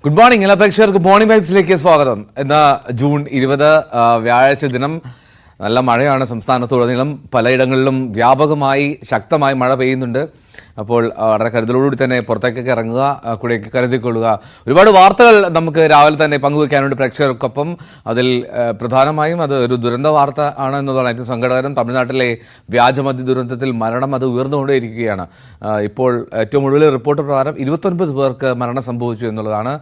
Good morning എല്ലാ പ്രേക്ഷകർക്ക് morning വൈബ്സിലേക്ക് സ്വാഗതം. ഇന്ന് ജൂൺ 20 വ്യാഴാഴ്ച ദിനം. നല്ല മഴയാണ് സംസ്ഥാനത്തുടനീളം. പലയിടങ്ങളിലും വ്യാപകമായി ശക്തമായി മഴ പെയ്യുന്നുണ്ട്. അപ്പോൾ വളരെ കരുതലോടുകൂടി തന്നെ പുറത്തേക്കൊക്കെ ഇറങ്ങുക, കൂടെയൊക്കെ കരുതിക്കൊള്ളുക. ഒരുപാട് വാർത്തകൾ നമുക്ക് രാവിലെ തന്നെ പങ്കുവയ്ക്കാനുണ്ട് പ്രേക്ഷകർക്കൊപ്പം. അതിൽ പ്രധാനമായും അത് ഒരു ദുരന്ത വാർത്ത ആണ് എന്നതാണ് ഏറ്റവും സങ്കടകരം. തമിഴ്നാട്ടിലെ വ്യാജമദ്യ ദുരന്തത്തിൽ മരണം അത് ഉയർന്നുകൊണ്ടേയിരിക്കുകയാണ്. ഇപ്പോൾ ഏറ്റവും ഒടുവിൽ റിപ്പോർട്ട് പ്രകാരം 29 പേർക്ക് മരണം സംഭവിച്ചു എന്നുള്ളതാണ്.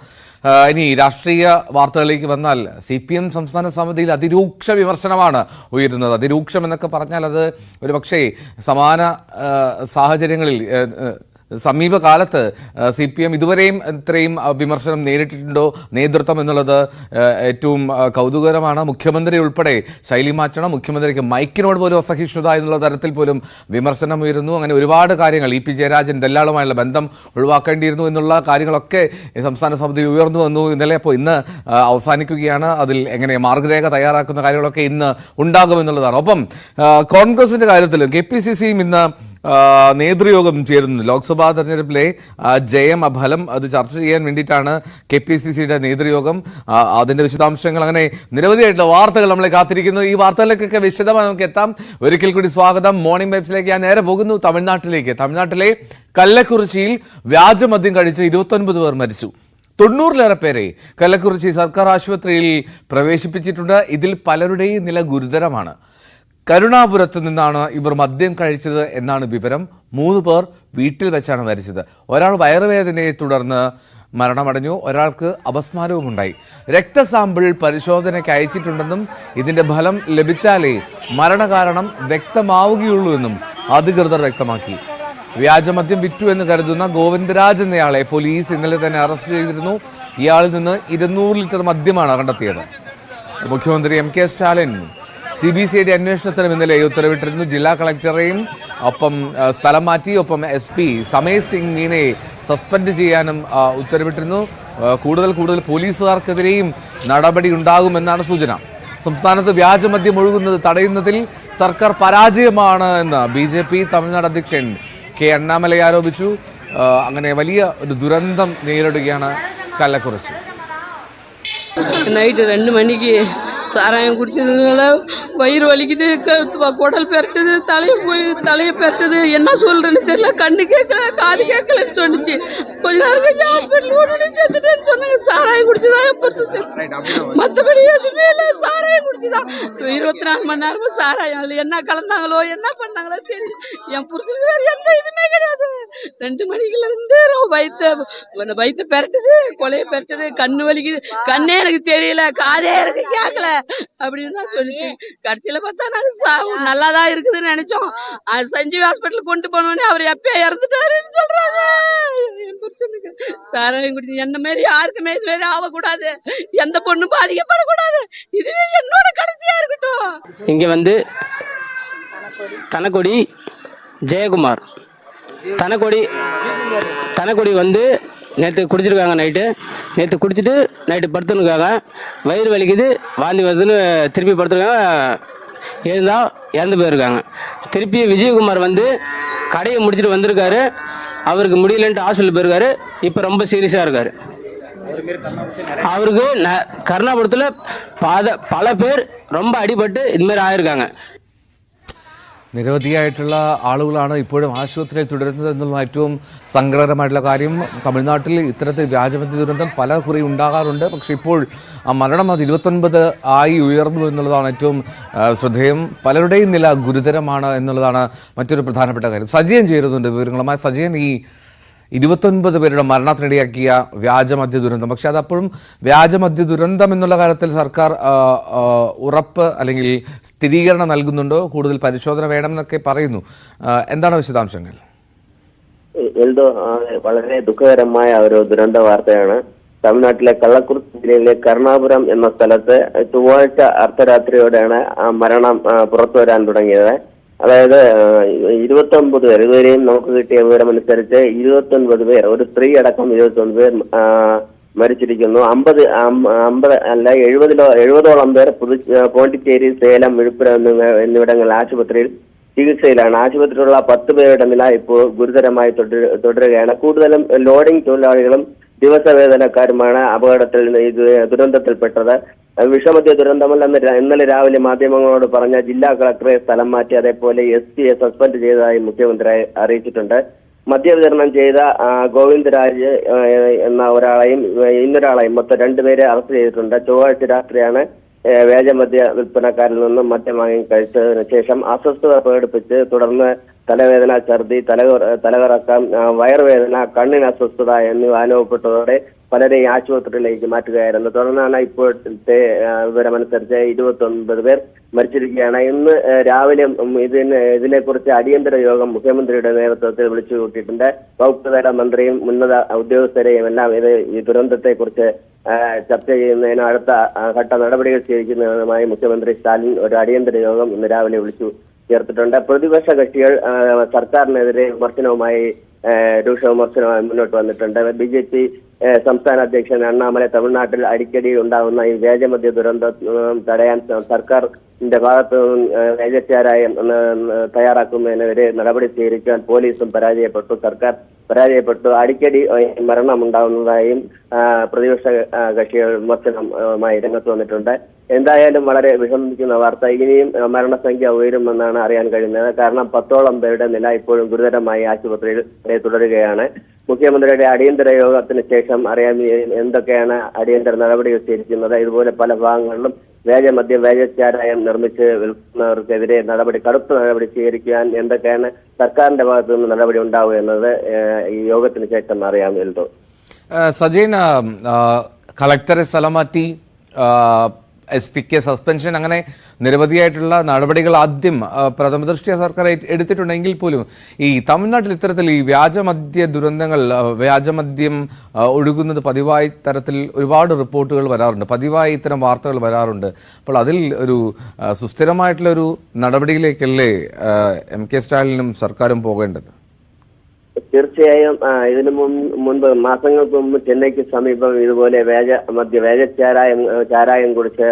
ഇനി രാഷ്ട്രീയ വാർത്തകളിലേക്ക് വന്നാൽ CPM സംസ്ഥാന സമിതിയിൽ അതിരൂക്ഷ വിമർശനമാണ് ഉയരുന്നത്. അതിരൂക്ഷം എന്നൊക്കെ പറഞ്ഞാൽ അത് ഒരു പക്ഷേ സമാന സാഹചര്യങ്ങളിൽ സമീപകാലത്ത് CPM ഇതുവരെയും ഇത്രയും വിമർശനം നേരിട്ടിട്ടുണ്ടോ നേതൃത്വം എന്നുള്ളത് ഏറ്റവും കൗതുകകരമാണ്. മുഖ്യമന്ത്രി ഉൾപ്പെടെ ശൈലി മാറ്റണം, മുഖ്യമന്ത്രിക്ക് മൈക്കിനോട് പോലും അസഹിഷ്ണുത എന്നുള്ള തരത്തിൽ പോലും വിമർശനം ഉയരുന്നു. അങ്ങനെ ഒരുപാട് കാര്യങ്ങൾ, EP ജയരാജൻ ദല്ലാളുമായുള്ള ബന്ധം ഒഴിവാക്കേണ്ടിയിരുന്നു എന്നുള്ള കാര്യങ്ങളൊക്കെ സംസ്ഥാന സമിതി ഉയർന്നു വന്നു. ഇന്ന് അവസാനിക്കുകയാണ്. അതിൽ എങ്ങനെ മാർഗരേഖ തയ്യാറാക്കുന്ന കാര്യങ്ങളൊക്കെ ഇന്ന് ഉണ്ടാകുമെന്നുള്ളതാണ്. ഒപ്പം കോൺഗ്രസിന്റെ കാര്യത്തിൽ KPCCയും ഇന്ന് നേതൃയോഗം ചേരുന്നു. ലോക്സഭാ തെരഞ്ഞെടുപ്പിലെ ജയം അഫലം അത് ചർച്ച ചെയ്യാൻ വേണ്ടിയിട്ടാണ് KPCCയുടെ നേതൃയോഗം. അതിന്റെ വിശദാംശങ്ങൾ, അങ്ങനെ നിരവധിയായിട്ടുള്ള വാർത്തകൾ നമ്മളെ കാത്തിരിക്കുന്നു. ഈ വാർത്തകളിലേക്കൊക്കെ വിശദമായി നമുക്ക് എത്താം. ഒരിക്കൽ കൂടി സ്വാഗതം മോർണിംഗ് വൈബ്സിലേക്ക്. ഞാൻ നേരെ പോകുന്നു തമിഴ്നാട്ടിലേക്ക്. തമിഴ്നാട്ടിലെ കള്ളക്കുറിച്ചിയിൽ വ്യാജമദ്യം കഴിച്ച് 29 പേർ മരിച്ചു. 90-ലേറെ പേരെ കള്ളക്കുറിച്ചി സർക്കാർ ആശുപത്രിയിൽ പ്രവേശിപ്പിച്ചിട്ടുണ്ട്. ഇതിൽ പലരുടെയും നില ഗുരുതരമാണ്. കരുണാപുരത്ത് നിന്നാണ് ഇവർ മദ്യം കഴിച്ചത് എന്നാണ് വിവരം. 3 പേർ വീട്ടിൽ വെച്ചാണ് മരിച്ചത്. ഒരാൾ വയറുവേദനയെ തുടർന്ന് മരണമടഞ്ഞു. ഒരാൾക്ക് അപസ്മാരവുമുണ്ടായി. രക്തസാമ്പിൾ പരിശോധനയ്ക്ക് അയച്ചിട്ടുണ്ടെന്നും ഇതിന്റെ ഫലം ലഭിച്ചാലേ മരണകാരണം വ്യക്തമാവുകയുള്ളൂ എന്നും അധികൃതർ വ്യക്തമാക്കി. വ്യാജമദ്യം വിറ്റു എന്ന് കരുതുന്ന ഗോവിന്ദരാജ് എന്നയാളെ പോലീസ് ഇന്നലെ തന്നെ അറസ്റ്റ് ചെയ്തിരുന്നു. ഇയാളിൽ നിന്ന് 200 ലിറ്റർ മദ്യമാണ് കണ്ടെത്തിയത്. മുഖ്യമന്ത്രി MK സ്റ്റാലിൻ CBCID അന്വേഷണത്തിനും ഇന്നലെ ഉത്തരവിട്ടിരുന്നു. ജില്ലാ കളക്ടറെയും ഒപ്പം സ്ഥലം മാറ്റി, ഒപ്പം SP സമേർ സിംഗ് മീനെ സസ്പെൻഡ് ചെയ്യാനും ഉത്തരവിട്ടിരുന്നു. കൂടുതൽ പോലീസുകാർക്കെതിരെയും നടപടി ഉണ്ടാകുമെന്നാണ് സൂചന. സംസ്ഥാനത്ത് വ്യാജമദ്യം ഒഴുകുന്നത് തടയുന്നതിൽ സർക്കാർ പരാജയമാണ് എന്ന് BJP തമിഴ്നാട് അധ്യക്ഷൻ K അണ്ണാമലൈ ആരോപിച്ചു. അങ്ങനെ വലിയ ഒരു ദുരന്തം നേരിടുകയാണ് കള്ളക്കുറിച്ചി. நைட்டு 2 மணிக்கு சாராயம் குடிச்சதுனால வயிறு வலிக்குது, குடல் பெரட்டுது, தலையை பெரட்டுது. என்ன சொல்றேன்னு தெரியல, கண்ணு கேட்கல, காது கேட்கலன்னு சொன்னிச்சு. கொஞ்ச நேரம் கழிச்சு ஹாஸ்பிட்டல் ஓடி செத்துட்டேன்னு சொன்னாங்க. சாராயம் குடிச்சுதான், மற்றபடி எதுவுமே இல்லை. சாராயம் குடிச்சுதான் 24 மணி நேரமும் சாராயம். அதில் என்ன கலந்தாங்களோ என்ன பண்ணாங்களோ தெரியும். என் புருஷனுக்கு வேறு எந்த இதுவுமே கிடையாது. 2 மணிக்குல இருந்து வயிற்று பெரட்டுது, கொலையை பெரட்டுது, கண்ணு வலிக்குது. கண்ணே எனக்கு தெரியல, காதே எனக்கு கேட்கல அப்படின்னு தான் சொல்லிச்சு. கடைசியில பார்த்தா நாங்க நல்லாதான் இருக்குதுன்னு நினைச்சோம். சஞ்சீவ் ஹாஸ்பிட்டல் கொண்டு போனோடனே அவர் எப்பயே இறந்துட்டாருன்னு சொல்றாங்க. என் புருஷனுக்கு சாராயம் குடிச்சு என்ன மாரி யாருக்குமே இது மாரி ஆகக்கூடாது, எந்த பொண்ணும் பாதிக்கப்படக்கூடாது. இதுவே என்னோட கடைசியா இருக்கட்டும். இங்க வந்து தனக்கொடி ஜெயக்குமார் தனக்கொடி வந்து நேற்று குடிச்சிருக்காங்க. நேற்று குடிச்சிட்டு நைட்டு படுத்துனுக்காங்க. வயிறு வலிக்குது, வாந்தி வருதுன்னு திருப்பி படுத்துருக்காங்க. இருந்தால் இறந்து போயிருக்காங்க. திருப்பி விஜயகுமார் வந்து கடையை முடிச்சுட்டு வந்திருக்காரு. அவருக்கு முடியலன்ட்டு ஹாஸ்பிட்டல் போயிருக்காரு. இப்போ ரொம்ப சீரியஸாக இருக்காரு. அவருக்கு கருணாபுரத்தில் பல பேர் ரொம்ப அடிபட்டு இதுமாரி ஆயிருக்காங்க. നിരവധിയായിട്ടുള്ള ആളുകളാണ് ഇപ്പോഴും ആശുപത്രിയിൽ തുടരുന്നത് എന്നുള്ള ഏറ്റവും സങ്കടകരമായിട്ടുള്ള കാര്യം. തമിഴ്നാട്ടിൽ ഇത്തരത്തിൽ വ്യാജമദ്യ ദുരന്തം പല കുറി ഉണ്ടാകാറുണ്ട്. പക്ഷേ ഇപ്പോൾ ആ മരണം അത് 29 ആയി ഉയർന്നു എന്നുള്ളതാണ് ഏറ്റവും ശ്രദ്ധേയം. പലരുടെയും നില ഗുരുതരമാണ് എന്നുള്ളതാണ് മറ്റൊരു പ്രധാനപ്പെട്ട കാര്യം. സജയൻ ചേരുന്നുണ്ട് വിവരങ്ങളുമായി. സജയൻ, ഈ 29 പേരുടെ മരണത്തിനിടയാക്കിയ വ്യാജമദ്യ ദുരന്തം, പക്ഷെ അതപ്പോഴും വ്യാജമദ്യ ദുരന്തം എന്നുള്ള കാര്യത്തിൽ സർക്കാർ ഉറപ്പ് അല്ലെങ്കിൽ സ്ഥിരീകരണം നൽകുന്നുണ്ടോ? കൂടുതൽ പരിശോധന വേണമെന്നൊക്കെ പറയുന്നു. എന്താണ് വിശദാംശങ്ങൾ? എൽദോ, വളരെ ദുഃഖകരമായ ഒരു ദുരന്ത വാർത്തയാണ്. തമിഴ്നാട്ടിലെ കള്ളക്കുറിച്ചി ജില്ലയിലെ കരുണാപുരം എന്ന സ്ഥലത്ത് ചൊവ്വാഴ്ച അർദ്ധരാത്രിയോടെയാണ് ആ മരണം പുറത്തു വരാൻ തുടങ്ങിയത്. അതായത് 29 പേർ, ഇതുവരെയും നമുക്ക് കിട്ടിയ വിവരമനുസരിച്ച് 29 പേർ, ഒരു സ്ത്രീ അടക്കം 29 പേർ മരിച്ചിരിക്കുന്നു. 70ഓളം പേർ പോണ്ടിച്ചേരി, സേലം, വിഴുപ്പുരം എന്നിവിടങ്ങളിൽ ആശുപത്രിയിൽ ചികിത്സയിലാണ്. ആശുപത്രിയിലുള്ള 10 പേരുടെ നില ഇപ്പോൾ ഗുരുതരമായി തുടരുകയാണ്. കൂടുതലും ലോഡിംഗ് തൊഴിലാളികളും ദിവസവേതനക്കാരുമാണ് അപകടത്തിൽ ദുരന്തത്തിൽപ്പെട്ടത്. വിഷമദ്യ ദുരന്തമല്ലെന്ന് ഇന്നലെ രാവിലെ മാധ്യമങ്ങളോട് പറഞ്ഞ ജില്ലാ കളക്ടറെ സ്ഥലം മാറ്റി അതേപോലെ SP സസ്പെൻഡ് ചെയ്തതായി മുഖ്യമന്ത്രി അറിയിച്ചിട്ടുണ്ട്. മദ്യവിതരണം ചെയ്ത ഗോവിന്ദരാജ് എന്ന ഒരാളെയും ഇന്നൊരാളെയും മൊത്തം 2 പേരെ അറസ്റ്റ് ചെയ്തിട്ടുണ്ട്. ചൊവ്വാഴ്ച രാത്രിയാണ് വ്യാജമദ്യ വിൽപ്പനക്കാരിൽ നിന്നും മദ്യം വാങ്ങി കഴിച്ചതിന് ശേഷം അസ്വസ്ഥത പ്രകടിപ്പിച്ച് തുടർന്ന് തലവേദന, ഛർദി, തലകറക്കം, വയറുവേദന, കണ്ണിന് അസ്വസ്ഥത എന്നിവ അനുഭവപ്പെട്ടതോടെ പലരെയും ആശുപത്രിയിലേക്ക് മാറ്റുകയായിരുന്നു. തുടർന്നാണ് ഇപ്പോഴത്തെ വിവരമനുസരിച്ച് 29 പേർ മരിച്ചിരിക്കുകയാണ്. ഇന്ന് രാവിലെ ഇതിനെക്കുറിച്ച് അടിയന്തര യോഗം മുഖ്യമന്ത്രിയുടെ നേതൃത്വത്തിൽ വിളിച്ചു കൂട്ടിയിട്ടുണ്ട്. വകുപ്പ് മന്ത്രിയും ഉന്നത ഉദ്യോഗസ്ഥരെയും എല്ലാം ഈ ദുരന്തത്തെക്കുറിച്ച് ചർച്ച ചെയ്യുന്നതിന് അടുത്ത ഘട്ട നടപടികൾ സ്വീകരിക്കുന്നതിനുമായി മുഖ്യമന്ത്രി സ്റ്റാലിൻ ഒരു അടിയന്തര യോഗം ഇന്ന് രാവിലെ വിളിച്ചു ചേർത്തിട്ടുണ്ട്. പ്രതിപക്ഷ കക്ഷികൾ സർക്കാരിനെതിരെ വിമർശനവുമായി രൂക്ഷ വിമർശനവുമായി മുന്നോട്ട് വന്നിട്ടുണ്ട്. BJP സംസ്ഥാന അധ്യക്ഷൻ അണ്ണാമല തമിഴ്നാട്ടിൽ അടിക്കടി ഉണ്ടാകുന്ന ഈ വ്യാജമദ്യ ദുരന്തം തടയാൻ സർക്കാരിന്റെ ഭാഗത്ത് വ്യാജച്ചാരായം തയ്യാറാക്കുന്നതിനെതിരെ നടപടി സ്വീകരിക്കാൻ പോലീസും പരാജയപ്പെട്ടു, സർക്കാർ പരാജയപ്പെട്ടു. അടിക്കടി മരണം ഉണ്ടാകുന്നതായും പ്രതിപക്ഷ കക്ഷികൾ വിമർശനവുമായി രംഗത്ത് വന്നിട്ടുണ്ട്. എന്തായാലും വളരെ വിഷമിക്കുന്ന വാർത്ത. ഇനിയും മരണസംഖ്യ ഉയരുമെന്നാണ് അറിയാൻ കഴിയുന്നത്. കാരണം 10ഓളം പേരുടെ നില ഇപ്പോഴും ഗുരുതരമായി ആശുപത്രിയിൽ തുടരുകയാണ്. മുഖ്യമന്ത്രിയുടെ അടിയന്തര യോഗത്തിന് ശേഷം അറിയാൻ എന്തൊക്കെയാണ് അടിയന്തര നടപടികൾ സ്വീകരിക്കുന്നത്. ഇതുപോലെ പല ഭാഗങ്ങളിലും വ്യാജച്ചാരായം നിർമ്മിച്ച് വിൽക്കുന്നവർക്കെതിരെ കടുത്ത നടപടി സ്വീകരിക്കാൻ എന്തൊക്കെയാണ് സർക്കാരിന്റെ ഭാഗത്തു നിന്ന് നടപടി ഉണ്ടാവുക എന്നത് ഈ യോഗത്തിന് ശേഷം അറിയാമല്ലോ. സജീൻ, കളക്ടറെ സ്ഥലം മാറ്റി, SP സസ്പെൻഷൻ, അങ്ങനെ നിരവധിയായിട്ടുള്ള നടപടികൾ ആദ്യം പ്രഥമദൃഷ്ട്യാ സർക്കാർ എടുത്തിട്ടുണ്ടെങ്കിൽ പോലും ഈ തമിഴ്നാട്ടിൽ ഇത്തരത്തിൽ ഈ വ്യാജമദ്യ ദുരന്തങ്ങൾ, വ്യാജമദ്യം ഒഴുകുന്നത് പതിവായി തരത്തിൽ ഒരുപാട് റിപ്പോർട്ടുകൾ വരാറുണ്ട്, പതിവായി ഇത്തരം വാർത്തകൾ വരാറുണ്ട്. അപ്പോൾ അതിൽ ഒരു സുസ്ഥിരമായിട്ടുള്ളൊരു നടപടിയിലേക്കല്ലേ MK സ്റ്റാലിനും സർക്കാരും പോകേണ്ടത്? തീർച്ചയായും ഇതിനു മുൻപ് മാസങ്ങൾക്ക് മുമ്പ് ചെന്നൈക്ക് സമീപം ഇതുപോലെ ചാരായം കുടിച്ച്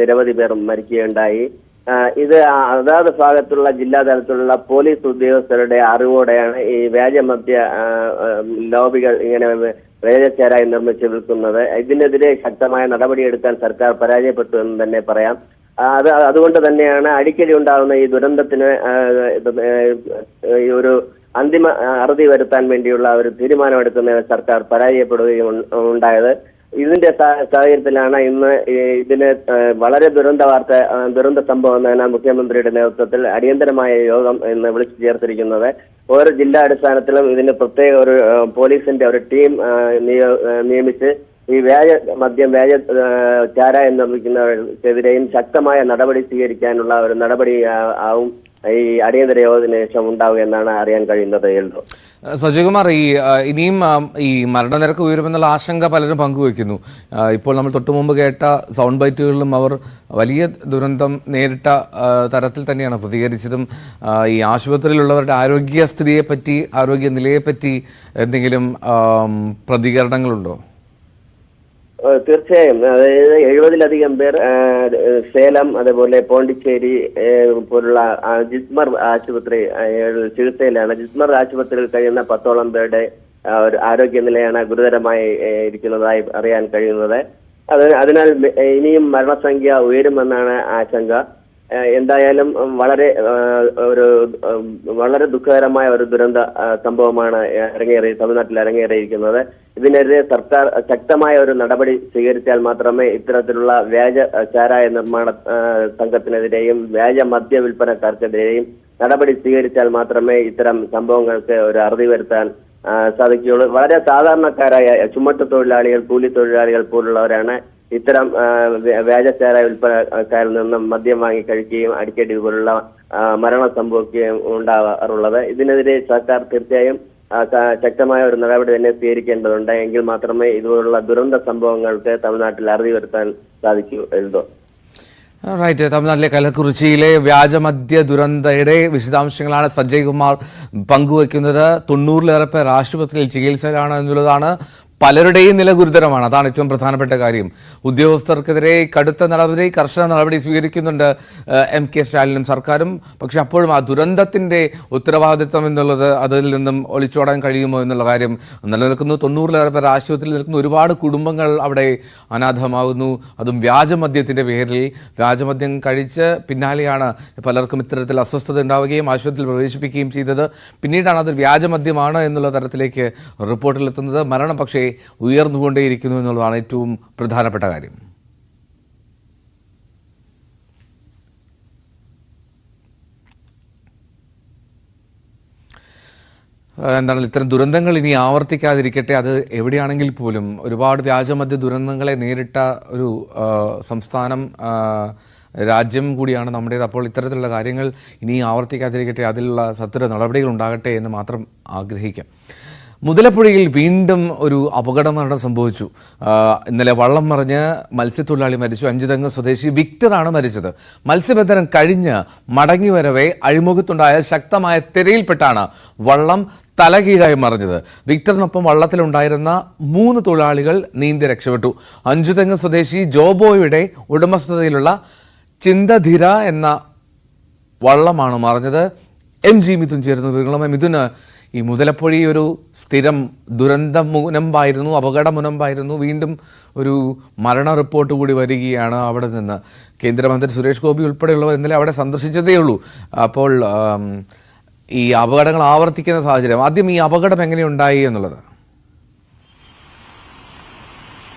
നിരവധി പേർ മരിക്കുകയുണ്ടായി. ഇത് അതാത് ഭാഗത്തുള്ള ജില്ലാ തലത്തിലുള്ള പോലീസ് ഉദ്യോഗസ്ഥരുടെ അറിവോടെയാണ് ഈ വ്യാജമദ്യ ലോബികൾ ഇങ്ങനെ വ്യാജച്ചാരായം നിർമ്മിച്ച് വിൽക്കുന്നത്. ഇതിനെതിരെ ശക്തമായ നടപടിയെടുക്കാൻ സർക്കാർ പരാജയപ്പെട്ടു എന്ന് തന്നെ പറയാം. അതുകൊണ്ട് തന്നെയാണ് അടിക്കടി ഉണ്ടാകുന്ന ഈ ദുരന്തത്തിന് ഒരു അന്തിമ അറുതി വരുത്താൻ വേണ്ടിയുള്ള ഒരു തീരുമാനമെടുക്കുന്ന സർക്കാർ പരാജയപ്പെടുകയും ഉണ്ടായത്. ഇതിന്റെ സാഹചര്യത്തിലാണ് ഇന്ന് ഇതിന് വളരെ ദുരന്ത സംഭവം തന്നെ മുഖ്യമന്ത്രിയുടെ നേതൃത്വത്തിൽ അടിയന്തരമായ യോഗം ഇന്ന് വിളിച്ചു ചേർത്തിരിക്കുന്നത്. ഓരോ ജില്ലാ അടിസ്ഥാനത്തിലും ഇതിന് പ്രത്യേക ഒരു പോലീസിന്റെ ഒരു ടീം നിയമിച്ച് ഈ ചാരായം നിർമ്മിക്കുന്നവർക്കെതിരെയും ശക്തമായ നടപടി സ്വീകരിക്കാനുള്ള ഒരു നടപടി ആവും ഈ അടിയന്തര യോഗത്തിന് ശേഷം ഉണ്ടാവുക എന്നാണ് അറിയാൻ കഴിയുന്നത്. സജയകുമാർ, ഇനിയും ഈ മരണനിരക്ക് ഉയരുമെന്നുള്ള ആശങ്ക പലരും പങ്കുവയ്ക്കുന്നു. ഇപ്പോൾ നമ്മൾ തൊട്ടു മുമ്പ് കേട്ട സൗണ്ട് ബൈറ്റുകളിലും അവർ വലിയ ദുരന്തം നേരിട്ട തരത്തിൽ തന്നെയാണ് പ്രതികരിച്ചതും. ഈ ആശുപത്രിയിലുള്ളവരുടെ ആരോഗ്യസ്ഥിതിയെപ്പറ്റി, ആരോഗ്യനിലയെപ്പറ്റി എന്തെങ്കിലും പ്രതികരണങ്ങളുണ്ടോ? തീർച്ചയായും. അതായത് 70-ലധികം പേർ സേലം, അതേപോലെ പോണ്ടിച്ചേരി പോലുള്ള ജിസ്മർ ആശുപത്രി ചികിത്സയിലാണ്. ജിസ്മർ ആശുപത്രിയിൽ കഴിയുന്ന 10ഓളം പേരുടെ ഒരു ആരോഗ്യനിലയാണ് ഗുരുതരമായി ഇരിക്കുന്നതായി അറിയാൻ കഴിയുന്നത്. അതിനാൽ ഇനിയും മരണസംഖ്യ ഉയരുമെന്നാണ് ആശങ്ക. എന്തായാലും വളരെ ദുഃഖകരമായ ഒരു ദുരന്ത സംഭവമാണ് തമിഴ്നാട്ടിൽ അരങ്ങേറിയിരിക്കുന്നത്. ഇതിനെതിരെ സർക്കാർ ശക്തമായ ഒരു നടപടി സ്വീകരിച്ചാൽ മാത്രമേ ഇത്തരത്തിലുള്ള വ്യാജ ചാരായ നിർമ്മാണ സംഘത്തിനെതിരെയും വ്യാജ മദ്യ വിൽപ്പനക്കാർക്കെതിരെയും നടപടി സ്വീകരിച്ചാൽ മാത്രമേ ഇത്തരം സംഭവങ്ങൾക്ക് ഒരു അറുതി വരുത്താൻ സാധിക്കുകയുള്ളൂ. വളരെ സാധാരണക്കാരായ ചുമട്ട് തൊഴിലാളികൾ, കൂലി തൊഴിലാളികൾ പോലുള്ളവരാണ് ഇത്തരം വ്യാജച്ചാരായ വിൽപ്പനക്കാരിൽ നിന്നും മദ്യം വാങ്ങി കഴിക്കുകയും അടിക്കടി ഇതുപോലുള്ള മരണം സംഭവിക്കുകയും ഉണ്ടാവാറുള്ളത്. ഇതിനെതിരെ സർക്കാർ തീർച്ചയായും ശക്തമായ ഒരു നടപടി തന്നെ സ്വീകരിക്കേണ്ടതുണ്ട്. എങ്കിൽ മാത്രമേ ഇതുപോലുള്ള ദുരന്ത സംഭവങ്ങൾക്ക് തമിഴ്നാട്ടിൽ അറുതി വരുത്താൻ സാധിക്കൂ. റൈറ്റ്. തമിഴ്നാട്ടിലെ കലക്കുറിച്ചിയിലെ വ്യാജമദ്യ ദുരന്തയുടെ വിശദാംശങ്ങളാണ് സജയ് കുമാർ പങ്കുവയ്ക്കുന്നത്. 90-ലേറെ പേർ ആശുപത്രിയിൽ ചികിത്സയിലാണ് എന്നുള്ളതാണ് പലരുടെയും നില ഗുരുതരമാണ്. അതാണ് ഏറ്റവും പ്രധാനപ്പെട്ട കാര്യം. ഉദ്യോഗസ്ഥർക്കെതിരെ കടുത്ത നടപടി, കർശന നടപടി സ്വീകരിക്കുന്നുണ്ട് MK സ്റ്റാലിനും സർക്കാരും. പക്ഷെ അപ്പോഴും ആ ദുരന്തത്തിന്റെ ഉത്തരവാദിത്വം എന്നുള്ളത് അതിൽ നിന്നും ഒളിച്ചോടാൻ കഴിയുമോ എന്നുള്ള കാര്യം നിലനിൽക്കുന്നു. 90-ലേറെ പേർ ആശുപത്രിയിൽ നിൽക്കുന്ന ഒരുപാട് കുടുംബങ്ങൾ അവിടെ അനാഥമാകുന്നു. അതും വ്യാജമദ്യത്തിന്റെ പേരിൽ. വ്യാജമദ്യം കഴിച്ച് പിന്നാലെയാണ് പലർക്കും ഇത്തരത്തിൽ അസ്വസ്ഥത ഉണ്ടാവുകയും ആശുപത്രിയിൽ പ്രവേശിപ്പിക്കുകയും ചെയ്തത്. പിന്നീടാണ് അത് വ്യാജമദ്യമാണ് എന്നുള്ള തരത്തിലേക്ക് റിപ്പോർട്ടിലെത്തുന്നത്. മരണം പക്ഷേ ഉയർന്നുകൊണ്ടേയിരിക്കുന്നു എന്നുള്ളതാണ് ഏറ്റവും പ്രധാനപ്പെട്ട കാര്യം. എന്താണ് ഇത്തരം ദുരന്തങ്ങൾ ഇനി ആവർത്തിക്കാതിരിക്കട്ടെ. അത് എവിടെയാണെങ്കിൽ പോലും ഒരുപാട് വ്യാജമദ്യ ദുരന്തങ്ങളെ നേരിട്ട ഒരു സംസ്ഥാനം, രാജ്യം കൂടിയാണ് നമ്മുടേത്. അപ്പോൾ ഇത്തരത്തിലുള്ള കാര്യങ്ങൾ ഇനി ആവർത്തിക്കാതിരിക്കട്ടെ, അതിലുള്ള സത്വര നടപടികൾ ഉണ്ടാകട്ടെ എന്ന് മാത്രം ആഗ്രഹിക്കാം. മുതലപ്പുഴയിൽ വീണ്ടും ഒരു അപകടമരണം സംഭവിച്ചു. ഇന്നലെ വള്ളം മറിഞ്ഞ് മത്സ്യത്തൊഴിലാളി മരിച്ചു. അഞ്ചുതെങ്ങ് സ്വദേശി വിക്ടറാണ് മരിച്ചത്. മത്സ്യബന്ധനം കഴിഞ്ഞ് മടങ്ങി വരവെ അഴിമുഖത്തുണ്ടായ ശക്തമായ തിരയിൽപ്പെട്ടാണ് വള്ളം തലകീഴായി മറിഞ്ഞത്. വിക്ടറിനൊപ്പം വള്ളത്തിലുണ്ടായിരുന്ന 3 തൊഴിലാളികൾ നീന്തി രക്ഷപ്പെട്ടു. അഞ്ചുതെങ്ങ് സ്വദേശി ജോബോയുടെ ഉടമസ്ഥതയിലുള്ള ചിന്തധിര എന്ന വള്ളമാണ് മറിഞ്ഞത്. MG മിഥുൻ ചേരുന്നു വിവരങ്ങളുമായി. മിഥുന്, ഈ മുതലപ്പുഴ ഒരു സ്ഥിരം ദുരന്ത മുനമ്പായിരുന്നു, അപകട മുനമ്പായിരുന്നു. വീണ്ടും ഒരു മരണ റിപ്പോർട്ട് കൂടി വരികയാണ് അവിടെ നിന്ന്. കേന്ദ്രമന്ത്രി സുരേഷ് ഗോപി ഉൾപ്പെടെയുള്ളവർ ഇന്നലെ അവിടെ സന്ദർശിച്ചതേ ഉള്ളൂ. അപ്പോൾ ഈ അപകടങ്ങൾ ആവർത്തിക്കുന്ന സാഹചര്യം, ആദ്യം ഈ അപകടം എങ്ങനെയുണ്ടായി എന്നുള്ളത്.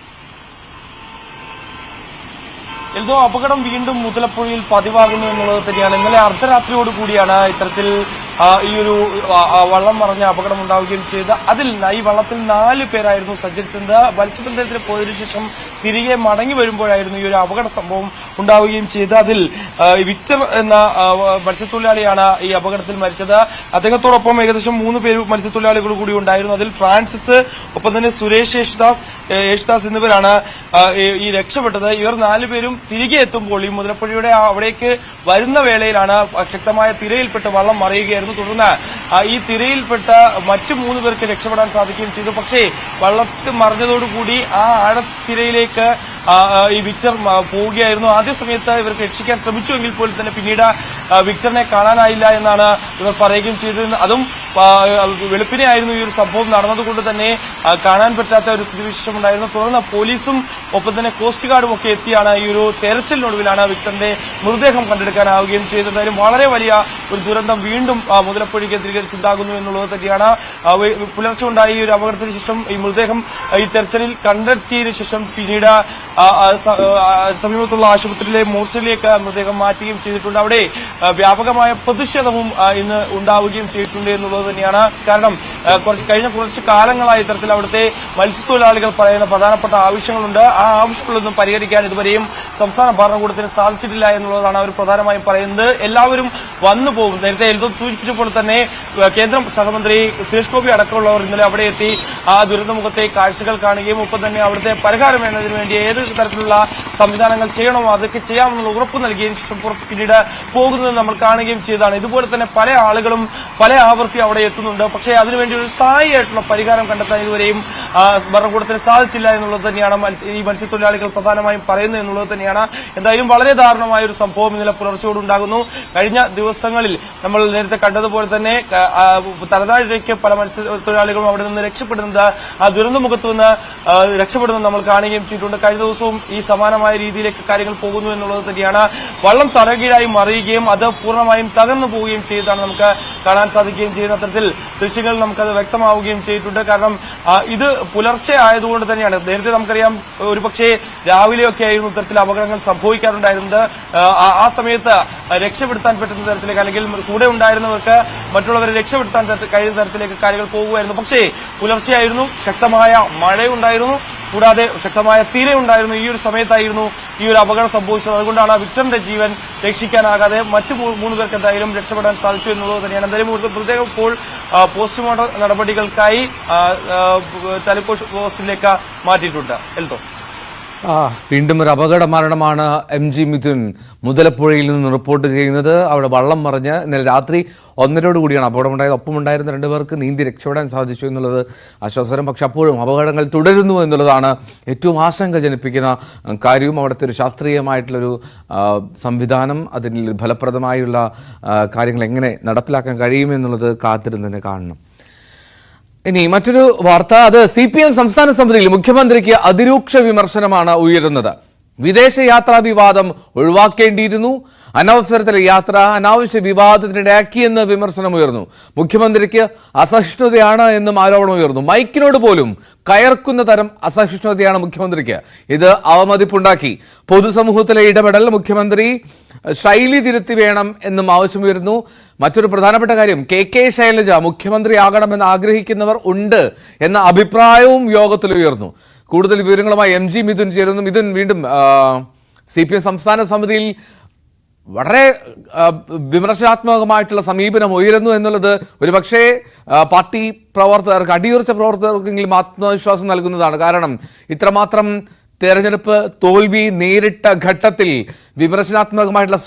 എൽദോ, അപകടം വീണ്ടും മുതലപ്പുഴയിൽ പതിവാകുന്നു എന്നുള്ളത് തന്നെയാണ്. ഇന്നലെ അർദ്ധരാത്രിയോട് കൂടിയാണ് ഇത്തരത്തിൽ ഈ ഒരു വള്ളം മറിഞ്ഞ അപകടം ഉണ്ടാവുകയും ചെയ്തത്. അതിൽ ഈ വള്ളത്തിൽ 4 പേരായിരുന്നു സഞ്ചരിച്ചത്. മത്സ്യബന്ധനത്തിന് പോയതിനു ശേഷം തിരികെ മടങ്ങി വരുമ്പോഴായിരുന്നു ഈ ഒരു അപകട സംഭവം ഉണ്ടാവുകയും ചെയ്തത്. അതിൽ വിക്ടർ എന്ന മത്സ്യത്തൊഴിലാളിയാണ് ഈ അപകടത്തിൽ മരിച്ചത്. അദ്ദേഹത്തോടൊപ്പം ഏകദേശം 3 പേര് മത്സ്യത്തൊഴിലാളികൾ കൂടി ഉണ്ടായിരുന്നു. അതിൽ ഫ്രാൻസിസ്, ഒപ്പം തന്നെ സുരേഷ് യേശുദാസ് എന്നിവരാണ് ഈ രക്ഷപ്പെട്ടത്. ഇവർ 4 പേരും തിരികെ എത്തുമ്പോൾ ഈ മുതലപ്പുഴയുടെ അവിടേക്ക് വരുന്ന വേളയിലാണ് ശക്തമായ തിരയിൽപ്പെട്ട് വള്ളം മറിയുകയായിരുന്നു. തുടർന്ന് ഈ തിരയിൽപ്പെട്ട മറ്റു 3 പേർക്ക് രക്ഷപ്പെടാൻ സാധിക്കുകയും ചെയ്തു. പക്ഷേ വള്ളത്തിൽ മറിഞ്ഞതോടുകൂടി ആ ആഴത്തിരയിലേക്ക് ഈ വിക്ടർ പോവുകയായിരുന്നു. ആദ്യ സമയത്ത് ഇവർക്ക് രക്ഷിക്കാൻ ശ്രമിച്ചുവെങ്കിൽ പോലും തന്നെ പിന്നീട് വിക്ടറിനെ കാണാനായില്ല എന്നാണ് ഇവർ പറയുകയും ചെയ്തത്. അതും വെളുപ്പിനെ ആയിരുന്നു ഈ ഒരു സംഭവം നടന്നതുകൊണ്ട് തന്നെ കാണാൻ പറ്റാത്ത ഒരു സ്ഥിതിവിശേഷം ഉണ്ടായിരുന്നു. തുടർന്ന് പോലീസും ഒപ്പം തന്നെ കോസ്റ്റ് ഗാർഡും ഒക്കെ എത്തിയാണ് ഈ ഒരു തെരച്ചിലിനൊടുവിലാണ് വിക്ടറിന്റെ മൃതദേഹം കണ്ടെടുക്കാനാവുകയും ചെയ്തത്. എന്തായാലും വളരെ വലിയ ഒരു ദുരന്തം വീണ്ടും മുതലപ്പുഴ കേന്ദ്രീകരിച്ചുണ്ടാകുന്നു എന്നുള്ളത് തന്നെയാണ്. പുലർച്ചെ ഉണ്ടായ ഈ ഒരു അപകടത്തിന് ശേഷം ഈ മൃതദേഹം ഈ തെരച്ചിലിൽ കണ്ടെത്തിയതിനു ശേഷം പിന്നീട് സമീപത്തുള്ള ആശുപത്രിയിലെ മോർച്ചറിയിലേക്ക് മൃതദേഹം മാറ്റുകയും ചെയ്തിട്ടുണ്ട്. അവിടെ വ്യാപകമായ പ്രതിഷേധവും ഇന്ന് ഉണ്ടാവുകയും ചെയ്തിട്ടുണ്ട് എന്നുള്ളത് തന്നെയാണ്. കാരണം കഴിഞ്ഞ കുറച്ച് കാലങ്ങളായി ഇത്തരത്തിൽ അവിടുത്തെ മത്സ്യത്തൊഴിലാളികൾ പറയുന്ന പ്രധാനപ്പെട്ട ആവശ്യങ്ങളുണ്ട്. ആ ആവശ്യങ്ങളൊന്നും പരിഹരിക്കാൻ ഇതുവരെയും സംസ്ഥാന ഭരണകൂടത്തിന് സാധിച്ചിട്ടില്ല എന്നുള്ളതാണ് അവർ പ്രധാനമായും പറയുന്നത്. എല്ലാവരും വന്നു പോകും. നേരത്തെ എൽദോ സൂചിപ്പിച്ചപ്പോൾ തന്നെ കേന്ദ്ര സഹമന്ത്രി സുരേഷ് ഗോപി അടക്കമുള്ളവർ ഇന്നലെ അവിടെ എത്തി ആ ദുരന്തമുഖത്തെ കാഴ്ചകൾ കാണുകയും ഒപ്പം തന്നെ അവിടുത്തെ പരിഹാരം എന്നതിന് വേണ്ടി ഏത് തരത്തിലുള്ള സംവിധാനങ്ങൾ ചെയ്യണമോ അതൊക്കെ ചെയ്യാമെന്നുള്ള ഉറപ്പ് നൽകിയതിനു ശേഷം പിന്നീട് പോകുന്നത് നമ്മൾ കാണുകയും ചെയ്തതാണ്. ഇതുപോലെ തന്നെ പല ആളുകളും പല ആവർത്തി അവിടെ എത്തുന്നുണ്ട്. പക്ഷേ അതിനുവേണ്ടി ഒരു സ്ഥായിയായിട്ടുള്ള പരിഹാരം കണ്ടെത്താൻ ഇതുവരെയും ഭരണകൂടത്തിന് സാധിച്ചില്ല എന്നുള്ളത് തന്നെയാണ് ഈ മത്സ്യത്തൊഴിലാളികൾ പ്രധാനമായും പറയുന്നത് എന്നുള്ളത് തന്നെയാണ്. എന്തായാലും വളരെ ദാരുണമായ ഒരു സംഭവം ഇന്നലെ പുലർച്ചയോടുണ്ടാകുന്നു. കഴിഞ്ഞ ദിവസങ്ങളിൽ നമ്മൾ നേരത്തെ കണ്ടതുപോലെ തന്നെ തലനാഴിലേക്ക് പല മത്സ്യത്തൊഴിലാളികളും അവിടെ നിന്ന് രക്ഷപ്പെടുന്നത്, ആ ദുരന്തമുഖത്ത് നിന്ന് രക്ഷപ്പെടുന്നത് നമ്മൾ കാണുകയും ചെയ്തിട്ടുണ്ട്. കഴിഞ്ഞ ദിവസവും ഈ സമാനമായ രീതിയിലേക്ക് കാര്യങ്ങൾ പോകുന്നു എന്നുള്ളത് തന്നെയാണ്. വള്ളം തലകീഴായി മറിയുകയും അത് പൂർണ്ണമായും തകർന്നു പോവുകയും ചെയ്തതാണ് നമുക്ക് കാണാൻ സാധിക്കുകയും ചെയ്യുന്ന തരത്തിൽ ദൃശ്യങ്ങൾ നമുക്കത് വ്യക്തമാവുകയും ചെയ്തിട്ടുണ്ട്. കാരണം ഇത് പുലർച്ചെ ആയതുകൊണ്ട് തന്നെയാണ്. നേരത്തെ നമുക്കറിയാം ഒരുപക്ഷെ രാവിലെയൊക്കെ ആയിരുന്നു ഇത്തരത്തിൽ അപകടങ്ങൾ സംഭവിക്കാറുണ്ടായിരുന്നത്. ആ സമയത്ത് രക്ഷപ്പെടുത്താൻ പറ്റുന്ന തരത്തിലേക്ക് അല്ലെങ്കിൽ കൂടെ ഉണ്ടായിരുന്നവർക്ക് മറ്റുള്ളവരെ രക്ഷപ്പെടുത്താൻ കഴിയുന്ന തരത്തിലേക്ക് കാര്യങ്ങൾ പോകുമായിരുന്നു. പക്ഷേ പുലർച്ചെയായിരുന്നു, ശക്തമായ മഴയുണ്ടായിരുന്നു, കൂടാതെ ശക്തമായ തീരയുണ്ടായിരുന്നു. ഈ ഒരു സമയത്തായിരുന്നു ഈ ഒരു അപകടം സംഭവിച്ചത്. അതുകൊണ്ടാണ് വിക്ടറിന്റെ ജീവൻ രക്ഷിക്കാനാകാതെ മറ്റു 3 പേർക്ക് എന്തായാലും രക്ഷപ്പെടാൻ സാധിച്ചു എന്നുള്ളത് തന്നെയാണ്. എന്തായാലും പ്രത്യേകം ഇപ്പോൾ പോസ്റ്റ്മോർട്ടം നടപടികൾക്കായി താലൂക്ക് ഹോസ്പിറ്റലിലേക്ക് മാറ്റിയിട്ടുണ്ട്. എൽദോ. വീണ്ടും ഒരു അപകട മരണമാണ് MG മിഥുൻ മുതലപ്പുഴയിൽ നിന്ന് റിപ്പോർട്ട് ചെയ്യുന്നത്. അവിടെ വള്ളം മറിഞ്ഞ് ഇന്നലെ രാത്രി 1:30 കൂടിയാണ് അപകടമുണ്ടായത്. ഒപ്പമുണ്ടായിരുന്ന 2 പേർക്ക് നീന്തി രക്ഷപ്പെടാൻ സാധിച്ചു എന്നുള്ളത് ആശ്വാസകരം. പക്ഷെ അപ്പോഴും അപകടങ്ങൾ തുടരുന്നു എന്നുള്ളതാണ് ഏറ്റവും ആശങ്ക ജനിപ്പിക്കുന്ന കാര്യവും. അവിടുത്തെ ഒരു ശാസ്ത്രീയമായിട്ടുള്ളൊരു സംവിധാനം, അതിൽ ഫലപ്രദമായുള്ള കാര്യങ്ങൾ എങ്ങനെ നടപ്പിലാക്കാൻ കഴിയുമെന്നുള്ളത് കാത്തിരുന്ന് തന്നെ കാണണം. ഇനി മറ്റൊരു വാർത്ത, അത് CPM സംസ്ഥാന സമിതിയിൽ മുഖ്യമന്ത്രിക്ക് അതിരൂക്ഷ വിമർശനമാണ് ഉയരുന്നത്. വിദേശ യാത്രാ വിവാദം ഒഴിവാക്കേണ്ടിയിരുന്നു, അനവസരത്തിലെ യാത്ര അനാവശ്യ വിവാദത്തിനിടയാക്കിയെന്ന് വിമർശനം ഉയർന്നു. മുഖ്യമന്ത്രിക്ക് അസഹിഷ്ണുതയാണ് എന്നും ആരോപണം ഉയർന്നു. മൈക്കിനോട് പോലും കയർക്കുന്ന തരം അസഹിഷ്ണുതയാണ് മുഖ്യമന്ത്രിക്ക്. ഇത് അവമതിപ്പുണ്ടാക്കി. പൊതുസമൂഹത്തിലെ ഇടപെടൽ മുഖ്യമന്ത്രി ശൈലി തിരുത്തി വേണം എന്നും ആവശ്യമുയർന്നു. മറ്റൊരു പ്രധാനപ്പെട്ട കാര്യം, KK ശൈലജ മുഖ്യമന്ത്രിയാകണമെന്ന് ആഗ്രഹിക്കുന്നവർ ഉണ്ട് എന്ന അഭിപ്രായവും യോഗത്തിൽ ഉയർന്നു. കൂടുതൽ വിവരങ്ങളുമായി MG മിഥുൻ ചേരുന്നു. മിഥുൻ, വീണ്ടും CPM സംസ്ഥാന സമിതിയിൽ വളരെ വിമർശനാത്മകമായിട്ടുള്ള സമീപനം ഉയരുന്നു എന്നുള്ളത് ഒരുപക്ഷേ പാർട്ടി പ്രവർത്തകർക്ക്, അടിയുറച്ച പ്രവർത്തകർക്കെങ്കിലും ആത്മവിശ്വാസം നൽകുന്നതാണ്. കാരണം ഇത്രമാത്രം തെരഞ്ഞെടുപ്പ് തോൽവി നേരിട്ട ഘട്ടത്തിൽ വിമർശനാത്മകമായിട്ടുള്ള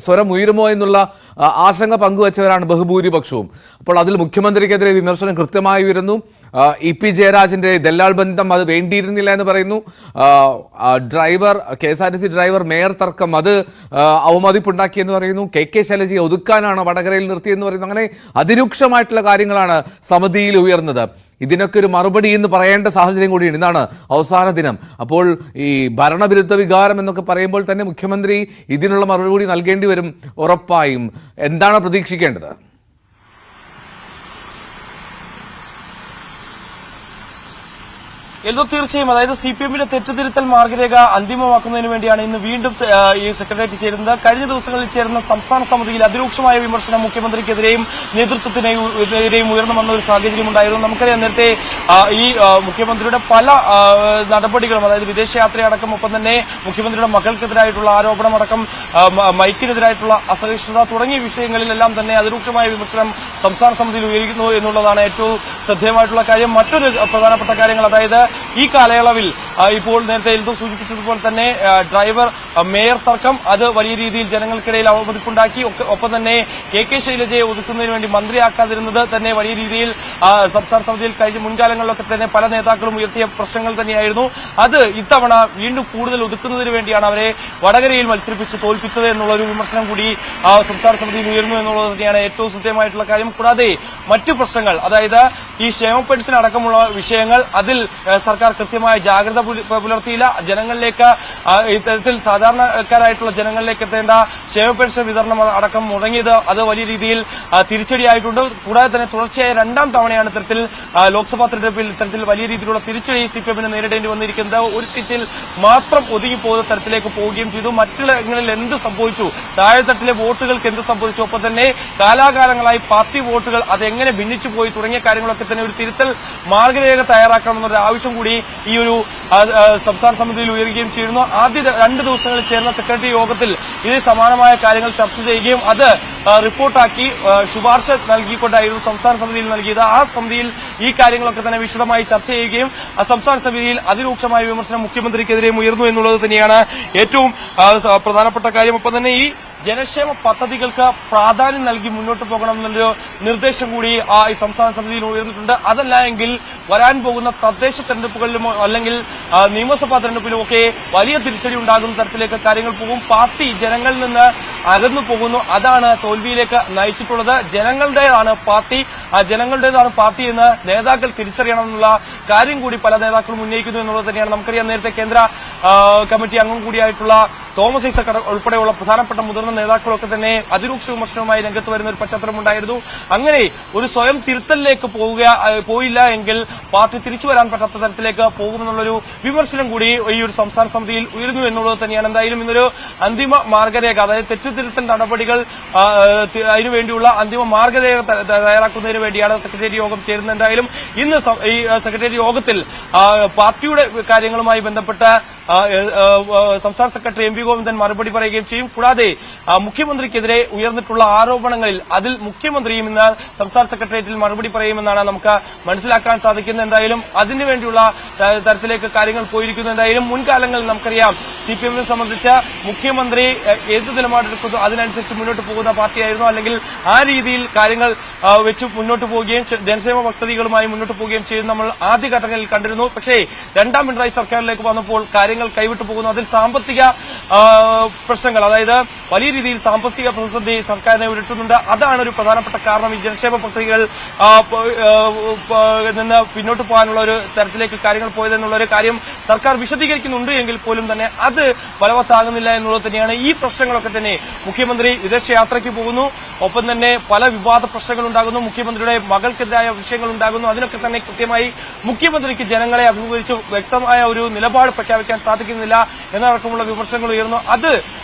സ്വരം ഉയരുമോ എന്നുള്ള ആശങ്ക പങ്കുവച്ചവരാണ് ബഹുഭൂരിപക്ഷവും. അപ്പോൾ അതിൽ മുഖ്യമന്ത്രിക്കെതിരെ വിമർശനം കൃത്യമായി ഉയരുന്നു. EP ജയരാജന്റെ ദല്ലാൾ ബന്ധം അത് വേണ്ടിയിരുന്നില്ല എന്ന് പറയുന്നു. ഡ്രൈവർ KSRTC ഡ്രൈവർ മേയർ തർക്കം അത് അവമതിപ്പുണ്ടാക്കിയെന്ന് പറയുന്നു. KK ശൈലജയെ ഒതുക്കാനാണ് വടകരയിൽ നിർത്തിയെന്ന് പറയുന്നു. അങ്ങനെ അതിരൂക്ഷമായിട്ടുള്ള കാര്യങ്ങളാണ് സമിതിയിൽ ഉയർന്നത്. ഇതിനൊക്കെ ഒരു മറുപടി എന്ന് പറയേണ്ട സാഹചര്യം കൂടിയാണ്. ഇതാണ് അവസാന ദിനം. അപ്പോൾ ഈ ഭരണവിരുദ്ധ വികാരം എന്നൊക്കെ പറയുമ്പോൾ തന്നെ മുഖ്യമന്ത്രി ഇതിനുള്ള മറുപടി നൽകേണ്ടി വരും ഉറപ്പായും. എന്താണ് പ്രതീക്ഷിക്കേണ്ടത്? തീർച്ചയായും, അതായത് CPM-ന്റെ തെറ്റുതിരുത്തൽ മാർഗരേഖ അന്തിമമാക്കുന്നതിന് വേണ്ടിയാണ് ഇന്ന് വീണ്ടും ഈ സെക്രട്ടേറിയറ്റ് ചേരുന്നത്. കഴിഞ്ഞ ദിവസങ്ങളിൽ ചേർന്ന സംസ്ഥാന സമിതിയിൽ അതിരൂക്ഷമായ വിമർശനം മുഖ്യമന്ത്രിക്കെതിരെയും നേതൃത്വത്തിനെതിരെയും ഉയർന്നു വന്ന ഒരു സാഹചര്യം ഉണ്ടായിരുന്നു. നമുക്കറിയാം, നേരത്തെ ഈ മുഖ്യമന്ത്രിയുടെ പല നടപടികളും, അതായത് വിദേശയാത്രയടക്കം, ഒപ്പം തന്നെ മുഖ്യമന്ത്രിയുടെ മകൾക്കെതിരായിട്ടുള്ള ആരോപണമടക്കം, മൈക്കിനെതിരായിട്ടുള്ള അസഹിഷ്ണുത തുടങ്ങിയ വിഷയങ്ങളിലെല്ലാം തന്നെ അതിരൂക്ഷമായ വിമർശനം സംസ്ഥാന സമിതിയിൽ ഉയരുന്നു എന്നുള്ളതാണ് ഏറ്റവും ശ്രദ്ധേയമായിട്ടുള്ള കാര്യം. മറ്റൊരു പ്രധാനപ്പെട്ട കാര്യങ്ങൾ, അതായത് ഈ കാലയളവിൽ ഇപ്പോൾ നേരത്തെ എൽദോ സൂചിപ്പിച്ചതുപോലെ തന്നെ ഡ്രൈവർ മേയർ തർക്കം അത് വലിയ രീതിയിൽ ജനങ്ങൾക്കിടയിൽ അവമതിപ്പുണ്ടാക്കി. ഒപ്പം തന്നെ KK ശൈലജയെ ഒതുക്കുന്നതിന് വേണ്ടി മന്ത്രിയാക്കാതിരുന്നത് തന്നെ വലിയ രീതിയിൽ സംസ്ഥാന സമിതിയിൽ കഴിഞ്ഞ മുൻകാലങ്ങളിലൊക്കെ തന്നെ പല നേതാക്കളും ഉയർത്തിയ പ്രശ്നങ്ങൾ തന്നെയായിരുന്നു. അത് ഇത്തവണ വീണ്ടും കൂടുതൽ ഒതുക്കുന്നതിന് വേണ്ടിയാണ് അവരെ വടകരയിൽ മത്സരിപ്പിച്ച് തോൽപ്പിച്ചത് എന്നുള്ളൊരു വിമർശനം കൂടി സംസ്ഥാന സമിതിയിൽ ഉയർന്നു എന്നുള്ളത് തന്നെയാണ് ഏറ്റവും ശ്രദ്ധേയമായിട്ടുള്ള കാര്യം. കൂടാതെ മറ്റു പ്രശ്നങ്ങൾ, അതായത് ഈ ക്ഷേമ പെൻഷൻ അടക്കമുള്ള വിഷയങ്ങൾ, അതിൽ സർക്കാർ കൃത്യമായ ജാഗ്രത പുലർത്തിയില്ല. ജനങ്ങളിലേക്ക് ഇത്തരത്തിൽ സാധാരണക്കാരായിട്ടുള്ള ജനങ്ങളിലേക്ക് എത്തേണ്ട ക്ഷേമ പെൻഷൻ വിതരണം അടക്കം മുടങ്ങിയത് അത് വലിയ രീതിയിൽ തിരിച്ചടിയായിട്ടുണ്ട്. കൂടാതെ തന്നെ തുടർച്ചയായ 2ാം തവണയാണ് ഇത്തരത്തിൽ ലോക്സഭാ തെരഞ്ഞെടുപ്പിൽ ഇത്തരത്തിൽ വലിയ രീതിയിലുള്ള തിരിച്ചടി CPM-ന് നേരിടേണ്ടി വന്നിരിക്കുന്നത്. ഒരു സീറ്റിൽ മാത്രം ഒതുങ്ങിപ്പോകുന്ന തരത്തിലേക്ക് പോവുകയും ചെയ്തു. മറ്റുള്ളങ്ങളിൽ എന്ത് സംഭവിച്ചു, താഴെത്തട്ടിലെ വോട്ടുകൾക്ക് എന്ത് സംഭവിച്ചു, ഒപ്പം തന്നെ കാലാകാലങ്ങളായി പാർട്ടി വോട്ടുകൾ അതെങ്ങനെ ഭിന്നിച്ചു പോയി തുടങ്ങിയ കാര്യങ്ങളൊക്കെ തന്നെ ഒരു തിരുത്തൽ മാർഗരേഖ തയ്യാറാക്കണമെന്നൊരു ആവശ്യം കൂടി ഈ ഒരു സംസ്ഥാന സമിതിയിൽ ഉയരുകയും ചെയ്യുന്നു. ആദ്യ 2 ദിവസങ്ങളിൽ ചേർന്ന സെക്രട്ടറി യോഗത്തിൽ ഇത് സമാനമായ കാര്യങ്ങൾ ചർച്ച ചെയ്യുകയും അത് റിപ്പോർട്ടാക്കി ശുപാർശ നൽകിക്കൊണ്ടായിരുന്നു സംസ്ഥാന സമിതിയിൽ നൽകിയത്. ആ സമിതിയിൽ ഈ കാര്യങ്ങളൊക്കെ തന്നെ വിശദമായി ചർച്ച ചെയ്യുകയും സംസ്ഥാന സമിതിയിൽ അതിരൂക്ഷമായ വിമർശനം മുഖ്യമന്ത്രിക്കെതിരെയും ഉയർന്നു എന്നുള്ളത് തന്നെയാണ് ഏറ്റവും പ്രധാനപ്പെട്ട കാര്യം. ഒപ്പം തന്നെ ഈ ജനക്ഷേമ പദ്ധതികൾക്ക് പ്രാധാന്യം നൽകി മുന്നോട്ട് പോകണം എന്നൊരു നിർദ്ദേശം കൂടി ഈ സംസ്ഥാന സമിതിയിൽ ഉയർന്നിട്ടുണ്ട്. അതല്ല എങ്കിൽ വരാൻ പോകുന്ന തദ്ദേശ തെരഞ്ഞെടുപ്പുകളിലും അല്ലെങ്കിൽ നിയമസഭാ തെരഞ്ഞെടുപ്പിലും ഒക്കെ വലിയ തിരിച്ചടി ഉണ്ടാകുന്ന തരത്തിലേക്ക് കാര്യങ്ങൾ പോകും. പാർട്ടി ജനങ്ങളിൽ നിന്ന് അകന്നു പോകുന്നു. അതാണ് തോൽവിയിലേക്ക് നയിച്ചിട്ടുള്ളത്. ജനങ്ങളുടേതാണ് പാർട്ടി എന്ന് നേതാക്കൾ തിരിച്ചറിയണമെന്നുള്ള കാര്യം കൂടി പല നേതാക്കളും ഉന്നയിക്കുന്നു എന്നുള്ളത് തന്നെയാണ്. നമുക്കറിയാം, നേരത്തെ കേന്ദ്ര കമ്മിറ്റി അംഗം കൂടിയായിട്ടുള്ള തോമസ് ഐസക് ഉൾപ്പെടെയുള്ള പ്രധാനപ്പെട്ട മുതിർന്ന നേതാക്കളൊക്കെ തന്നെ അതിരൂക്ഷ വിമർശനവുമായി രംഗത്ത് വരുന്ന ഒരു പശ്ചാത്തലമുണ്ടായിരുന്നു. അങ്ങനെ ഒരു സ്വയം തിരുത്തലിലേക്ക് പോയില്ല എങ്കിൽ പാർട്ടി തിരിച്ചു വരാൻ പറ്റാത്ത തരത്തിലേക്ക് പോകുമെന്നുള്ളൊരു വിമർശനം കൂടി ഈ ഒരു സംസ്ഥാന സമിതിയിൽ ഉയർന്നു എന്നുള്ളത് തന്നെയാണ്. എന്തായാലും ഇന്നൊരു അന്തിമ മാർഗരേഖ, അതായത് തെറ്റുതിരുത്തൽ നടപടികൾ അതിനുവേണ്ടിയുള്ള അന്തിമ മാർഗരേഖ തയ്യാറാക്കുന്നതിന് വേണ്ടിയാണ് സെക്രട്ടേറിയറ്റ് യോഗം ചേരുന്നത്. എന്തായാലും ഇന്ന് ഈ സെക്രട്ടേറിയറ്റ് യോഗത്തിൽ പാർട്ടിയുടെ കാര്യങ്ങളുമായി ബന്ധപ്പെട്ട സംസ്ഥാന സെക്രട്ടറി എം വി ഗോവിന്ദൻ മറുപടി പറയുകയും ചെയ്യും. കൂടാതെ മുഖ്യമന്ത്രിക്കെതിരെ ഉയർന്നിട്ടുള്ള ആരോപണങ്ങളിൽ അതിൽ മുഖ്യമന്ത്രിയും ഇന്ന് സംസ്ഥാന സെക്രട്ടേറിയറ്റിൽ മറുപടി പറയുമെന്നാണ് നമുക്ക് മനസ്സിലാക്കാൻ സാധിക്കുന്നത്. എന്തായാലും അതിനുവേണ്ടിയുള്ള തരത്തിലേക്ക് കാര്യങ്ങൾ പോയിരിക്കുന്നു. എന്തായാലും മുൻകാലങ്ങളിൽ നമുക്കറിയാം CPM-നെ സംബന്ധിച്ച് മുഖ്യമന്ത്രി ഏത് നിലപാടെടുക്കുന്നു അതിനനുസരിച്ച് മുന്നോട്ട് പോകുന്ന പാർട്ടിയായിരുന്നു. അല്ലെങ്കിൽ ആ രീതിയിൽ കാര്യങ്ങൾ വെച്ച് മുന്നോട്ട് പോവുകയും ജനക്ഷേമ പദ്ധതികളുമായി മുന്നോട്ട് പോവുകയും ചെയ്ത് നമ്മൾ ആദ്യഘട്ടങ്ങളിൽ കണ്ടിരുന്നു. പക്ഷേ രണ്ടാം പിണറായി സർക്കാരിലേക്ക് വന്നപ്പോൾ കാര്യങ്ങൾ കൈവിട്ടു പോകുന്നു. അതിൽ സാമ്പത്തിക പ്രശ്നങ്ങൾ, അതായത് വലിയ രീതിയിൽ സാമ്പത്തിക പ്രതിസന്ധി സർക്കാരിനെ ഉരുട്ടുന്നുണ്ട്. അതാണ് ഒരു പ്രധാനപ്പെട്ട കാരണം. ഈ ജനക്ഷേമ പദ്ധതികൾ നിന്ന് പിന്നോട്ട് പോകാനുള്ള ഒരു തരത്തിലേക്ക് കാര്യങ്ങൾ പോയതെന്നുള്ള ഒരു കാര്യം സർക്കാർ വിശദീകരിക്കുന്നുണ്ട് എങ്കിൽ പോലും തന്നെ അത് ഫലവത്താകുന്നില്ല എന്നുള്ളത് തന്നെയാണ്. ഈ പ്രശ്നങ്ങളൊക്കെ തന്നെ മുഖ്യമന്ത്രി വിദേശയാത്രയ്ക്ക് പോകുന്നു, ഒപ്പം തന്നെ പല വിവാദ പ്രശ്നങ്ങൾ ഉണ്ടാകുന്നു, മുഖ്യമന്ത്രിയുടെ മകൾക്കെതിരായ വിഷയങ്ങൾ ഉണ്ടാകുന്നു. അതിനൊക്കെ തന്നെ കൃത്യമായി മുഖ്യമന്ത്രിക്ക് ജനങ്ങളെ അഭിമുഖീകരിച്ച് വ്യക്തമായ ഒരു നിലപാട് പ്രഖ്യാപിക്കാൻ സാധിക്കുന്നില്ല എന്നടക്കമുള്ള വിമർശനങ്ങൾ ഉയർന്നു. അത്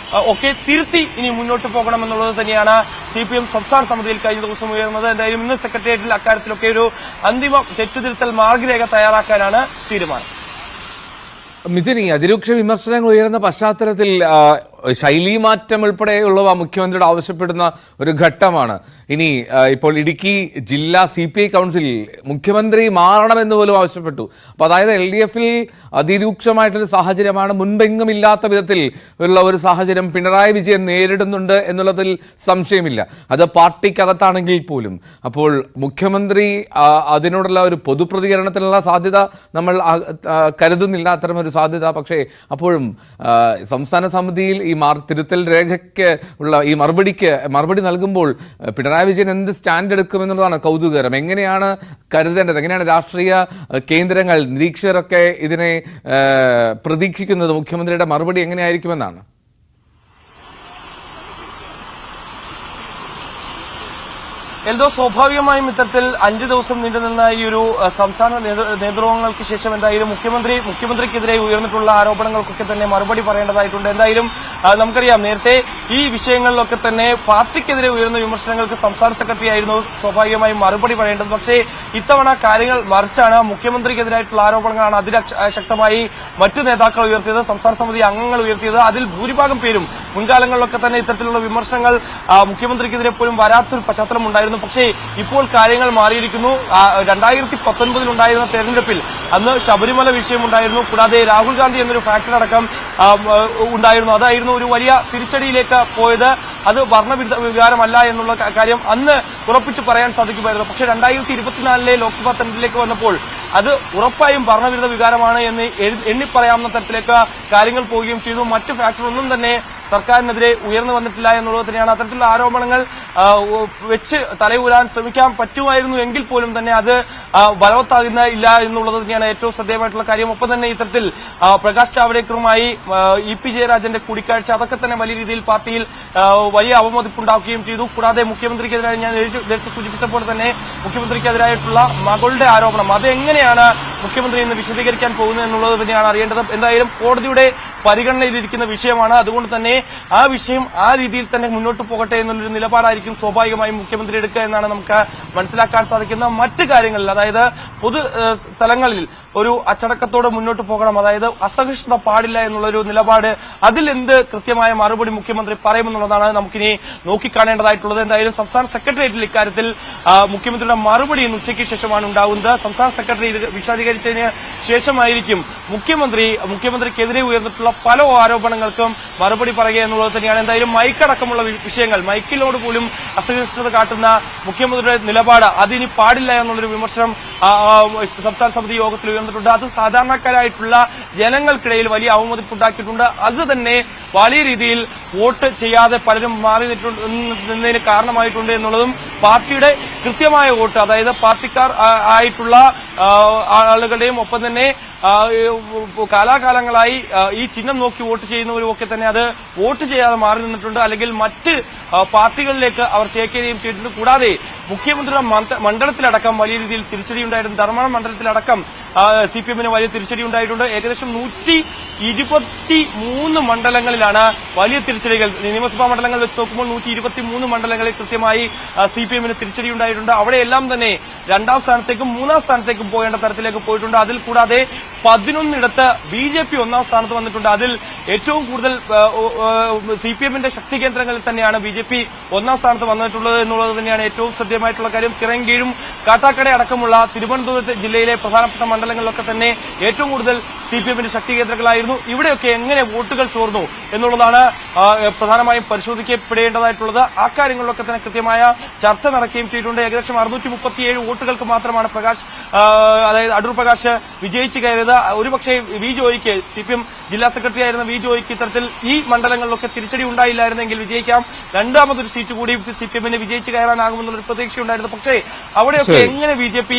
ഒക്കെ തിരുത്തി ഇനി മുന്നോട്ട് പോകണമെന്നുള്ളത് തന്നെയാണ് CPM സംസ്ഥാന സമിതിയിൽ കഴിഞ്ഞ ദിവസം ഉയർന്നത്. എന്തായാലും ഇന്ന് സെക്രട്ടേറിയറ്റിൽ അക്കാര്യത്തിലൊക്കെ ഒരു അന്തിമ തെറ്റുതിരുത്തൽ മാർഗരേഖ തയ്യാറാക്കാനാണ് തീരുമാനം. മിഥുൻ, ഈ അതിരൂക്ഷ വിമർശനങ്ങൾ ഉയർന്ന പശ്ചാത്തലത്തിൽ ശൈലി മാറ്റം ഉൾപ്പെടെയുള്ളവ മുഖ്യമന്ത്രിയോട് ആവശ്യപ്പെടുന്ന ഒരു ഘട്ടമാണ്. ഇനി ഇപ്പോൾ ഇടുക്കി ജില്ലാ CPI കൗൺസിൽ മുഖ്യമന്ത്രി മാറണമെന്ന് പോലും ആവശ്യപ്പെട്ടു. അപ്പൊ അതായത് LDF-ൽ അതിരൂക്ഷമായിട്ടൊരു സാഹചര്യമാണ്, മുൻപെങ്ങുമില്ലാത്ത വിധത്തിൽ ഉള്ള ഒരു സാഹചര്യം പിണറായി വിജയൻ നേരിടുന്നുണ്ട് എന്നുള്ളതിൽ സംശയമില്ല. അത് പാർട്ടിക്കകത്താണെങ്കിൽ പോലും. അപ്പോൾ മുഖ്യമന്ത്രി അതിനോടുള്ള ഒരു പൊതുപ്രതികരണത്തിനുള്ള സാധ്യത നമ്മൾ കരുതുന്നില്ല, അത്തരമൊരു സാധ്യത. പക്ഷേ അപ്പോഴും സംസ്ഥാന സമിതിയിൽ ഈ തിരുത്തൽ രേഖയ്ക്ക് ഉള്ള ഈ മറുപടി നൽകുമ്പോൾ പിണറായി വിജയൻ എന്ത് സ്റ്റാൻഡ് എടുക്കുമെന്നുള്ളതാണ് കൗതുകകരം. എങ്ങനെയാണ് കരുതേണ്ടത്? എങ്ങനെയാണ് രാഷ്ട്രീയ കേന്ദ്രങ്ങൾ, നിരീക്ഷകരൊക്കെ ഇതിനെ പ്രതീക്ഷിക്കുന്നത്? മുഖ്യമന്ത്രിയുടെ മറുപടി എങ്ങനെയായിരിക്കുമെന്നാണ്? എന്തോ സ്വാഭാവികമായും ഇത്തരത്തിൽ 5 ദിവസം നീണ്ടുനിന്ന ഈ ഒരു സംസ്ഥാന നേതൃത്വങ്ങൾക്ക് ശേഷം എന്തായാലും മുഖ്യമന്ത്രിക്കെതിരെ ഉയർന്നിട്ടുള്ള ആരോപണങ്ങൾക്കൊക്കെ തന്നെ മറുപടി പറയേണ്ടതായിട്ടുണ്ട്. എന്തായാലും നമുക്കറിയാം, നേരത്തെ ഈ വിഷയങ്ങളിലൊക്കെ തന്നെ പാർട്ടിക്കെതിരെ ഉയർന്ന വിമർശനങ്ങൾക്ക് സംസ്ഥാന സെക്രട്ടറി ആയിരുന്നു സ്വാഭാവികമായും മറുപടി പറയേണ്ടത്. പക്ഷേ ഇത്തവണ കാര്യങ്ങൾ മറിച്ചാണ്. മുഖ്യമന്ത്രിക്കെതിരായിട്ടുള്ള ആരോപണങ്ങളാണ് അതിശക്തമായി മറ്റു നേതാക്കൾ ഉയർത്തിയത്, സംസ്ഥാന സമിതി അംഗങ്ങൾ ഉയർത്തിയത്. അതിൽ ഭൂരിഭാഗം പേരും മുൻകാലങ്ങളിലൊക്കെ തന്നെ ഇത്തരത്തിലുള്ള വിമർശനങ്ങൾ മുഖ്യമന്ത്രിക്കെതിരെ പോലും വരാത്തൊരു പശ്ചാത്തലം ഉണ്ടായിരുന്നു. പക്ഷേ ഇപ്പോൾ കാര്യങ്ങൾ മാറിയിരിക്കുന്നു. 2019 ഉണ്ടായിരുന്ന തെരഞ്ഞെടുപ്പിൽ അന്ന് ശബരിമല വിഷയമുണ്ടായിരുന്നു. കൂടാതെ രാഹുൽ ഗാന്ധി എന്നൊരു ഫാക്ടർ അടക്കം ഉണ്ടായിരുന്നു. അതായിരുന്നു ഒരു വലിയ തിരിച്ചടിയിലേക്ക് പോയത്. അത് വർണ്ണവിരുദ്ധ വികാരമല്ല എന്നുള്ള കാര്യം അന്ന് ഉറപ്പിച്ച് പറയാൻ സാധിക്കുമായിരുന്നു. പക്ഷേ 2024 ലോക്സഭാ തെരഞ്ഞെടുപ്പിലേക്ക് വന്നപ്പോൾ അത് ഉറപ്പായും ഭരണവിരുദ്ധ വികാരമാണ് എന്ന് എണ്ണിപ്പറയാവുന്ന തരത്തിലേക്ക് കാര്യങ്ങൾ പോവുകയും ചെയ്തു. മറ്റ് ഫാക്ടറൊന്നും തന്നെ സർക്കാരിനെതിരെ ഉയർന്നു വന്നിട്ടില്ല എന്നുള്ളത് തന്നെയാണ്. അത്തരത്തിലുള്ള ആരോപണങ്ങൾ വെച്ച് തലയൂരാൻ ശ്രമിക്കാൻ പറ്റുമായിരുന്നു എങ്കിൽ പോലും തന്നെ അത് ബലവത്താകുന്നില്ല എന്നുള്ളത് തന്നെയാണ് ഏറ്റവും ശ്രദ്ധേയമായിട്ടുള്ള കാര്യം. ഒപ്പം തന്നെ ഇത്തരത്തിൽ പ്രകാശ് ജാവ്ദേക്കറുമായി EP ജയരാജന്റെ കൂടിക്കാഴ്ച, അതൊക്കെ തന്നെ വലിയ രീതിയിൽ പാർട്ടിയിൽ വലിയ അവമതിപ്പുണ്ടാക്കുകയും ചെയ്തു. കൂടാതെ മുഖ്യമന്ത്രിക്കെതിരായി ഞാൻ നേരത്തെ സൂചിപ്പിച്ചപ്പോൾ തന്നെ മുഖ്യമന്ത്രിക്കെതിരായിട്ടുള്ള മകളുടെ ആരോപണം, അതെങ്ങനെയാണ് മുഖ്യമന്ത്രി ഇന്ന് വിശദീകരിക്കാൻ പോകുന്നത് എന്നുള്ളത് തന്നെയാണ് അറിയേണ്ടത്. എന്തായാലും കോടതിയുടെ പരിഗണനയിലിരിക്കുന്ന വിഷയമാണ്. അതുകൊണ്ട് തന്നെ ആ വിഷയം ആ രീതിയിൽ തന്നെ മുന്നോട്ട് പോകട്ടെ എന്നുള്ളൊരു നിലപാടായിരിക്കും സ്വാഭാവികമായും മുഖ്യമന്ത്രി എടുക്കുക എന്നാണ് നമുക്ക് മനസ്സിലാക്കാൻ സാധിക്കുന്ന. മറ്റ് കാര്യങ്ങളിൽ, അതായത് പൊതു സ്ഥലങ്ങളിൽ ഒരു അച്ചടക്കത്തോടെ മുന്നോട്ട് പോകണം, അതായത് അസഹിഷ്ണുത പാടില്ല എന്നുള്ളൊരു നിലപാട്, അതിൽ എന്ത് കൃത്യമായ മറുപടി മുഖ്യമന്ത്രി പറയുമെന്നുള്ളതാണ് നമുക്കിനി നോക്കിക്കാണേണ്ടതായിട്ടുള്ളത്. എന്തായാലും സംസ്ഥാന സെക്രട്ടേറിയറ്റിൽ ഇക്കാര്യത്തിൽ മുഖ്യമന്ത്രിയുടെ മറുപടി ഇന്ന് ഉച്ചയ്ക്ക് ശേഷമാണ് ഉണ്ടാകുന്നത്. സംസ്ഥാന സെക്രട്ടറി ഇത് വിശദീകരിച്ചതിന് ശേഷമായിരിക്കും മുഖ്യമന്ത്രിക്കെതിരെ ഉയർന്നിട്ടുള്ള പല ആരോപണങ്ങൾക്കും മറുപടി പറയുക എന്നുള്ളത് തന്നെയാണ്. എന്തായാലും മൈക്കടക്കമുള്ള വിഷയങ്ങൾ, മൈക്കിനോട് പോലും അസഹിഷ്ണുത കാട്ടുന്ന മുഖ്യമന്ത്രിയുടെ നിലപാട് അതിനി പാടില്ല എന്നുള്ളൊരു വിമർശനം സംസ്ഥാന സമിതി യോഗത്തിൽ ഉയർന്നിട്ടുണ്ട്. അത് സാധാരണക്കാരായിട്ടുള്ള ജനങ്ങൾക്കിടയിൽ വലിയ അവമതിപ്പുണ്ടാക്കിയിട്ടുണ്ട്. അത് തന്നെ വലിയ രീതിയിൽ വോട്ട് ചെയ്യാതെ പലരും മാറി നിന്നതിന് കാരണമായിട്ടുണ്ട് എന്നുള്ളതും പാർട്ടിയുടെ കൃത്യമായ വോട്ട്, അതായത് പാർട്ടിക്കാർ ആയിട്ടുള്ള ആളുകളുടെയും ഒപ്പം തന്നെ കാലാകാലങ്ങളായി ഈ ചിഹ്നം നോക്കി വോട്ട് ചെയ്യുന്നവരും ഒക്കെ തന്നെ അത് വോട്ട് ചെയ്യാതെ മാറി നിന്നിട്ടുണ്ട്, അല്ലെങ്കിൽ മറ്റ് പാർട്ടികളിലേക്ക് അവർ ചേക്കേറുകയും ചെയ്തിട്ടുണ്ട്. കൂടാതെ മുഖ്യമന്ത്രിയുടെ മണ്ഡലത്തിലടക്കം വലിയ രീതിയിൽ തിരിച്ചടിയുണ്ടായിട്ടുണ്ട്. ധർമ്മടം മണ്ഡലത്തിലടക്കം CPM-ന് വലിയ തിരിച്ചടി ഉണ്ടായിട്ടുണ്ട്. ഏകദേശം 123 മണ്ഡലങ്ങളിലാണ് വലിയ തിരിച്ചടികൾ. നിയമസഭാ മണ്ഡലങ്ങൾ വെച്ച് നോക്കുമ്പോൾ 123 മണ്ഡലങ്ങളിൽ കൃത്യമായി CPM-ന് തിരിച്ചടി ഉണ്ടായിട്ടുണ്ട്. അവിടെയെല്ലാം തന്നെ 2ാം സ്ഥാനത്തേക്കും 3ാം സ്ഥാനത്തേക്കും പോകേണ്ട തരത്തിലേക്ക് പോയിട്ടുണ്ട്. അതിൽ കൂടാതെ 11 BJP ഒന്നാം സ്ഥാനത്ത് വന്നിട്ടുണ്ട്. അതിൽ ഏറ്റവും കൂടുതൽ CPM-ന്റെ ശക്തി കേന്ദ്രങ്ങളിൽ തന്നെയാണ് BJP ഒന്നാം സ്ഥാനത്ത് വന്നിട്ടുള്ളത് എന്നുള്ളത് തന്നെയാണ് ഏറ്റവും ശ്രദ്ധേയമായിട്ടുള്ള കാര്യം. ചിറയൻകീഴും കാട്ടാക്കട അടക്കമുള്ള തിരുവനന്തപുരം ജില്ലയിലെ പ്രധാനപ്പെട്ട മണ്ഡലങ്ങളിലൊക്കെ തന്നെ ഏറ്റവും കൂടുതൽ CPM-ന്റെ ശക്തി കേന്ദ്രങ്ങളായിരുന്നു. ഇവിടെയൊക്കെ എങ്ങനെ വോട്ടുകൾ ചോർന്നു എന്നുള്ളതാണ് പ്രധാനമായും പരിശോധിക്കപ്പെടേണ്ടതായിട്ടുള്ളത്. ആ കാര്യങ്ങളിലൊക്കെ തന്നെ കൃത്യമായ ചർച്ച നടക്കുകയും ചെയ്തിട്ടുണ്ട്. ഏകദേശം 637 വോട്ടുകൾക്ക് മാത്രമാണ് അതായത് അടൂർ പ്രകാശ് വിജയിച്ചു കയറിയത്. ഒരുപക്ഷെ വി ജോയിക്ക് CPM ജില്ലാ സെക്രട്ടറി ആയിരുന്ന വി ജോയിക്ക് ഇത്തരത്തിൽ ഈ മണ്ഡലങ്ങളിലൊക്കെ തിരിച്ചടി ഉണ്ടായില്ലായിരുന്നെങ്കിൽ വിജയിക്കാം, രണ്ടാമതൊരു സീറ്റ് കൂടി CPM-ന് വിജയിച്ചു കയറാനാകുമെന്നുള്ളൊരു പ്രതീക്ഷയുണ്ടായിരുന്നു. പക്ഷേ അവിടെയൊക്കെ എങ്ങനെ BJP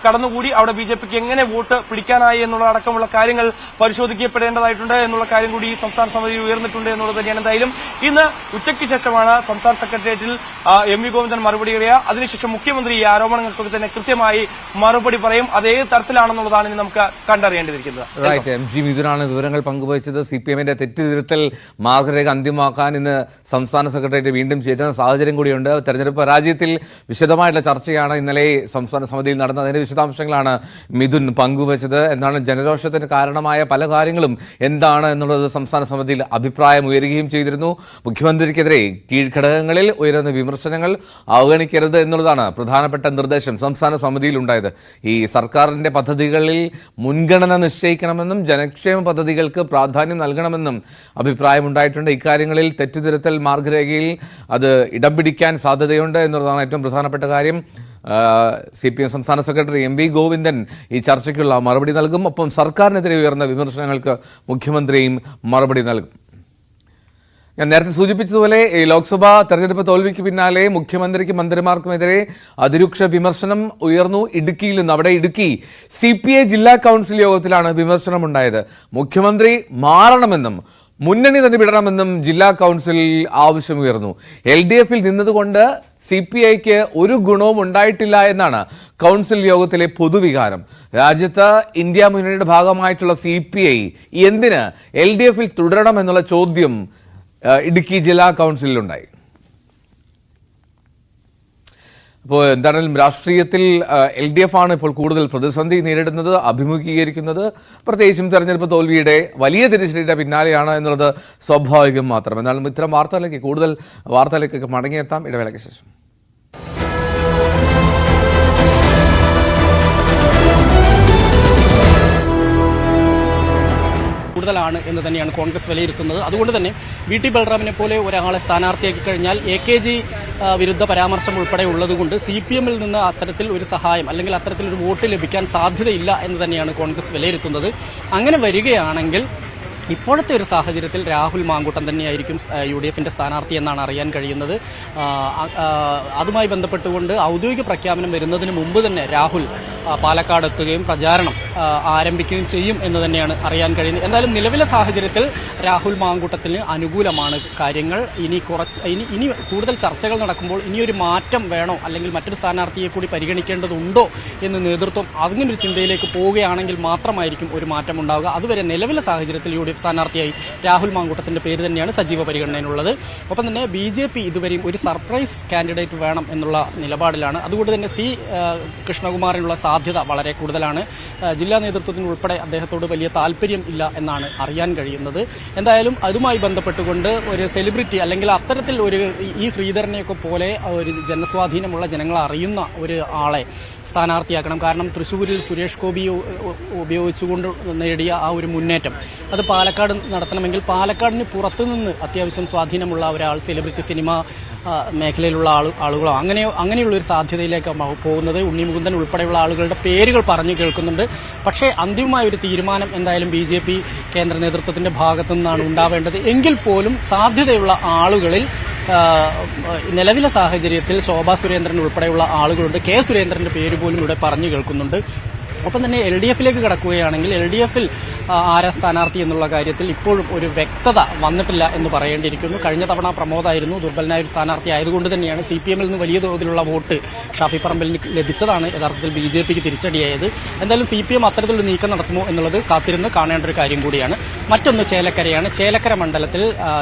കടന്നുകൂടി, അവിടെ BJPക്ക് എങ്ങനെ വോട്ട് പിടിക്കാനായി എന്നുള്ള അടക്കമുള്ള കാര്യങ്ങൾ പരിശോധിക്കപ്പെടേണ്ടതായിട്ടുണ്ട് എന്നുള്ള കാര്യം കൂടി ഈ സംസ്ഥാന സമിതി ഉയർന്നിട്ടുണ്ട് എന്നുള്ളത് തന്നെയാണ്. എന്തായാലും ഇന്ന് ഉച്ചയ്ക്ക് ശേഷമാണ് സംസ്ഥാന സെക്രട്ടേറിയറ്റിൽ MV ഗോവിന്ദൻ മറുപടി പറയുക. അതിനുശേഷം മുഖ്യമന്ത്രി ഈ ആരോപണങ്ങൾക്കൊക്കെ തന്നെ കൃത്യമായി മറുപടി പറയും. അത് ഏത് തരത്തിലാണെന്നുള്ളതാണ് ഇനി നമുക്ക് കണ്ടറിയേണ്ടിയിരിക്കുന്നത്. MG മിഥുനാണ് വിവരങ്ങൾ പങ്കുവച്ചത്. CPM-ന്റെ തെറ്റുതിരുത്തൽ മാർഗരേഖ അന്തിമമാക്കാൻ ഇന്ന് സംസ്ഥാന സെക്രട്ടേറിയറ്റ് വീണ്ടും ചേരുന്ന സാഹചര്യം കൂടിയുണ്ട്. തെരഞ്ഞെടുപ്പ് പരാജയത്തിൽ വിശദമായിട്ടുള്ള ചർച്ചയാണ് ഇന്നലെ സംസ്ഥാന സമിതിയിൽ നടന്നത്. അതിന്റെ വിശദാംശങ്ങളാണ് മിഥുൻ പങ്കുവച്ചത്. എന്താണ് ജനരോഷത്തിന് കാരണമായ പല കാര്യങ്ങളും എന്താണ് എന്നുള്ളത് സംസ്ഥാന സമിതിയിൽ അഭിപ്രായം ഉയരുകയും ചെയ്തിരുന്നു. മുഖ്യമന്ത്രിക്കെതിരെ കീഴ്ഘടകങ്ങളിൽ ഉയരുന്ന വിമർശനങ്ങൾ അവഗണിക്കരുത് എന്നുള്ളതാണ് പ്രധാനപ്പെട്ട നിർദ്ദേശം സംസ്ഥാന സമിതിയിൽ ഉണ്ടായത്. ഈ സർക്കാരിന്റെ പദ്ധതികളിൽ മുൻഗണന നിശ്ചയിക്കണമെന്നും ജനക്ഷേമ പദ്ധതികൾക്ക് പ്രാധാന്യം നൽകണമെന്നും അഭിപ്രായമുണ്ടായിട്ടുണ്ട്. ഇക്കാര്യങ്ങളിൽ തെറ്റുതിരുത്തൽ മാർഗരേഖയിൽ അത് ഇടം പിടിക്കാൻ സാധ്യതയുണ്ട് എന്നുള്ളതാണ് ഏറ്റവും പ്രധാനപ്പെട്ട കാര്യം. CPM സംസ്ഥാന സെക്രട്ടറി MV ഗോവിന്ദൻ ഈ ചർച്ചയ്ക്കുള്ള മറുപടി നൽകും. ഒപ്പം സർക്കാരിനെതിരെ ഉയർന്ന വിമർശനങ്ങൾക്ക് മുഖ്യമന്ത്രിയും മറുപടി നൽകും. ഞാൻ നേരത്തെ സൂചിപ്പിച്ചതുപോലെ ഈ ലോക്സഭാ തെരഞ്ഞെടുപ്പ് തോൽവിക്ക് പിന്നാലെ മുഖ്യമന്ത്രിക്കും മന്ത്രിമാർക്കുമെതിരെ അതിരൂക്ഷ വിമർശനം ഉയർന്നു. ഇടുക്കിയിൽ നിന്ന്, അവിടെ ഇടുക്കി CPI ജില്ലാ കൌൺസിൽ യോഗത്തിലാണ് വിമർശനമുണ്ടായത്. മുഖ്യമന്ത്രി മാറണമെന്നും മുന്നണി തന്നെ വിടണമെന്നും ജില്ലാ കൌൺസിലിൽ ആവശ്യമുയർന്നു. LDF-ൽ നിന്നതുകൊണ്ട് CPIക്ക് ഒരു ഗുണവും ഉണ്ടായിട്ടില്ല എന്നാണ് കൌൺസിൽ യോഗത്തിലെ പൊതുവികാരം. രാജ്യത്ത് ഇന്ത്യ മുന്നണിയുടെ ഭാഗമായിട്ടുള്ള CPI എന്തിന് LDF-ൽ തുടരണമെന്നുള്ള ചോദ്യം ഇടുക്കി ജില്ലാ കൌൺസിലുണ്ടായി. അപ്പോൾ എന്താണെങ്കിലും രാഷ്ട്രീയത്തിൽ LDF ആണ് ഇപ്പോൾ കൂടുതൽ പ്രതിസന്ധി നേരിടുന്നത്, അഭിമുഖീകരിക്കുന്നത്. പ്രത്യേകിച്ചും തെരഞ്ഞെടുപ്പ് തോൽവിയുടെ വലിയ തിരിച്ചടിയുടെ പിന്നാലെയാണ് എന്നുള്ളത് സ്വാഭാവികം മാത്രം. എന്നാലും ഇത്തരം കൂടുതൽ വാർത്തകളിലേക്കൊക്കെ മടങ്ങിയെത്താം ഇടവേളയ്ക്ക് ശേഷം. കൂടുതലാണ് എന്ന് തന്നെയാണ് കോൺഗ്രസ് വിലയിരുത്തുന്നത്. അതുകൊണ്ട് തന്നെ VT ബൽറാമിനെ പോലെ ഒരാളെ സ്ഥാനാർത്ഥിയാക്കി കഴിഞ്ഞാൽ AKG വിരുദ്ധ പരാമർശം ഉൾപ്പെടെ ഉള്ളതുകൊണ്ട് CPM-ൽ നിന്ന് അത്തരത്തിൽ ഒരു സഹായം അല്ലെങ്കിൽ അത്തരത്തിലൊരു വോട്ട് ലഭിക്കാൻ സാധ്യതയില്ല എന്ന് തന്നെയാണ് കോൺഗ്രസ് വിലയിരുത്തുന്നത്. അങ്ങനെ വരികയാണെങ്കിൽ ഇപ്പോഴത്തെ ഒരു സാഹചര്യത്തിൽ രാഹുൽ മാങ്കൂട്ടം തന്നെയായിരിക്കും UDF-ന്റെ സ്ഥാനാർത്ഥി എന്നാണ് അറിയാൻ കഴിയുന്നത്. അതുമായി ബന്ധപ്പെട്ടുകൊണ്ട് ഔദ്യോഗിക പ്രഖ്യാപനം വരുന്നതിന് മുമ്പ് തന്നെ രാഹുൽ പാലക്കാട് എത്തുകയും പ്രചാരണം ആരംഭിക്കുകയും ചെയ്യും എന്ന് തന്നെയാണ് അറിയാൻ കഴിയുന്നത്. എന്തായാലും നിലവിലെ സാഹചര്യത്തിൽ രാഹുൽ മാങ്കൂട്ടത്തിന് അനുകൂലമാണ് കാര്യങ്ങൾ. ഇനി കൂടുതൽ ചർച്ചകൾ നടക്കുമ്പോൾ ഇനിയൊരു മാറ്റം വേണോ അല്ലെങ്കിൽ മറ്റൊരു സ്ഥാനാർത്ഥിയെ കൂടി പരിഗണിക്കേണ്ടതുണ്ടോ എന്ന് നേതൃത്വം അങ്ങനൊരു ചിന്തയിലേക്ക് പോവുകയാണെങ്കിൽ മാത്രമായിരിക്കും ഒരു മാറ്റം ഉണ്ടാവുക. അതുവരെ നിലവിലെ സാഹചര്യത്തിൽ UDF സ്ഥാനാർത്ഥിയായി രാഹുൽ മാങ്കൂട്ടത്തിന്റെ പേര് തന്നെയാണ് സജീവ പരിഗണനയിലുള്ളത്. ഒപ്പം തന്നെ BJP ഇതുവരെയും ഒരു സർപ്രൈസ് കാൻഡിഡേറ്റ് വേണം എന്നുള്ള നിലപാടിലാണ്. അതുകൊണ്ട് തന്നെ കൃഷ്ണകുമാറിനുള്ള സാധ്യത വളരെ കൂടുതലാണ്. ജില്ലാ നേതൃത്വത്തിന് ഉൾപ്പെടെ അദ്ദേഹത്തോട് വലിയ താല്പര്യം ഇല്ല എന്നാണ് അറിയാൻ കഴിയുന്നത്. എന്തായാലും അതുമായി ബന്ധപ്പെട്ടുകൊണ്ട് ഒരു സെലിബ്രിറ്റി അല്ലെങ്കിൽ അത്തരത്തിൽ ഒരു ഈ ശ്രീധരനെയൊക്കെ പോലെ ഒരു ജനസ്വാധീനമുള്ള ജനങ്ങളെ അറിയുന്ന ഒരു ആളെ സ്ഥാനാർത്ഥിയാക്കണം. കാരണം തൃശ്ശൂരിൽ സുരേഷ് ഗോപി ഉപയോഗിച്ചുകൊണ്ട് നേടിയ ആ ഒരു മുന്നേറ്റം അത് പാലക്കാട് നടത്തണമെങ്കിൽ പാലക്കാടിന് പുറത്തുനിന്ന് അത്യാവശ്യം സ്വാധീനമുള്ള ഒരാൾ, സെലിബ്രിറ്റി സിനിമ മേഖലയിലുള്ള ആളുകളോ അങ്ങനെയുള്ള ഒരു സാധ്യതയിലേക്ക് പോകുന്നത്. ഉണ്ണിമുകുന്ദൻ ഉൾപ്പെടെയുള്ള ആളുകളുടെ പേരുകൾ പറഞ്ഞു കേൾക്കുന്നുണ്ട്. പക്ഷേ അന്തിമമായ ഒരു തീരുമാനം എന്തായാലും BJP കേന്ദ്ര നേതൃത്വത്തിന്റെ ഭാഗത്തു നിന്നാണ് ഉണ്ടാവേണ്ടത്. എങ്കിൽ പോലും സാധ്യതയുള്ള ആളുകളിൽ നിലവിലെ സാഹചര്യത്തിൽ ശോഭാ സുരേന്ദ്രൻ ഉൾപ്പെടെയുള്ള ആളുകളുണ്ട്. K സുരേന്ദ്രന്റെ പേര് പോലും ഇവിടെ പറഞ്ഞു കേൾക്കുന്നുണ്ട്. ഒപ്പം തന്നെ LDF-ലേക്ക് കടക്കുകയാണെങ്കിൽ LDF-ൽ ആരാ സ്ഥാനാർത്ഥി എന്നുള്ള കാര്യത്തിൽ ഇപ്പോഴും ഒരു വ്യക്തത വന്നിട്ടില്ല എന്ന് പറയേണ്ടിയിരിക്കുന്നു. കഴിഞ്ഞ തവണ പ്രമോദായിരുന്നു ദുർബലനായ ഒരു സ്ഥാനാർത്ഥി ആയതുകൊണ്ട് തന്നെയാണ് CPM-ൽ നിന്ന് വലിയ തോതിലുള്ള വോട്ട് ഷാഫി പറമ്പലിന് ലഭിച്ചതാണ് യഥാർത്ഥത്തിൽ BJPക്ക് തിരിച്ചടിയായത്. എന്തായാലും CPM അത്തരത്തിലൊരു നീക്കം നടത്തുമോ എന്നുള്ളത് കാത്തിരുന്ന് കാണേണ്ട ഒരു കാര്യം കൂടിയാണ്. മറ്റൊന്ന് ചേലക്കരയാണ്. ചേലക്കര മണ്ഡലത്തിൽ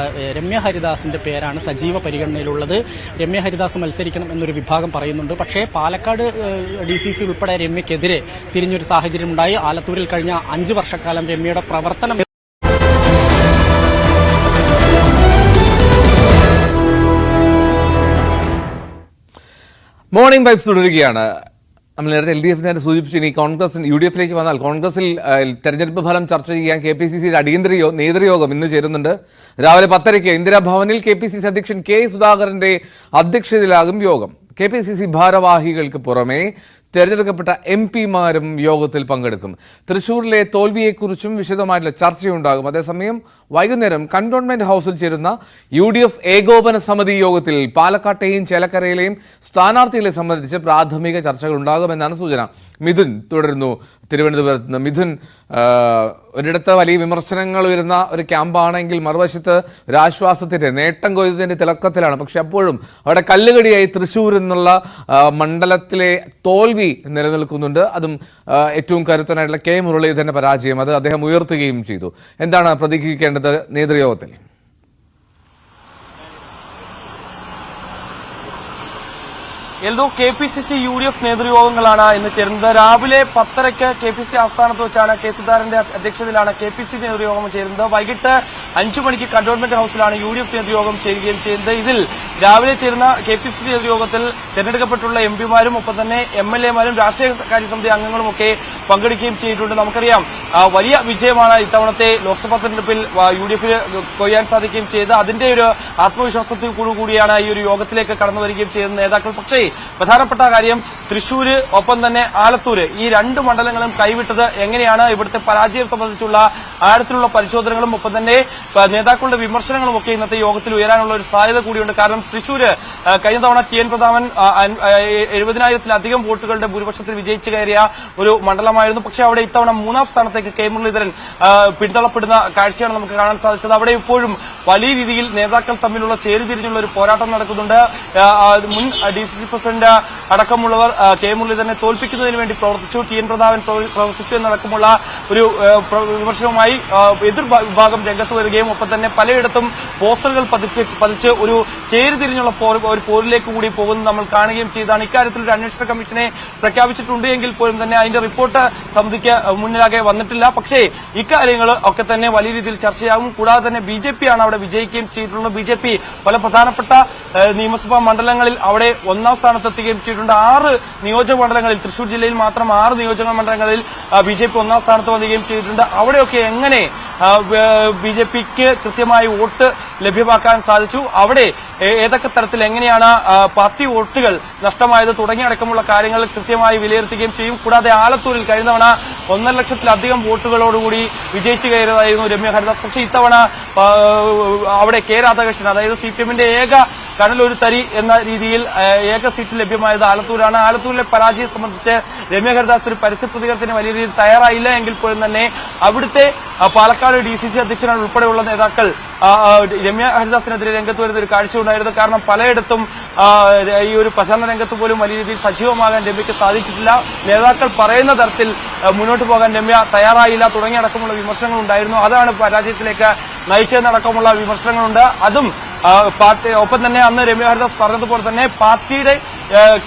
രമ്യ ഹരിദാസിന്റെ പേരാണ് സജീവ പരിഗണനയിലുള്ളത്. രമ്യ ഹരിദാസ് മത്സരിക്കണം എന്നൊരു വിഭാഗം പറയുന്നുണ്ട്. പക്ഷേ പാലക്കാട് DCC ഉൾപ്പെടെ രമ്യക്കെതിരെ തിരിഞ്ഞൊരു സാഹചര്യമുണ്ടായി. ആലത്തൂരിൽ കഴിഞ്ഞ 5 വർഷക്കാലം രമ്യയുടെ പ്രവർത്തനം മോർണിംഗ് വൈബ്സ് തുടരുകയാണ്. നമ്മൾ നേരത്തെ LDF സൂചിപ്പിച്ചു. ഇനി കോൺഗ്രസ് UDF-ലേക്ക് വന്നാൽ കോൺഗ്രസിൽ തെരഞ്ഞെടുപ്പ് ഫലം ചർച്ച ചെയ്യാൻ KPCCയുടെ അടിയന്തര നേതൃയോഗം ഇന്ന് ചേരുന്നുണ്ട്. രാവിലെ 10:30 ഇന്ദിരാഭവനിൽ KPCC അധ്യക്ഷൻ K സുധാകരന്റെ അധ്യക്ഷതയിലാകും യോഗം. KPCC ഭാരവാഹികൾക്ക് പുറമെ തെരഞ്ഞെടുക്കപ്പെട്ട MP-മാരും യോഗത്തിൽ പങ്കെടുക്കും. തൃശൂരിലെ തോൽവിയെക്കുറിച്ചും വിശദമായിട്ടുള്ള ചർച്ചയുണ്ടാകും. അതേസമയം വൈകുന്നേരം കന്റോൺമെന്റ് ഹൌസിൽ ചേരുന്ന UDF ഏകോപന സമിതി യോഗത്തിൽ പാലക്കാട്ടെയും ചേലക്കരയിലെയും സ്ഥാനാർത്ഥികളെ സംബന്ധിച്ച് പ്രാഥമിക ചർച്ചകൾ ഉണ്ടാകുമെന്നാണ് സൂചന. മിഥുൻ തുടരുന്നു തിരുവനന്തപുരത്ത് നിന്ന്. മിഥുൻ, ഒരിടത്ത് വലിയ വിമർശനങ്ങൾ വരുന്ന ഒരു ക്യാമ്പാണെങ്കിൽ മറുവശത്ത് ഒരാശ്വാസത്തിന്റെ നേട്ടം കൊയ്തതിന്റെ തിളക്കത്തിലാണ്. പക്ഷെ അപ്പോഴും അവിടെ കല്ലുകടിയായി തൃശ്ശൂർ എന്നുള്ള മണ്ഡലത്തിലെ തോൽവി നിലനിൽക്കുന്നുണ്ട്. അതും ഏറ്റവും കരുത്തനായിട്ടുള്ള K മുരളീധരന്റെ പരാജയം അത് അദ്ദേഹം ഉയർത്തുകയും ചെയ്തു. എന്താണ് പ്രതീക്ഷിക്കേണ്ടത് നേതൃയോഗത്തിൽ? എൽദോ KPCC UDF നേതൃയോഗങ്ങളാണ് ഇന്ന് ചേരുന്നത്. രാവിലെ 10:30 KPCC ആസ്ഥാനത്ത് വെച്ചാണ് K സുധാകരന്റെ അധ്യക്ഷതയിലാണ് KPCC നേതൃയോഗം ചേരുന്നത്. വൈകിട്ട് 5 മണിക്ക് കന്റോൺമെന്റ് ഹൌസിലാണ് UDF നേതൃയോഗം ചേരുകയും ചെയ്യുന്നത്. ഇതിൽ രാവിലെ ചേരുന്ന KPCC നേതൃയോഗത്തിൽ തെരഞ്ഞെടുക്കപ്പെട്ടുള്ള MP-മാരും ഒപ്പം തന്നെ MLA-മാരും രാഷ്ട്രീയകാര്യ സമിതി അംഗങ്ങളും ഒക്കെ പങ്കെടുക്കുകയും ചെയ്തിട്ടുണ്ട്. നമുക്കറിയാം വലിയ വിജയമാണ് ഇത്തവണത്തെ ലോക്സഭാ തെരഞ്ഞെടുപ്പിൽ UDF-ന് കൊയ്യാൻ സാധിക്കുകയും ചെയ്ത് അതിന്റെ ഒരു ആത്മവിശ്വാസത്തിൽ കൂടിയാണ് ഈ ഒരു യോഗത്തിലേക്ക് കടന്നു വരികയും ചെയ്യുന്ന നേതാക്കൾ. പക്ഷേ പ്രധാനപ്പെട്ട കാര്യം തൃശൂര് ഒപ്പം തന്നെ ആലത്തൂര് ഈ 2 മണ്ഡലങ്ങളും കൈവിട്ടത് എങ്ങനെയാണ്, ഇവിടുത്തെ പരാജയം സംബന്ധിച്ചുള്ള ആഴത്തിലുള്ള പരിശോധനകളും ഒപ്പം തന്നെ നേതാക്കളുടെ വിമർശനങ്ങളും ഒക്കെ ഇന്നത്തെ യോഗത്തിൽ ഉയരാനുള്ള ഒരു സാധ്യത കൂടിയുണ്ട്. കാരണം തൃശൂര് കഴിഞ്ഞ തവണ TN പ്രതാപൻ 70,000-ലധികം വോട്ടുകളുടെ ഭൂരിപക്ഷത്തിൽ വിജയിച്ചു കയറിയ ഒരു മണ്ഡലമായിരുന്നു. പക്ഷേ അവിടെ ഇത്തവണ 3ാം സ്ഥാനത്തേക്ക് K മുരളീധരൻ പിന്തള്ളപ്പെടുന്ന കാഴ്ചയാണ് നമുക്ക് കാണാൻ സാധിച്ചത്. അവിടെ ഇപ്പോഴും വലിയ രീതിയിൽ നേതാക്കൾ തമ്മിലുള്ള ചേരിതിരിഞ്ഞുള്ള ഒരു പോരാട്ടം നടക്കുന്നുണ്ട്. മുൻ DCC പ്രസിഡന്റ് അടക്കമുള്ളവർ K മുരളീധരനെ തോൽപ്പിക്കുന്നതിന് വേണ്ടി പ്രവർത്തിച്ചു, TN പ്രതാപൻ പ്രവർത്തിച്ചു എന്നടക്കമുള്ള ഒരു വിമർശനവുമായി എതിർ വിഭാഗം രംഗത്ത് വരികയും ഒപ്പം തന്നെ പലയിടത്തും പോസ്റ്ററുകൾ പതിച്ച് ഒരു ചേരിതിരിഞ്ഞുള്ള ഒരു പോരിലേക്ക് കൂടി പോകുന്നത് നമ്മൾ കാണുകയും ചെയ്താണ്. ഇക്കാര്യത്തിൽ ഒരു അന്വേഷണ കമ്മീഷനെ പ്രഖ്യാപിച്ചിട്ടുണ്ട് എങ്കിൽ പോലും തന്നെ അതിന്റെ റിപ്പോർട്ട് സമിതിക്ക് മുന്നിലാകെ വന്നിട്ടില്ല. പക്ഷേ ഇക്കാര്യങ്ങൾ ഒക്കെ തന്നെ വലിയ രീതിയിൽ ചർച്ചയാകും. കൂടാതെ തന്നെ BJP ആണ് അവിടെ വിജയിക്കുകയും ചെയ്തിട്ടുള്ളത്. BJP പല പ്രധാനപ്പെട്ട നിയമസഭാ മണ്ഡലങ്ങളിൽ അവിടെ 1ാം സ്ഥാനത്തെത്തുകയും ചെയ്തിട്ടുണ്ട്. 6 നിയോജക മണ്ഡലങ്ങളിൽ, തൃശൂർ ജില്ലയിൽ മാത്രം 6 നിയോജക മണ്ഡലങ്ങളിൽ BJP 1ാം സ്ഥാനത്ത് വരികയും ചെയ്തിട്ടുണ്ട്. അവിടെയൊക്കെ എങ്ങനെ BJPക്ക് കൃത്യമായി വോട്ട് ലഭ്യമാക്കാൻ സാധിച്ചു, അവിടെ ഏതൊക്കെ തരത്തിൽ എങ്ങനെയാണ് പാർട്ടി വോട്ടുകൾ നഷ്ടമായത് തുടങ്ങിയടക്കമുള്ള കാര്യങ്ങൾ കൃത്യമായി വിലയിരുത്തുകയും ചെയ്യും. കൂടാതെ ആലത്തൂരിൽ കഴിഞ്ഞ തവണ 1.5 ലക്ഷത്തിലധികം വോട്ടുകളോടുകൂടി വിജയിച്ചു കയറിയതായിരുന്നു രമ്യ ഹരിദാസ്. പക്ഷേ ഇത്തവണ അവിടെ K രാധാകൃഷ്ണൻ, അതായത് CPM-ന്റെ ഏക കനലൊരു തരി എന്ന രീതിയിൽ ഏക സീറ്റ് ലഭ്യമായത് ആലത്തൂരാണ്. ആലത്തൂരിലെ പരാജയം സംബന്ധിച്ച് രമ്യ ഹരിദാസ് ഒരു പരസ്യ പ്രതികരണത്തിന് വലിയ രീതിയിൽ തയ്യാറായില്ല എങ്കിൽ പോലും തന്നെ അവിടുത്തെ പാലക്കാട് DCC അധ്യക്ഷനാണ് ഉൾപ്പെടെയുള്ള നേതാക്കൾ രമ്യ ഹരിദാസിനെതിരെ രംഗത്ത് വരുന്ന ഒരു കാഴ്ച ഉണ്ടായിരുന്നു. കാരണം പലയിടത്തും ഈ ഒരു പ്രചാരണ രംഗത്ത് പോലും വലിയ രീതിയിൽ സജീവമാകാൻ രമ്യക്ക് സാധിച്ചിട്ടില്ല. നേതാക്കൾ പറയുന്ന തരത്തിൽ മുന്നോട്ട് പോകാൻ രമ്യ തയ്യാറായില്ല തുടങ്ങിയടക്കമുള്ള വിമർശനങ്ങൾ ഉണ്ടായിരുന്നു. അതാണ് പരാജയത്തിലേക്ക് നയിച്ചതെന്നടക്കമുള്ള വിമർശനങ്ങളുണ്ട്. അതും പാർട്ടി ഒപ്പം തന്നെ അന്ന് രമ്യ ഹരിദാസ് പറഞ്ഞതുപോലെ തന്നെ പാർട്ടിയുടെ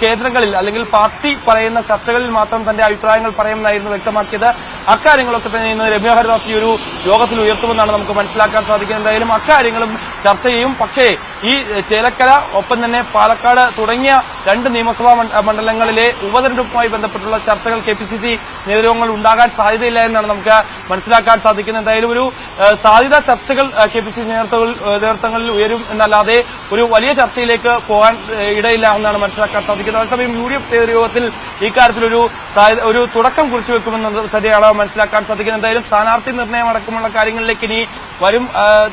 കേന്ദ്രങ്ങളിൽ അല്ലെങ്കിൽ പാർട്ടി പറയുന്ന ചർച്ചകളിൽ മാത്രം തന്റെ അഭിപ്രായങ്ങൾ പറയുമെന്നായിരുന്നു വ്യക്തമാക്കിയത്. അക്കാര്യങ്ങളൊക്കെ തന്നെ ഇന്ന് രമ്യ ഹരിദാസ് ഈ ഒരു യോഗത്തിൽ ഉയർത്തുമെന്നാണ് നമുക്ക് മനസ്സിലാക്കാൻ സാധിക്കുന്നത്. എന്തായാലും അക്കാര്യങ്ങളും ചർച്ച ചെയ്യും. പക്ഷേ ഈ ചേലക്കര ഒപ്പം തന്നെ പാലക്കാട് തുടങ്ങിയ 2 നിയമസഭാ മണ്ഡലങ്ങളിലെ ഉപതെരഞ്ഞെടുപ്പുമായി ബന്ധപ്പെട്ടുള്ള ചർച്ചകൾ KPCC നേതൃത്വങ്ങൾ ഉണ്ടാകാൻ സാധ്യതയില്ല എന്നാണ് നമുക്ക് മനസ്സിലാക്കാൻ സാധിക്കുന്നത്. എന്തായാലും ഒരു സാധ്യതാ ചർച്ചകൾ KPCC നേതൃത്വങ്ങളിൽ ഉയരും എന്നല്ലാതെ ഒരു വലിയ ചർച്ചയിലേക്ക് പോകാൻ ഇടയില്ല എന്നാണ് മനസ്സിലാക്കാൻ സാധിക്കുന്നത്. അതേസമയം UDF നേതൃയോഗത്തിൽ ഇക്കാര്യത്തിലൊരു തുടക്കം കുറിച്ചു വെക്കുമെന്ന് തന്നെയാണ് മനസ്സിലാക്കാൻ സാധിക്കുന്നത്. എന്തായാലും സ്ഥാനാർത്ഥി നിർണയം അടക്കമുള്ള കാര്യങ്ങളിലേക്ക് ഇനി വരും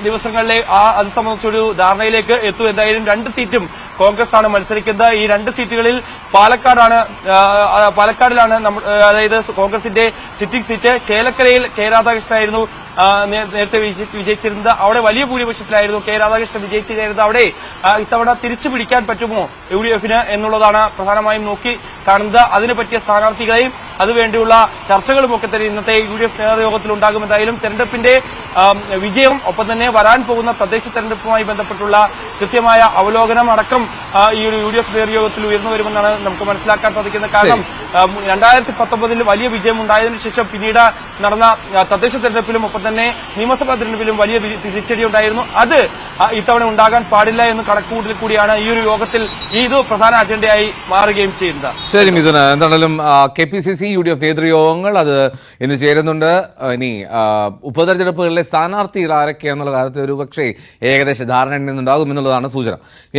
ദിവസങ്ങളിലെ അത് സംബന്ധിച്ചൊരു ധാരണയിലേക്ക് എത്തും. എന്തായാലും 2 സീറ്റും കോൺഗ്രസ് ആണ് മത്സരിക്കുന്നത്. ഈ 2 സീറ്റുകളിൽ പാലക്കാടിലാണ് അതായത് കോൺഗ്രസിന്റെ സിറ്റിംഗ് സീറ്റ്. ചേലക്കരയിൽ കെ രാധാകൃഷ്ണനായിരുന്നു നേരത്തെ വിജയിച്ചിരുന്നത്. അവിടെ വലിയ ഭൂരിപക്ഷത്തിലായിരുന്നു കെ രാധാകൃഷ്ണൻ വിജയിച്ചിരുന്നത്. അവിടെ ഇത്തവണ തിരിച്ചു പിടിക്കാൻ പറ്റുമോ UDF-ന് എന്നുള്ളതാണ് പ്രധാനമായും നോക്കി കാണുന്നത്. അതിന് പറ്റിയ സ്ഥാനാർത്ഥികളെയും അതുവേണ്ടിയുള്ള ചർച്ചകളും ഒക്കെ തന്നെ ഇന്നത്തെ UDF നേതൃയോഗത്തിൽ ഉണ്ടാകും. എന്തായാലും തെരഞ്ഞെടുപ്പിന്റെ വിജയം, ഒപ്പം തന്നെ വരാൻ പോകുന്ന തദ്ദേശ തെരഞ്ഞെടുപ്പുമായി ബന്ധപ്പെട്ടുള്ള കൃത്യമായ അവലോകനം അടക്കം ഈ ഒരു UDF നേതൃയോഗത്തിൽ ഉയർന്നു വരുമെന്നാണ് നമുക്ക് മനസ്സിലാക്കാൻ സാധിക്കുന്നത്. കാരണം 2019 വലിയ വിജയം ഉണ്ടായതിനു ശേഷം പിന്നീട് നടന്ന തദ്ദേശ തെരഞ്ഞെടുപ്പിലും ഒപ്പം തന്നെ നിയമസഭാ തെരഞ്ഞെടുപ്പിലും വലിയ തിരിച്ചടി ഉണ്ടായിരുന്നു. അത് ഇത്തവണ ഉണ്ടാകാൻ പാടില്ല എന്ന് കണക്കുകൂട്ടൽ കൂടിയാണ് ഈ ഒരു യോഗത്തിൽ ഇത് പ്രധാന അജണ്ടയായി മാറുകയും ചെയ്യുന്നത്. ശരി മിഥുന, എന്താണെങ്കിലും KPCC UDF നേതൃയോഗങ്ങൾ അത് ഇന്ന് ചേരുന്നുണ്ട്. ഇനി ഉപതെരഞ്ഞെടുപ്പുകളിലെ സ്ഥാനാർത്ഥികൾ ആരൊക്കെയാന്നുള്ള കാര്യത്തിൽ ഒരു പക്ഷേ ഏകദേശ ധാരണ നിന്നുണ്ടാകും എന്നുള്ളതാണ് സൂചന.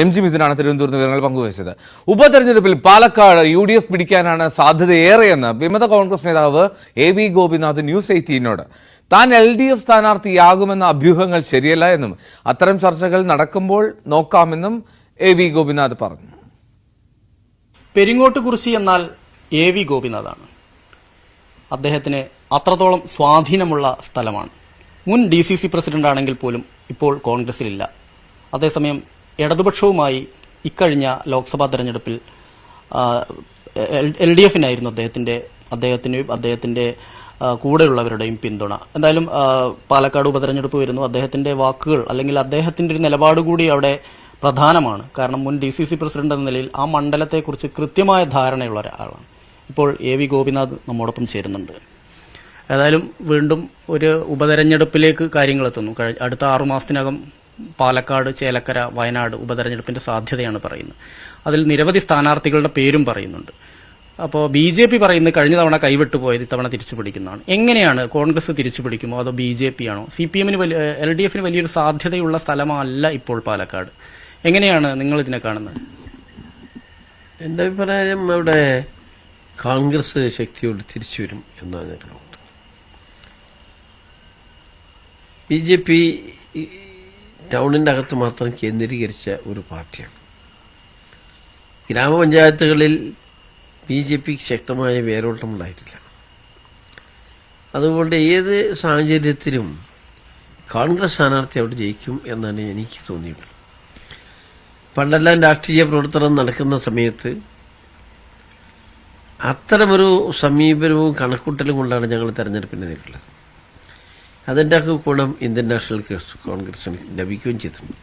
MG മിഥുനാണ് തിരുവനന്തപുരത്ത് വിവരങ്ങൾ പങ്കുവച്ചത്. ഉപതെരഞ്ഞെടുപ്പിൽ പാലക്കാട് UDF പിടിക്കാനാണ് സാധ്യതയേറെയെന്ന് വിമത കോൺഗ്രസ് നേതാവ് AV ഗോപിനാഥ് ന്യൂസ് 18നോട്. താൻ LDF സ്ഥാനാർത്ഥിയാകുമെന്ന അഭ്യൂഹങ്ങൾ ശരിയല്ല എന്നും അത്തരം ചർച്ചകൾ നടക്കുമ്പോൾ നോക്കാമെന്നും AV ഗോപിനാഥ് പറഞ്ഞു. പെരിങ്ങോട്ടുകുറിശി എന്നാൽ AV ഗോപിനാഥാണ്. അദ്ദേഹത്തിന് അത്രത്തോളം സ്വാധീനമുള്ള സ്ഥലമാണ്. മുൻ DCC പ്രസിഡന്റ് ആണെങ്കിൽ പോലും ഇപ്പോൾ കോൺഗ്രസിലില്ല. അതേസമയം ഇടതുപക്ഷവുമായി ഇക്കഴിഞ്ഞ ലോക്സഭാ തെരഞ്ഞെടുപ്പിൽ LDF-നായിരുന്നു അദ്ദേഹത്തിന്റെ കൂടെയുള്ളവരുടെയും പിന്തുണ. എന്തായാലും പാലക്കാട് ഉപതെരഞ്ഞെടുപ്പ് വരുന്നു. അദ്ദേഹത്തിന്റെ വാക്കുകൾ അല്ലെങ്കിൽ അദ്ദേഹത്തിന്റെ ഒരു നിലപാട് കൂടി അവിടെ പ്രധാനമാണ്. കാരണം മുൻ DCC പ്രസിഡന്റ് എന്ന നിലയിൽ ആ മണ്ഡലത്തെക്കുറിച്ച് കൃത്യമായ ധാരണയുള്ള ഒരാളാണ്. ഇപ്പോൾ AV ഗോപിനാഥ് നമ്മോടൊപ്പം ചേരുന്നുണ്ട്. ഏതായാലും വീണ്ടും ഒരു ഉപതെരഞ്ഞെടുപ്പിലേക്ക് കാര്യങ്ങൾ എത്തുന്നു. അടുത്ത 6 മാസത്തിനകം പാലക്കാട്, ചേലക്കര, വയനാട് ഉപതെരഞ്ഞെടുപ്പിന്റെ സാധ്യതയാണ് പറയുന്നത്. അതിൽ നിരവധി സ്ഥാനാർത്ഥികളുടെ പേരും പറയുന്നുണ്ട്. അപ്പോൾ BJP പറയുന്നത് കഴിഞ്ഞ തവണ കൈവിട്ടുപോയത് ഇത്തവണ തിരിച്ചു പിടിക്കുന്നതാണ്. എങ്ങനെയാണ് കോൺഗ്രസ് തിരിച്ചു പിടിക്കുമോ അതോ BJP ആണോ? CPM-ന് LDF-ന് വലിയൊരു സാധ്യതയുള്ള സ്ഥലമല്ല ഇപ്പോൾ പാലക്കാട്. എങ്ങനെയാണ് നിങ്ങൾ ഇതിനെ കാണുന്നത്? എൻ്റെ അഭിപ്രായം അവിടെ കോൺഗ്രസ് ശക്തിയോട് തിരിച്ചു വരും എന്നാണ് ഞാൻ കാണുന്നത്. BJP ടൗണിൻ്റെ അകത്ത് മാത്രം കേന്ദ്രീകരിച്ച ഒരു പാർട്ടിയാണ്. ഗ്രാമപഞ്ചായത്തുകളിൽ BJPക്ക് ശക്തമായ വേരോട്ടം ഉണ്ടായിട്ടില്ല. അതുകൊണ്ട് ഏത് സാഹചര്യത്തിലും കോൺഗ്രസ് സ്ഥാനാർത്ഥി അവിടെ ജയിക്കും എന്നാണ് എനിക്ക് തോന്നിയിട്ടുള്ളത്. പണ്ടെല്ലാം രാഷ്ട്രീയ പ്രവർത്തനം നടക്കുന്ന സമയത്ത് അത്തരമൊരു സമീപനവും കണക്കൂട്ടലും കൊണ്ടാണ് ഞങ്ങൾ തെരഞ്ഞെടുപ്പിനെ നേരിട്ടുള്ളത്. അതിൻ്റെ ഗുണം ഇന്ത്യൻ നാഷണൽ കോൺഗ്രസിന് ലഭിക്കുകയും ചെയ്തിട്ടുണ്ട്.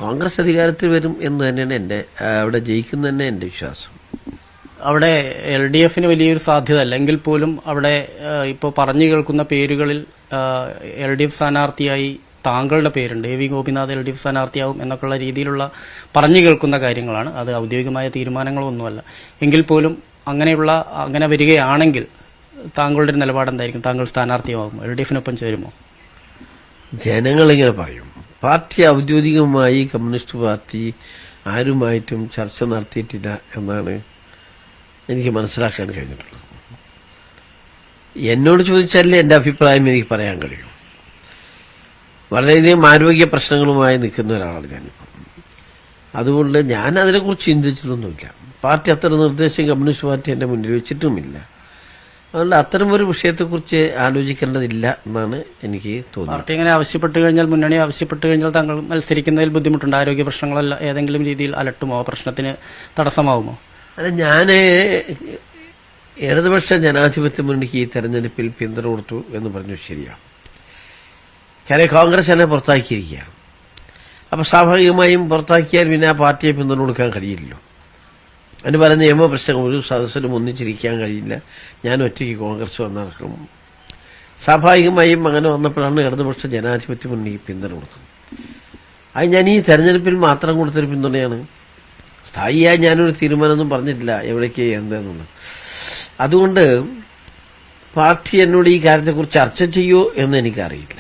കോൺഗ്രസ് അധികാരത്തിൽ വരും എന്ന് തന്നെയാണ് അവിടെ ജയിക്കുന്ന തന്നെ എൻ്റെ വിശ്വാസം. അവിടെ LDF-ന് വലിയൊരു സാധ്യത അല്ലെങ്കിൽ പോലും അവിടെ ഇപ്പോൾ പറഞ്ഞു കേൾക്കുന്ന പേരുകളിൽ LDF സ്ഥാനാർത്ഥിയായി താങ്കളുടെ പേരുണ്ട്. AV ഗോപിനാഥ് LDF സ്ഥാനാർത്ഥിയാവും എന്നൊക്കെയുള്ള രീതിയിലുള്ള പറഞ്ഞു കേൾക്കുന്ന കാര്യങ്ങളാണ്. അത് ഔദ്യോഗികമായ തീരുമാനങ്ങളൊന്നുമല്ല. എങ്കിൽ പോലും അങ്ങനെ വരികയാണെങ്കിൽ താങ്കളുടെ ഒരു നിലപാട് എന്തായിരിക്കും? താങ്കൾ സ്ഥാനാർത്ഥിയാകുമോ? LDF-നൊപ്പം ചേരുമോ? ജനങ്ങളിങ്ങനെ പറയും. പാർട്ടി ഔദ്യോഗികമായി കമ്മ്യൂണിസ്റ്റ് പാർട്ടി ആരുമായിട്ടും ചർച്ച നടത്തിയിട്ടില്ല എന്നാണ് എനിക്ക് മനസ്സിലാക്കാൻ കഴിഞ്ഞിട്ടുള്ളത്. എന്നോട് ചോദിച്ചാലേ എൻ്റെ അഭിപ്രായം എനിക്ക് പറയാൻ കഴിയും. വളരെയധികം ആരോഗ്യ പ്രശ്നങ്ങളുമായി നിൽക്കുന്ന ഒരാളാണ് ഞാനിപ്പോൾ. അതുകൊണ്ട് ഞാൻ അതിനെക്കുറിച്ച് ചിന്തിച്ചിട്ടൊന്നുമില്ല. പാർട്ടി അത്തരം നിർദ്ദേശം കമ്മ്യൂണിസ്റ്റ് പാർട്ടി എൻ്റെ മുന്നിൽ വെച്ചിട്ടുമില്ല. അതുകൊണ്ട് അത്തരം ഒരു വിഷയത്തെക്കുറിച്ച് ആലോചിക്കേണ്ടതില്ല എന്നാണ് എനിക്ക് തോന്നുന്നത്. പാർട്ടി ഇങ്ങനെ ആവശ്യപ്പെട്ട് കഴിഞ്ഞാൽ, മുന്നണി ആവശ്യപ്പെട്ട് കഴിഞ്ഞാൽ താങ്കൾ മത്സരിക്കുന്നതിൽ ബുദ്ധിമുട്ടുണ്ട്? ആരോഗ്യ പ്രശ്നങ്ങളല്ല ഏതെങ്കിലും രീതിയിൽ അലട്ടുമോ? പ്രശ്നത്തിന് തടസ്സമാവുമോ? അല്ല, ഞാൻ ഇടതുപക്ഷ ജനാധിപത്യ മുന്നണിക്ക് ഈ തെരഞ്ഞെടുപ്പിൽ പിന്തുണ കൊടുത്തു എന്ന് പറഞ്ഞു ശരിയാണ്. കാരണം കോൺഗ്രസ് എന്നെ പുറത്താക്കിയിരിക്കുകയാണ്. അപ്പോൾ സ്വാഭാവികമായും പുറത്താക്കിയാൽ പിന്നെ ആ പാർട്ടിയെ പിന്തുണ കൊടുക്കാൻ കഴിയില്ലല്ലോ. അതിന് പല നിയമപ്രശ്നങ്ങൾ, ഒരു സദസ്സിലും ഒന്നിച്ചിരിക്കാൻ കഴിയില്ല. ഞാൻ ഒറ്റയ്ക്ക് കോൺഗ്രസ് വന്നിറക്കും. സ്വാഭാവികമായും അങ്ങനെ വന്നപ്പോഴാണ് ഇടതുപക്ഷ ജനാധിപത്യ മുന്നണിക്ക് പിന്തുണ കൊടുത്തത്. അത് ഞാൻ ഈ തെരഞ്ഞെടുപ്പിൽ മാത്രം കൊടുത്തൊരു പിന്തുണയാണ്. സ്ഥായിയായി ഞാനൊരു തീരുമാനമൊന്നും പറഞ്ഞിട്ടില്ല എവിടേക്ക് എന്താന്നുള്ളത്. അതുകൊണ്ട് പാർട്ടി എന്നോട് ഈ കാര്യത്തെക്കുറിച്ച് ചർച്ച ചെയ്യുമോ എന്ന് എനിക്കറിയില്ല.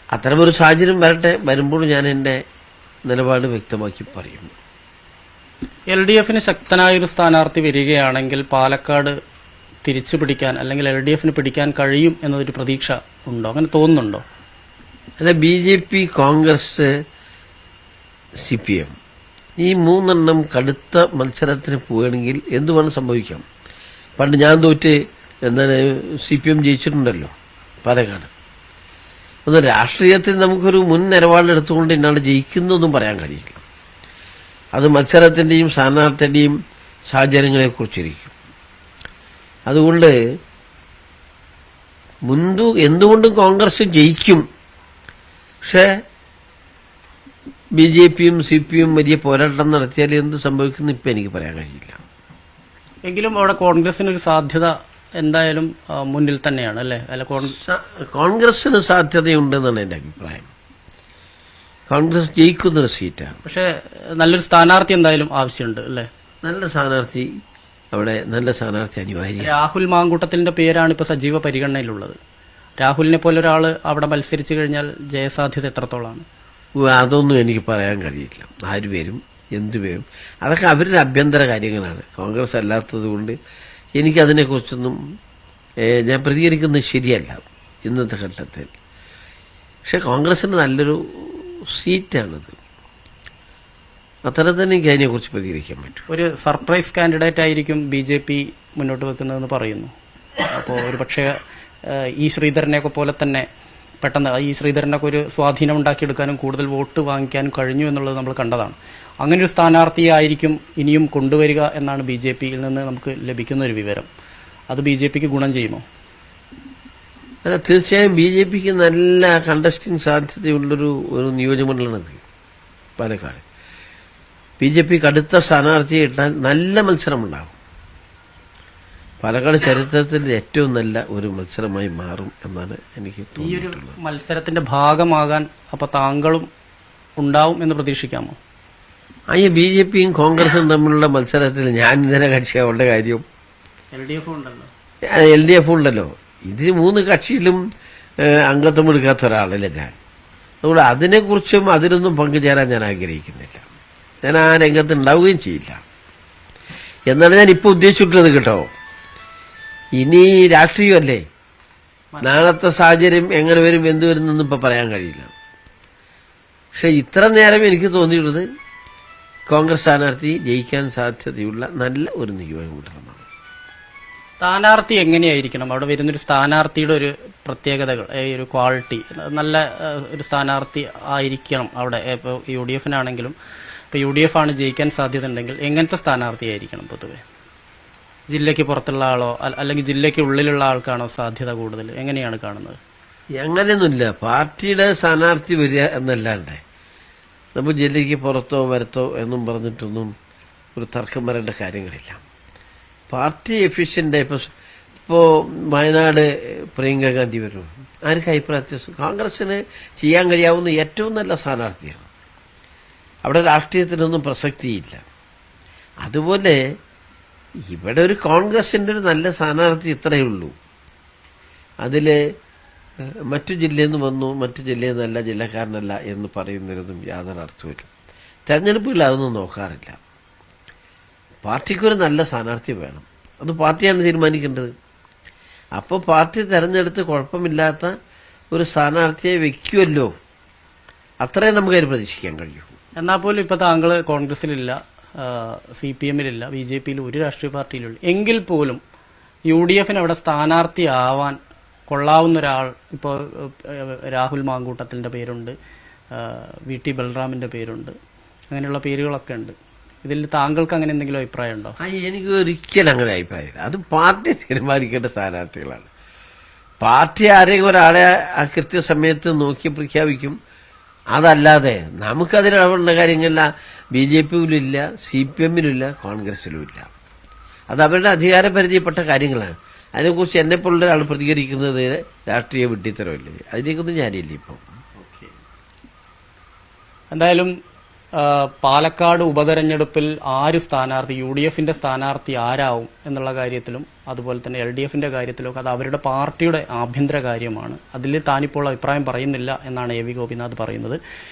അത്തരമൊരു സാഹചര്യം വരുമ്പോൾ ഞാൻ എൻ്റെ നിലപാട് വ്യക്തമാക്കി പറയും. LDF-ന് ശക്തനായൊരു സ്ഥാനാർത്ഥി വരികയാണെങ്കിൽ പാലക്കാട് തിരിച്ചു പിടിക്കാൻ അല്ലെങ്കിൽ LDF-ന് പിടിക്കാൻ കഴിയും എന്നൊരു പ്രതീക്ഷ ഉണ്ടോ? അങ്ങനെ തോന്നുന്നുണ്ടോ? അല്ല, BJP കോൺഗ്രസ് CPM ഈ മൂന്നെണ്ണം കടുത്ത മത്സരത്തിന് പോവുകയാണെങ്കിൽ എന്ത് വേണം സംഭവിക്കാം. പണ്ട് ഞാൻ തോറ്റ് എന്താണ് CPM ജയിച്ചിട്ടുണ്ടല്ലോ പാലക്കാട്. ഒന്ന് രാഷ്ട്രീയത്തിൽ നമുക്കൊരു മുൻ നിലപാടെടുത്തുകൊണ്ട് ഇന്നാണ് ജയിക്കുന്നൊന്നും പറയാൻ കഴിയില്ല. അത് മത്സരത്തിന്റെയും സ്ഥാനാർത്ഥിയുടെയും സാഹചര്യങ്ങളെ കുറിച്ചിരിക്കും. അതുകൊണ്ട് എന്തുകൊണ്ടും കോൺഗ്രസ് ജയിക്കും. പക്ഷേ BJPയും CPM വലിയ പോരാട്ടം നടത്തിയാൽ എന്ത് സംഭവിക്കുന്നു ഇപ്പം എനിക്ക് പറയാൻ കഴിയില്ല. എങ്കിലും അവിടെ കോൺഗ്രസിനൊരു സാധ്യത എന്തായാലും മുന്നിൽ തന്നെയാണ് അല്ലേ? അല്ല, കോൺഗ്രസിന് സാധ്യതയുണ്ടെന്നാണ് എൻ്റെ അഭിപ്രായം. കോൺഗ്രസ് ജയിക്കുന്നൊരു സീറ്റാണ്. പക്ഷേ നല്ലൊരു സ്ഥാനാർത്ഥി എന്തായാലും ആവശ്യമുണ്ട് അല്ലേ? നല്ല സ്ഥാനാർത്ഥി അനിവാര്യ. രാഹുൽ മാങ്കൂട്ടത്തിന്റെ പേരാണ് ഇപ്പോൾ സജീവ പരിഗണനയിലുള്ളത്. രാഹുലിനെ പോലെ ഒരാൾ അവിടെ മത്സരിച്ചു കഴിഞ്ഞാൽ ജയസാധ്യത എത്രത്തോളമാണ്? അതൊന്നും എനിക്ക് പറയാൻ കഴിയില്ല. ആര് വരും, എന്ത് വരും, അതൊക്കെ അവരുടെ ആഭ്യന്തര കാര്യങ്ങളാണ്. കോൺഗ്രസ് അല്ലാത്തത് കൊണ്ട് എനിക്കതിനെക്കുറിച്ചൊന്നും ഞാൻ പ്രതികരിക്കുന്നത് ശരിയല്ല ഇന്നത്തെ ഘട്ടത്തിൽ. പക്ഷെ കോൺഗ്രസിന് നല്ലൊരു സീറ്റാണത്. അത്തരം തന്നെ എനിക്ക് അതിനെക്കുറിച്ച് പ്രതികരിക്കാൻ പറ്റും. ഒരു സർപ്രൈസ് കാൻഡിഡേറ്റ് ആയിരിക്കും BJP മുന്നോട്ട് വെക്കുന്നതെന്ന് പറയുന്നു. അപ്പോൾ ഒരു പക്ഷേ ഈ ശ്രീധരനെയൊക്കെ പോലെ തന്നെ പെട്ടെന്ന് ഈ ശ്രീധരനൊക്കെ ഒരു സ്വാധീനം ഉണ്ടാക്കിയെടുക്കാനും കൂടുതൽ വോട്ട് വാങ്ങിക്കാനും കഴിഞ്ഞു എന്നുള്ളത് നമ്മൾ കണ്ടതാണ്. അങ്ങനെ ഒരു സ്ഥാനാർത്ഥിയായിരിക്കും ഇനിയും കൊണ്ടുവരിക എന്നാണ് BJPയിൽ നിന്ന് നമുക്ക് ലഭിക്കുന്ന ഒരു വിവരം. അത് BJPക്ക് ഗുണം ചെയ്യുമോ? അല്ല, തീർച്ചയായും BJPക്ക് നല്ല കണ്ടസ്റ്റിംഗ് സാധ്യതയുള്ളൊരു നിയോജകമണ്ഡലമാണത് പാലക്കാട്. BJPക്ക് അടുത്ത സ്ഥാനാർത്ഥിയെ ഇട്ടാൽ നല്ല മത്സരമുണ്ടാകും. പാലക്കാട് ചരിത്രത്തിൽ ഏറ്റവും നല്ല ഒരു മത്സരമായി മാറും എന്നാണ് എനിക്ക് തോന്നിയിട്ടുള്ളത്. ഈ ഒരു മത്സരത്തിന്റെ ഭാഗമാകാൻ അപ്പൊ താങ്കളും ഉണ്ടാവും എന്ന് പ്രതീക്ഷിക്കാമോ? BJPയും കോൺഗ്രസും തമ്മിലുള്ള മത്സരത്തിൽ ഞാൻ ഇന്നലെ കക്ഷിയാവേണ്ട കാര്യം LDF ഉണ്ടല്ലോ. ഇത് മൂന്ന് കക്ഷിയിലും അംഗത്വം എടുക്കാത്ത ഒരാളല്ലേ ഞാൻ. അതുകൊണ്ട് അതിനെക്കുറിച്ചും അതിലൊന്നും പങ്കുചേരാൻ ഞാൻ ആഗ്രഹിക്കുന്നില്ല. ഞാൻ ആ രംഗത്ത് ഉണ്ടാവുകയും ചെയ്യില്ല എന്നാണ് ഞാൻ ഇപ്പോൾ ഉദ്ദേശിച്ചിട്ടുള്ളത് കേട്ടോ. ഇനി രാഷ്ട്രീയമല്ലേ, നാളത്തെ സാഹചര്യം എങ്ങനെ വരും എന്ത് വരുന്നൊന്നും ഇപ്പം പറയാൻ കഴിയില്ല. പക്ഷെ ഇത്ര നേരം എനിക്ക് തോന്നിയിട്ടുള്ളത് കോൺഗ്രസ് സ്ഥാനാർത്ഥി ജയിക്കാൻ സാധ്യതയുള്ള നല്ല ഒരു നിയോജകമണ്ഡലമാണ്. സ്ഥാനാർത്ഥി എങ്ങനെയായിരിക്കണം? അവിടെ വരുന്നൊരു സ്ഥാനാർത്ഥിയുടെ ഒരു പ്രത്യേകതകൾ, ഒരു ക്വാളിറ്റി, നല്ല ഒരു സ്ഥാനാർത്ഥി ആയിരിക്കണം അവിടെ. ഇപ്പോൾ UDFനാണെങ്കിലും ഇപ്പോൾ UDF ആണ് ജയിക്കാൻ സാധ്യത ഉണ്ടെങ്കിൽ എങ്ങനത്തെ സ്ഥാനാർത്ഥിയായിരിക്കണം പൊതുവെ? ജില്ലയ്ക്ക് പുറത്തുള്ള ആളോ അല്ലെങ്കിൽ ജില്ലയ്ക്ക് ഉള്ളിലുള്ള ആൾക്കാണോ സാധ്യത കൂടുതൽ? എങ്ങനെയാണ് കാണുന്നത്? അങ്ങനെയൊന്നുമില്ല. പാർട്ടിയുടെ സ്ഥാനാർത്ഥി വരിക എന്നല്ലാണ്ട് നമുക്ക് ജില്ലയ്ക്ക് പുറത്തോ വരത്തോ എന്നും പറഞ്ഞിട്ടൊന്നും ഒരു തർക്കം വരേണ്ട കാര്യങ്ങളില്ല. Party efficient. ഇപ്പോൾ വയനാട് പ്രിയങ്ക ഗാന്ധി വരും, ആർക്ക് അഭിപ്രായ കോൺഗ്രസിന് ചെയ്യാൻ കഴിയാവുന്ന ഏറ്റവും നല്ല സ്ഥാനാർത്ഥിയാണ്. അവിടെ രാഷ്ട്രീയത്തിനൊന്നും പ്രസക്തിയില്ല. അതുപോലെ ഇവിടെ ഒരു കോൺഗ്രസിന്റെ ഒരു നല്ല സ്ഥാനാർത്ഥി ഇത്രയേ ഉള്ളൂ. അതിൽ മറ്റു ജില്ലയിൽ നിന്ന് വന്നു, മറ്റു ജില്ലയിൽ നിന്നല്ല, ജില്ലക്കാരനല്ല എന്ന് പറയുന്നതിനൊന്നും യാതൊരു അർത്ഥമില്ല. തെരഞ്ഞെടുപ്പിൽ അതൊന്നും നോക്കാറില്ല. പാർട്ടിക്കൊരു നല്ല സ്ഥാനാർത്ഥി വേണം, അത് പാർട്ടിയാണ് തീരുമാനിക്കേണ്ടത്. അപ്പോൾ പാർട്ടി തെരഞ്ഞെടുത്ത് കുഴപ്പമില്ലാത്ത ഒരു സ്ഥാനാർത്ഥിയെ വെക്കുമല്ലോ, അത്രയും നമുക്കതിന് പ്രതീക്ഷിക്കാൻ കഴിയും. എന്നാൽ പോലും ഇപ്പോൾ താങ്കൾ കോൺഗ്രസിലില്ല, CPMലില്ല, BJPയിൽ ഒരു രാഷ്ട്രീയ പാർട്ടിയിലുള്ള, എങ്കിൽ പോലും UDFന് അവിടെ സ്ഥാനാർത്ഥിയാവാൻ കൊള്ളാവുന്ന ഒരാൾ ഇപ്പോൾ രാഹുൽ മാങ്കൂട്ടത്തിൻ്റെ പേരുണ്ട്, VT ബൽറാമിൻ്റെ പേരുണ്ട്, അങ്ങനെയുള്ള പേരുകളൊക്കെ ഉണ്ട്. ഇതിൽ താങ്കൾക്ക് അങ്ങനെ എന്തെങ്കിലും അഭിപ്രായം ഉണ്ടോ? എനിക്ക് ഒരിക്കലും അങ്ങനെ അഭിപ്രായമില്ല. അത് പാർട്ടി തീരുമാനിക്കേണ്ട സ്ഥാനാർത്ഥികളാണ്. പാർട്ടി ആരെങ്കിലും ഒരാളെ ആ കൃത്യസമയത്ത് നോക്കി പ്രഖ്യാപിക്കും. അതല്ലാതെ നമുക്കതിലുള്ള കാര്യങ്ങളില്ല. BJPയിലില്ല, CPMിലുമില്ല, കോൺഗ്രസിലുമില്ല. അത് അവരുടെ അധികാരപരിധിപ്പെട്ട കാര്യങ്ങളാണ്. അതിനെക്കുറിച്ച് എന്നെപ്പോലുള്ള ഒരാൾ പ്രതികരിക്കുന്നത് രാഷ്ട്രീയ വിഡ്ഢിത്തരമല്ലേ, അതിലേക്കൊന്നും ഞാനില്ല ഇപ്പം. എന്തായാലും പാലക്കാട് ഉപതെരഞ്ഞെടുപ്പിൽ ആര് സ്ഥാനാർത്ഥി, UDFന്റെ സ്ഥാനാർത്ഥി ആരാവും എന്നുള്ള കാര്യത്തിലും അതുപോലെ തന്നെ LDFന്റെ കാര്യത്തിലൊക്കെ അത് അവരുടെ പാർട്ടിയുടെ ആഭ്യന്തര കാര്യമാണ്. അതിൽ താനിപ്പോൾ അഭിപ്രായം പറയുന്നില്ല എന്നാണ് AV ഗോപിനാഥ് പറയുന്നത്.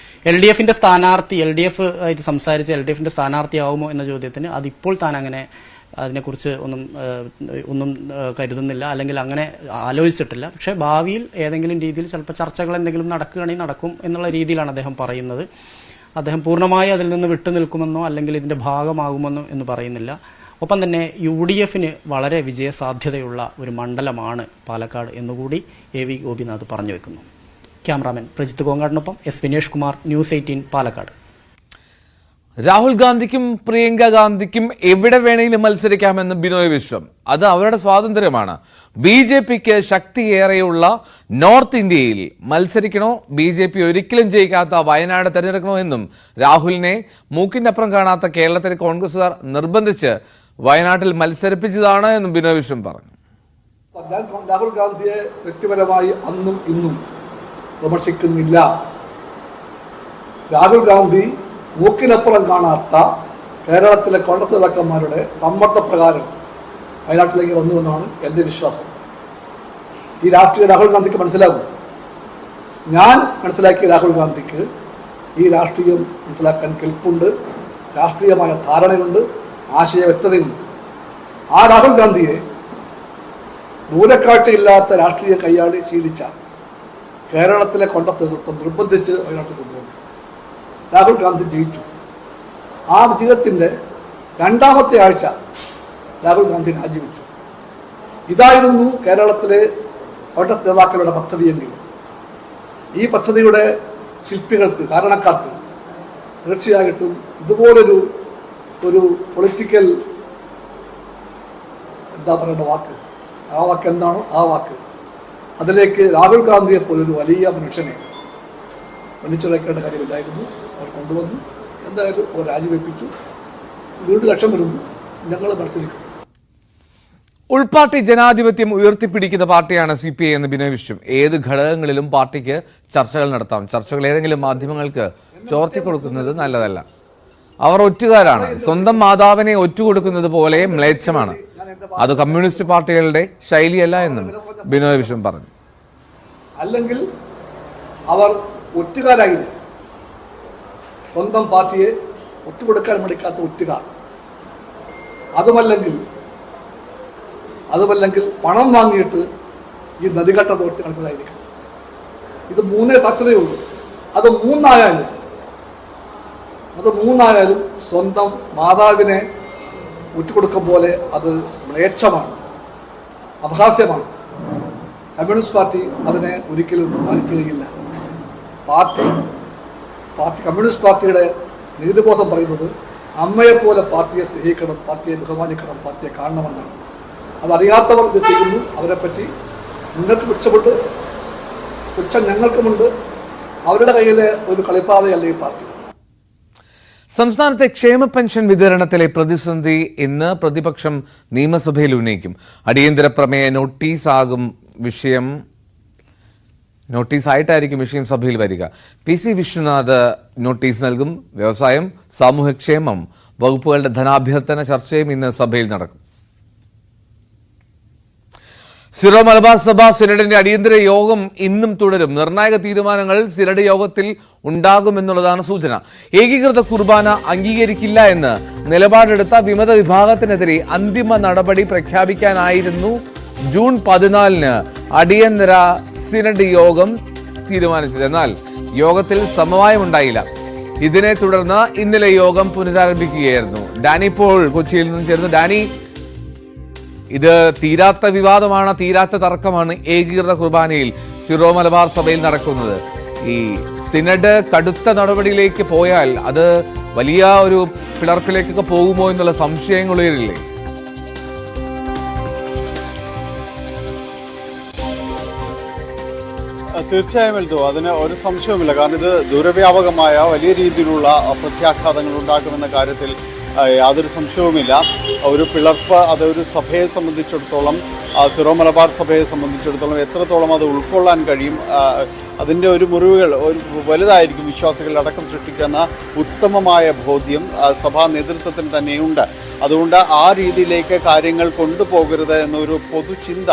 LDFന്റെ സ്ഥാനാർത്ഥി, LDF ആയിട്ട് സംസാരിച്ച് LDFന്റെ സ്ഥാനാർത്ഥിയാവുമോ എന്ന ചോദ്യത്തിന് അതിപ്പോൾ താൻ അങ്ങനെ അതിനെക്കുറിച്ച് ഒന്നും കരുതുന്നില്ല, അല്ലെങ്കിൽ അങ്ങനെ ആലോചിച്ചിട്ടില്ല. പക്ഷേ ഭാവിയിൽ ഏതെങ്കിലും രീതിയിൽ ചിലപ്പോൾ ചർച്ചകൾ എന്തെങ്കിലും നടക്കുകയാണെങ്കിൽ നടക്കും എന്നുള്ള രീതിയിലാണ് അദ്ദേഹം പറയുന്നത്. അദ്ദേഹം പൂർണ്ണമായി അതിൽ നിന്ന് വിട്ടുനിൽക്കുമെന്നോ അല്ലെങ്കിൽ ഇതിന്റെ ഭാഗമാകുമെന്നോ എന്ന് പറയുന്നില്ല. ഒപ്പം തന്നെ UDF വളരെ വിജയസാധ്യതയുള്ള ഒരു മണ്ഡലമാണ് പാലക്കാട് എന്നുകൂടി AV ഗോപിനാഥ് പറഞ്ഞു വെക്കുന്നു. ക്യാമറാമാൻ പ്രജിത്ത് കോങ്ങാടിനൊപ്പം S വിനേഷ് കുമാർ, News 18 പാലക്കാട്. രാഹുൽ ഗാന്ധിക്കും പ്രിയങ്ക ഗാന്ധിക്കും എവിടെ വേണമെങ്കിലും മത്സരിക്കാമെന്ന് ബിനോയ് വിശ്വം. അത് അവരുടെ സ്വാതന്ത്ര്യമാണ്. BJPക്ക് ശക്തിയേറെയുള്ള നോർത്ത് ഇന്ത്യയിൽ മത്സരിക്കണോ, BJP ഒരിക്കലും ജയിക്കാത്ത വയനാട് തെരഞ്ഞെടുക്കണോ എന്നും രാഹുലിനെ മൂക്കിനപ്പുറം കാണാത്ത കേരളത്തിലെ കോൺഗ്രസുകാർ നിർബന്ധിച്ച് വയനാട്ടിൽ മത്സരിപ്പിച്ചതാണ് എന്നും ബിനോയ് വിശ്വം പറഞ്ഞു. ഞാൻ രാഹുൽ ഗാന്ധിയെ വ്യക്തിപരമായി അന്നും ഇന്നും വിമർശിക്കുന്നില്ല. രാഹുൽ ഗാന്ധി മൂക്കിനപ്പുറം കാണാത്ത കേരളത്തിലെ കോൺഗ്രസ് നേതാക്കന്മാരുടെ സമ്മർദ്ദപ്രകാരം വയനാട്ടിലേക്ക് വന്നുവെന്നാണ് എൻ്റെ വിശ്വാസം. ഈ രാഷ്ട്രീയം രാഹുൽ ഗാന്ധിക്ക് മനസ്സിലാകും. ഞാൻ മനസ്സിലാക്കിയ രാഹുൽ ഗാന്ധിക്ക് ഈ രാഷ്ട്രീയം മനസ്സിലാക്കാൻ കെൽപ്പുണ്ട്, രാഷ്ട്രീയമായ ധാരണയുണ്ട്, ആശയ വ്യക്തതയുണ്ട്. ആ രാഹുൽ ഗാന്ധിയെ ദൂരക്കാഴ്ചയില്ലാത്ത രാഷ്ട്രീയ കൈയാളി ശീലിച്ച കേരളത്തിലെ കോൺഗ്രസ് നേതൃത്വം നിർബന്ധിച്ച് വയനാട്ടിൽ കൊണ്ടുവന്നു. രാഹുൽ ഗാന്ധി ജയിച്ചു. ആ വിജയത്തിൻ്റെ രണ്ടാമത്തെ ആഴ്ച രാഹുൽ ഗാന്ധി രാജിവെച്ചു. ഇതായിരുന്നു കേരളത്തിലെ കോൺഗ്രസ് നേതാക്കളുടെ പദ്ധതിയെങ്കിൽ ഈ പദ്ധതിയുടെ ശില്പികൾക്ക്, കാരണക്കാർക്ക് തീർച്ചയായിട്ടും ഇതുപോലൊരു പൊളിറ്റിക്കൽ എന്താ പറയേണ്ട വാക്ക്, ആ വാക്ക് എന്താണോ ആ വാക്ക്, അതിലേക്ക് രാഹുൽ ഗാന്ധിയെ പോലൊരു വലിയ മനുഷ്യനെ വലിച്ചുടക്കേണ്ട കാര്യമില്ലായിരുന്നു. അവർ കൊണ്ടുവന്നു. എന്തായാലും അവർ രാജിവെപ്പിച്ചു. വീണ്ടും ലക്ഷം വരുന്നു. ഞങ്ങൾ മത്സരിക്കും. ഉൾപാർട്ടി ജനാധിപത്യം ഉയർത്തിപ്പിടിക്കുന്ന പാർട്ടിയാണ് CPI എന്ന് ബിനോയ് വിശ്വം. ഏത് ഘടകങ്ങളിലും പാർട്ടിക്ക് ചർച്ചകൾ നടത്താം. ചർച്ചകൾ ഏതെങ്കിലും മാധ്യമങ്ങൾക്ക് ചോർത്തി കൊടുക്കുന്നത് നല്ലതല്ല. അവർ ഒറ്റുകാരാണ്. സ്വന്തം മാതാവിനെ ഒറ്റുകൊടുക്കുന്നത് പോലെ മ്ലേച്ഛമാണ്. അത് കമ്മ്യൂണിസ്റ്റ് പാർട്ടികളുടെ ശൈലിയല്ല എന്നും ബിനോയ് വിശ്വം പറഞ്ഞു. അല്ലെങ്കിൽ അവർ ഒറ്റുകാരായില്ല. സ്വന്തം പാർട്ടിയെ ഒറ്റുകൊടുക്കാൻ മടിക്കാത്ത ഒറ്റുകാർ. അതുമല്ലെങ്കിൽ പണം വാങ്ങിയിട്ട് ഈ നദികെട്ട പ്രവൃത്തി നടത്തുന്നതായിരിക്കും. ഇത് മൂന്നേ സാധ്യതയുള്ളൂ. അത് മൂന്നായാലും സ്വന്തം മാതാവിനെ ഒറ്റുകൊടുക്കും പോലെ അത് മ്ലേച്ഛമാണ്, അപഹാസ്യമാണ്. കമ്മ്യൂണിസ്റ്റ് പാർട്ടി അതിനെ ഒരിക്കലും മാനിക്കുകയില്ല. കമ്മ്യൂണിസ്റ്റ് പാർട്ടിയുടെ നീതിബോധം പറയുന്നത് അമ്മയെപ്പോലെ പാർട്ടിയെ സ്നേഹിക്കണം, പാർട്ടിയെ ബഹുമാനിക്കണം, പാർട്ടിയെ കാണണമെന്നാണ്. അതറിയാത്തവർ ഇത് ചെയ്യുന്നു. അവരെപ്പറ്റി നിങ്ങൾക്ക് പുച്ഛമുണ്ട്, പുച്ഛം ഞങ്ങൾക്കുമുണ്ട്. അവരുടെ കയ്യിലെ ഒരു കളിപ്പാവയല്ല ഈ പാർട്ടി. സംസ്ഥാനത്തെ ക്ഷേമ പെൻഷൻ വിതരണത്തിലെ പ്രതിസന്ധി ഇന്ന് പ്രതിപക്ഷം നിയമസഭയിൽ ഉന്നയിക്കും. അടിയന്തര പ്രമേയ നോട്ടീസായിട്ടായിരിക്കും വിഷയം സഭയിൽ വരിക. PC വിശ്വനാഥ് നോട്ടീസ് നൽകും. വ്യവസായം, സാമൂഹ്യക്ഷേമം വകുപ്പുകളുടെ ധനാഭ്യർത്ഥന ചർച്ചയും ഇന്ന് സഭയിൽ നടക്കും. സിറോ മലബാർ സഭ സിനഡിന്റെ അടിയന്തര യോഗം ഇന്നും തുടരും. നിർണായക തീരുമാനങ്ങൾ സിനഡ് യോഗത്തിൽ ഉണ്ടാകുമെന്നുള്ളതാണ് സൂചന. ഏകീകൃത കുർബാന അംഗീകരിക്കില്ല എന്ന് നിലപാടെടുത്ത വിമത വിഭാഗത്തിനെതിരെ അന്തിമ നടപടി പ്രഖ്യാപിക്കാനായിരുന്നു ജൂൺ 14 അടിയന്തര സിനഡ് യോഗം തീരുമാനിച്ചത്. എന്നാൽ യോഗത്തിൽ സമവായമുണ്ടായില്ല. ഇതിനെ തുടർന്ന് ഇന്നലെ യോഗം പുനരാരംഭിക്കുകയായിരുന്നു. ഡാനി പോൾ കൊച്ചിയിൽ നിന്നും ചേർന്ന്. ഡാനി, ഇത് തീരാത്ത വിവാദമാണ്, തീരാത്ത തർക്കമാണ് ഏകീകൃത കുർബാനയിൽ സിറോ മലബാർ സഭയിൽ നടക്കുന്നത്. ഈ സിനഡ് കടുത്ത നടപടിയിലേക്ക് പോയാൽ അത് വലിയ ഒരു പിളർപ്പിലേക്കൊക്കെ പോകുമോ എന്നുള്ള സംശയങ്ങൾ ഉയരില്ലേ? തീർച്ചയായും എൽദോ, അതിന് ഒരു സംശയവുമില്ല. കാരണം ഇത് ദൂരവ്യാപകമായ വലിയ രീതിയിലുള്ള പ്രത്യാഘാതങ്ങൾ ഉണ്ടാക്കുമെന്ന കാര്യത്തിൽ യാതൊരു സംശയവുമില്ല. ഒരു പിളർപ്പ് അതൊരു സഭയെ സംബന്ധിച്ചിടത്തോളം, സിറോ മലബാർ സഭയെ സംബന്ധിച്ചിടത്തോളം എത്രത്തോളം അത് ഉൾക്കൊള്ളാൻ കഴിയും, അതിൻ്റെ ഒരു മുറിവുകൾ ഒരു വലുതായിരിക്കും. വിശ്വാസികളുടെ അടക്കം സൃഷ്ടിക്കുന്ന ഉത്തമമായ ബോധ്യം സഭാ നേതൃത്വത്തിന് തന്നെയുണ്ട്. അതുകൊണ്ട് ആ രീതിയിലേക്ക് കാര്യങ്ങൾ കൊണ്ടുപോകരുത് എന്നൊരു പൊതുചിന്ത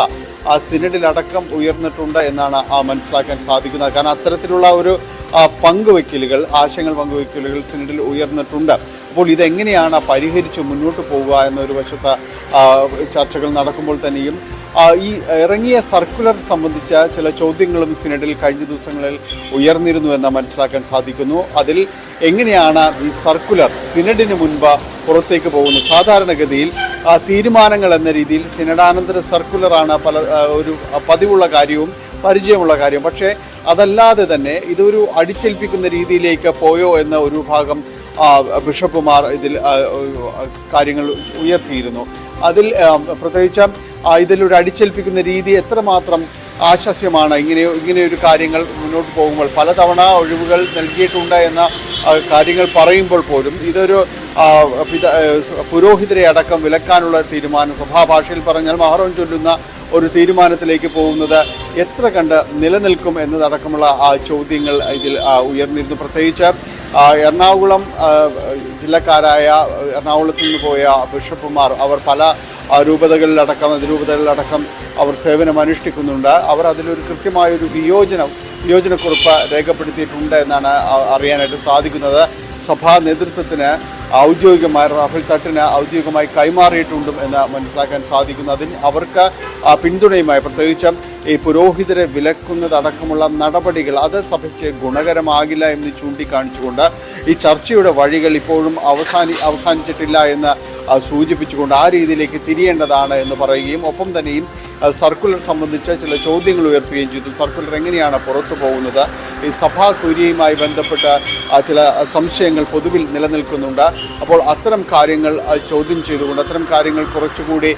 ആ സിനഡിലടക്കം ഉയർന്നിട്ടുണ്ട് എന്നാണ് മനസ്സിലാക്കാൻ സാധിക്കുന്നത്. കാരണം അത്തരത്തിലുള്ള ഒരു പങ്കുവയ്ക്കലുകൾ, ആശയങ്ങൾ പങ്കുവയ്ക്കലുകൾ സിനഡിൽ ഉയർന്നിട്ടുണ്ട്. അപ്പോൾ ഇതെങ്ങനെയാണ് പരിഹരിച്ച് മുന്നോട്ട് പോവുക എന്നൊരു വശത്ത് ചർച്ചകൾ നടക്കുമ്പോൾ തന്നെയും ഈ ഇറങ്ങിയ സർക്കുലർ സംബന്ധിച്ച ചില ചോദ്യങ്ങളും സിനഡിൽ കഴിഞ്ഞ ദിവസങ്ങളിൽ ഉയർന്നിരുന്നു എന്ന് മനസ്സിലാക്കാൻ സാധിക്കുന്നു. അതിൽ എങ്ങനെയാണ് ഈ സർക്കുലർ സിനഡിന് മുൻപ് പുറത്തേക്ക് പോകുന്നത്? സാധാരണഗതിയിൽ തീരുമാനങ്ങൾ എന്ന രീതിയിൽ സിനഡാനന്തര സർക്കുലറാണ് ഒരു പതിവുള്ള കാര്യവും പരിചയമുള്ള കാര്യം. പക്ഷേ അതല്ലാതെ തന്നെ ഇതൊരു അടിച്ചേൽപ്പിക്കുന്ന രീതിയിലേക്ക് പോയോ എന്ന ഒരു ഭാഗം ബിഷപ്പുമാർ ഇതിൽ കാര്യങ്ങൾ ഉയർത്തിയിരുന്നു. അതിൽ പ്രത്യേകിച്ച് ഇതിലൊരു അടിച്ചേൽപ്പിക്കുന്ന രീതി എത്രമാത്രം ആശാസ്യമാണ് ഇങ്ങനെയൊരു കാര്യങ്ങൾ മുന്നോട്ട് പോകുമ്പോൾ. പലതവണ ഒഴിവുകൾ നൽകിയിട്ടുണ്ട് എന്ന കാര്യങ്ങൾ പറയുമ്പോൾ പോലും ഇതൊരു പുരോഹിതരെ അടക്കം വിലക്കാനുള്ള തീരുമാനം, സഭാഭാഷയിൽ പറഞ്ഞാൽ മഹറം ചൊല്ലുന്ന ഒരു തീരുമാനത്തിലേക്ക് പോകുന്നത് എത്ര കണ്ട് നിലനിൽക്കും എന്നതടക്കമുള്ള ചോദ്യങ്ങൾ ഇതിൽ ഉയർന്നിരുന്നു. പ്രത്യേകിച്ച് എറണാകുളം ജില്ലക്കാരായ എറണാകുളത്തിൽ നിന്ന് പോയ ബിഷപ്പുമാർ അവർ പല അതിരൂപതകളിലടക്കം അവർ സേവനം അനുഷ്ഠിക്കുന്നുണ്ട്. അവർ അതിലൊരു കൃത്യമായൊരു വിയോജനക്കുറിപ്പ് രേഖപ്പെടുത്തിയിട്ടുണ്ട് എന്നാണ് അറിയാനായിട്ട് സാധിക്കുന്നത്. സഭാ നേതൃത്വത്തിന് ഔദ്യോഗികമായി റാഫേൽ തട്ടിന് ഔദ്യോഗികമായി കൈമാറിയിട്ടുണ്ടും എന്ന് മനസ്സിലാക്കാൻ സാധിക്കുന്നു. അതിന് അവർക്ക് പിന്തുണയുമായി പ്രത്യേകിച്ച് ഈ പുരോഹിതരെ വിലക്കുന്നതടക്കമുള്ള നടപടികൾ അത് സഭയ്ക്ക് ഗുണകരമാകില്ല എന്ന് ചൂണ്ടിക്കാണിച്ചുകൊണ്ട് ഈ ചർച്ചയുടെ വഴികൾ ഇപ്പോഴും അവസാനിച്ചിട്ടില്ല എന്ന് സൂചിപ്പിച്ചുകൊണ്ട് ആ രീതിയിലേക്ക് തിരിയേണ്ടതാണ് എന്ന് പറയുകയും ഒപ്പം തന്നെയും സർക്കുലർ സംബന്ധിച്ച് ചില ചോദ്യങ്ങൾ ഉയർത്തുകയും ചെയ്തു. സർക്കുലർ എങ്ങനെയാണ് പുറത്തു പോകുന്നത്? ഈ സഭാ കുര്യയുമായി ബന്ധപ്പെട്ട ചില സംശയങ്ങൾ പൊതുവിൽ നിലനിൽക്കുന്നുണ്ട്. അപ്പോൾ അത്തരം കാര്യങ്ങൾ ചോദ്യം ചെയ്തുകൊണ്ട് അത്തരം കാര്യങ്ങൾ കുറച്ചുകൂടി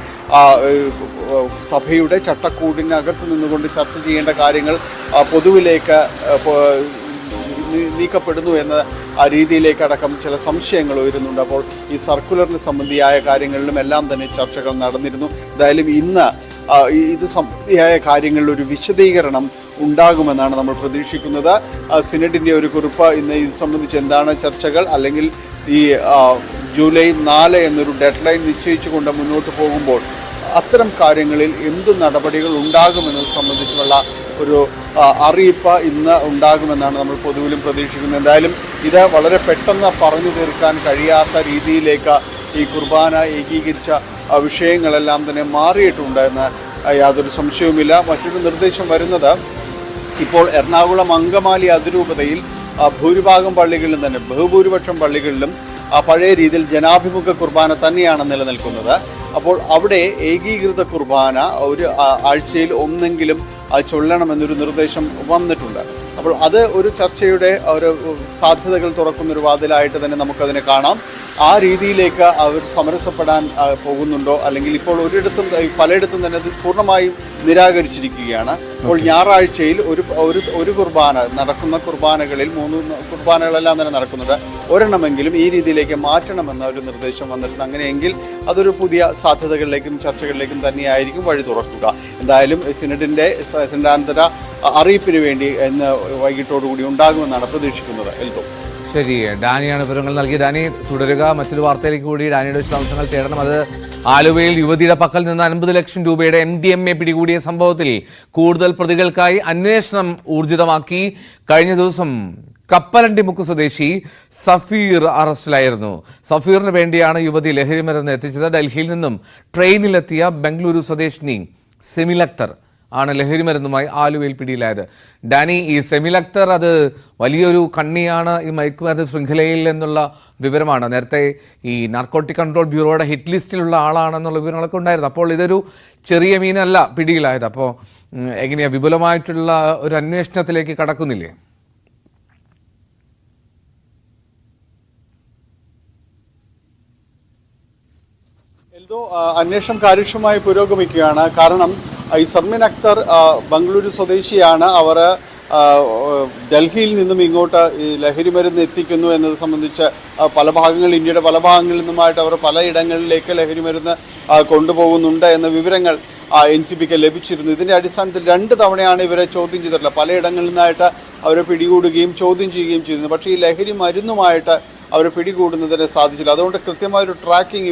സഭയുടെ ചട്ടക്കൂടിനകത്ത് നിന്നുകൊണ്ട് ചർച്ച ചെയ്യേണ്ട കാര്യങ്ങൾ പൊതുവിലേക്ക് നീക്കപ്പെടുന്നു എന്ന ആ രീതിയിലേക്കടക്കം ചില സംശയങ്ങൾ ഉയരുന്നുണ്ട്. അപ്പോൾ ഈ സർക്കുലറിന് സംബന്ധിയായ കാര്യങ്ങളിലും എല്ലാം തന്നെ ചർച്ചകൾ നടന്നിരുന്നു. എന്തായാലും ഇന്ന് ഇത് സംബന്ധിയായ കാര്യങ്ങളിൽ ഒരു വിശദീകരണം ഉണ്ടാകുമെന്നാണ് നമ്മൾ പ്രതീക്ഷിക്കുന്നത്. സിനഡിൻ്റെ ഒരു കുറിപ്പ് ഇന്ന് ഇത് സംബന്ധിച്ച് എന്താണ് ചർച്ചകൾ, അല്ലെങ്കിൽ ഈ ജൂലൈ 4 എന്നൊരു ഡെഡ് ലൈൻ നിശ്ചയിച്ചുകൊണ്ട് മുന്നോട്ട് പോകുമ്പോൾ അത്തരം കാര്യങ്ങളിൽ എന്ത് നടപടികൾ ഉണ്ടാകുമെന്നത് സംബന്ധിച്ചുള്ള ഒരു അറിയിപ്പ് ഇന്ന് ഉണ്ടാകുമെന്നാണ് നമ്മൾ പൊതുവിലും പ്രതീക്ഷിക്കുന്നത്. എന്തായാലും ഇത് വളരെ പെട്ടെന്ന് പറഞ്ഞു തീർക്കാൻ കഴിയാത്ത രീതിയിലേക്ക് ഈ കുർബാന ഏകീകരിച്ച വിഷയങ്ങളെല്ലാം തന്നെ മാറിയിട്ടുണ്ട് എന്ന് യാതൊരു സംശയവുമില്ല. മറ്റൊരു നിർദ്ദേശം വരുന്നത്, ഇപ്പോൾ എറണാകുളം അങ്കമാലി അതിരൂപതയിൽ ഭൂരിഭാഗം പള്ളികളിലും തന്നെ ബഹുഭൂരിപക്ഷം പള്ളികളിലും പഴയ രീതിയിൽ ജനാഭിമുഖ കുർബാന തന്നെയാണ് നിലനിൽക്കുന്നത്. അപ്പോൾ അവിടെ ഏകീകൃത കുർബാന ഒരു ആഴ്ചയിൽ ഒന്നെങ്കിലും ചൊല്ലണമെന്നൊരു നിർദ്ദേശം വന്നിട്ടുണ്ട്. അപ്പോൾ അത് ഒരു ചർച്ചയുടെ ഒരു സാധ്യതകൾ തുറക്കുന്നൊരു വാതിലായിട്ട് തന്നെ നമുക്കതിനെ കാണാം. ആ രീതിയിലേക്ക് അവർ സമരസപ്പെടാൻ പോകുന്നുണ്ടോ, അല്ലെങ്കിൽ ഇപ്പോൾ പലയിടത്തും തന്നെ അത് പൂർണ്ണമായും നിരാകരിച്ചിരിക്കുകയാണ്. അപ്പോൾ ഞായറാഴ്ചയിൽ ഒരു കുർബാന നടക്കുന്ന കുർബാനകളിൽ 3 കുർബാനകളെല്ലാം തന്നെ നടക്കുന്നുണ്ട്. ഒരെണ്ണമെങ്കിലും ഈ രീതിയിലേക്ക് മാറ്റണമെന്ന ഒരു നിർദ്ദേശം വന്നിട്ടുണ്ട്. അങ്ങനെയെങ്കിൽ അതൊരു പുതിയ സാധ്യതകളിലേക്കും ചർച്ചകളിലേക്കും തന്നെയായിരിക്കും വഴി തുറക്കുക. എന്തായാലും സിനഡിൻ്റെ അറിയിപ്പിന് വേണ്ടി ഇന്ന് വൈകിട്ടോടുകൂടി ഉണ്ടാകുമെന്നാണ് പ്രതീക്ഷിക്കുന്നത്. എൽദോ, ശരി, ഡാനിയാണ് വിവരങ്ങൾ നൽകി. ഡാനി തുടരുക. മറ്റൊരു വാർത്തയിലേക്ക് കൂടി ഡാനിയുടെ വിശദാംശങ്ങൾ തേടണം. അത് ആലുവയിൽ യുവതിയുടെ പക്കൽ നിന്ന് 50 ലക്ഷം രൂപയുടെ MDMA പിടികൂടിയ സംഭവത്തിൽ കൂടുതൽ പ്രതികൾക്കായി അന്വേഷണം ഊർജിതമാക്കി. കഴിഞ്ഞ ദിവസം കപ്പലണ്ടിമുക്ക് സ്വദേശി സഫീർ അറസ്റ്റിലായിരുന്നു. സഫീറിന് വേണ്ടിയാണ് യുവതി ലഹരിമരുന്ന് എത്തിച്ചത്. ഡൽഹിയിൽ നിന്നും ട്രെയിനിലെത്തിയ ബംഗളൂരു സ്വദേശിനി സെമിൽ അക്തർ ആണ് ലഹരിമരുന്നുമായി ആലുവയിൽ പിടിയിലായത്. ഡാനി, ഈ സെമിൽ അക്തർ അത് വലിയൊരു കണ്ണിയാണ് ഈ മയക്കുമരുന്ന് ശൃംഖലയിൽ എന്നുള്ള വിവരമാണ്. നേരത്തെ ഈ നാർക്കോട്ടിക് കൺട്രോൾ ബ്യൂറോയുടെ ഹിറ്റ് ലിസ്റ്റിലുള്ള ആളാണെന്നുള്ള വിവരങ്ങളൊക്കെ ഉണ്ടായിരുന്നു. അപ്പോൾ ഇതൊരു ചെറിയ മീനല്ല പിടിയിലായത്. അപ്പോൾ എങ്ങനെയാ വിപുലമായിട്ടുള്ള ഒരു അന്വേഷണത്തിലേക്ക് കടക്കുന്നില്ലേ? അന്വേഷണം കാര്യക്ഷമമായി പുരോഗമിക്കുകയാണ്. കാരണം ഈ സർമിൻ അക്തർ ബംഗളൂരു സ്വദേശിയാണ്. അവർ ഡൽഹിയിൽ നിന്നും ഇങ്ങോട്ട് ഈ ലഹരി മരുന്ന് എത്തിക്കുന്നു എന്നത് സംബന്ധിച്ച് ഇന്ത്യയുടെ പല ഭാഗങ്ങളിൽ നിന്നുമായിട്ട് അവർ പലയിടങ്ങളിലേക്ക് ലഹരി മരുന്ന് കൊണ്ടുപോകുന്നുണ്ട് എന്ന വിവരങ്ങൾ NCBക്ക് ലഭിച്ചിരുന്നു. ഇതിൻ്റെ അടിസ്ഥാനത്തിൽ 2 തവണയാണ് ഇവരെ ചോദ്യം ചെയ്തിട്ടുള്ളത്. പലയിടങ്ങളിൽ നിന്നായിട്ട് അവരെ പിടികൂടുകയും ചോദ്യം ചെയ്യുകയും ചെയ്തിരുന്നു. പക്ഷേ ഈ ലഹരി മരുന്നുമായിട്ട് അവരെ പിടികൂടുന്നതിന് സാധിച്ചില്ല. അതുകൊണ്ട് കൃത്യമായൊരു ട്രാക്കിംഗ്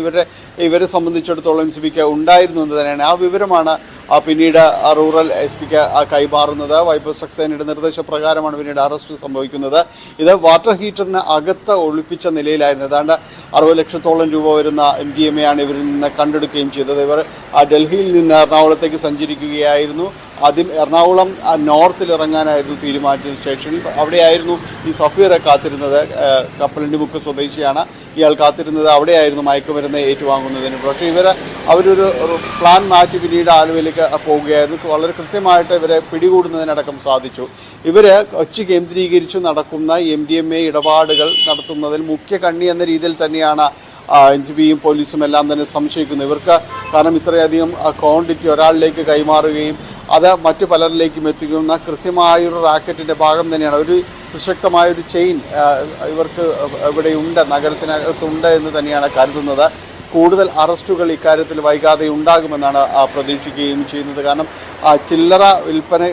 ഇവരെ സംബന്ധിച്ചിടത്തോളം എസ് പിക്ക് ഉണ്ടായിരുന്നു എന്ന് തന്നെയാണ്. ആ വിവരമാണ് പിന്നീട് റൂറൽ എസ് പിക്ക് കൈമാറുന്നത്. വൈഭവ് സക്സേനയുടെ നിർദ്ദേശപ്രകാരമാണ് പിന്നീട് അറസ്റ്റ് സംഭവിക്കുന്നത്. ഇത് വാട്ടർ ഹീറ്ററിന് അകത്ത് ഒളിപ്പിച്ച നിലയിലായിരുന്നു. ഏതാണ്ട് 60 ലക്ഷത്തോളം രൂപ വരുന്ന MDMA ആണ് ഇവരിൽ നിന്ന് കണ്ടെടുക്കുകയും ചെയ്തത്. ഇവർ ഡൽഹിയിൽ നിന്ന് എറണാകുളത്തേക്ക് സഞ്ചരിക്കുകയായിരുന്നു. ആദ്യം എറണാകുളം നോർത്തിൽ ഇറങ്ങാനായിരുന്നു തീരുമാനിച്ചത്. സ്റ്റേഷനിൽ അവിടെയായിരുന്നു ഈ സഫീറെ കാത്തിരുന്നത്. കപ്പലണ്ടി മുക്ക് സ്വദേശിയാണ് ഇയാൾ കാത്തിരുന്നത്. അവിടെയായിരുന്നു മയക്കുമരുന്ന് ഏറ്റുവാങ്ങുന്നതിന്. പക്ഷേ അവരൊരു പ്ലാൻ മാറ്റി പിന്നീട് ആലുവയിലേക്ക് പോവുകയായിരുന്നു. വളരെ കൃത്യമായിട്ട് ഇവരെ പിടികൂടുന്നതിനടക്കം സാധിച്ചു. ഇവർ കൊച്ചി കേന്ദ്രീകരിച്ചു നടക്കുന്ന MDMA ഇടപാടുകൾ നടത്തുന്നതിൽ മുഖ്യ കണ്ണി എന്ന രീതിയിൽ തന്നെയാണ് NCBയും പോലീസും എല്ലാം തന്നെ സംശയിക്കുന്നത്. ഇവർക്ക് കാരണം ഇത്രയധികം ക്വാണ്ടിറ്റി ഒരാളിലേക്ക് കൈമാറുകയും അത് മറ്റു പലരിലേക്കും എത്തിക്കുന്ന കൃത്യമായൊരു റാക്കറ്റിൻ്റെ ഭാഗം തന്നെയാണ്. ഒരു സുശക്തമായൊരു ചെയിൻ ഇവർക്ക് ഇവിടെയുണ്ട്, നഗരത്തിനകത്തുണ്ട് എന്ന് തന്നെയാണ് കരുതുന്നത്. കൂടുതൽ അറസ്റ്റുകൾ ഇക്കാര്യത്തിൽ വൈകാതെ ഉണ്ടാകുമെന്നാണ് പ്രതീക്ഷിക്കുകയും ചെയ്യുന്നത്. കാരണം ചില്ലറ വിൽപ്പന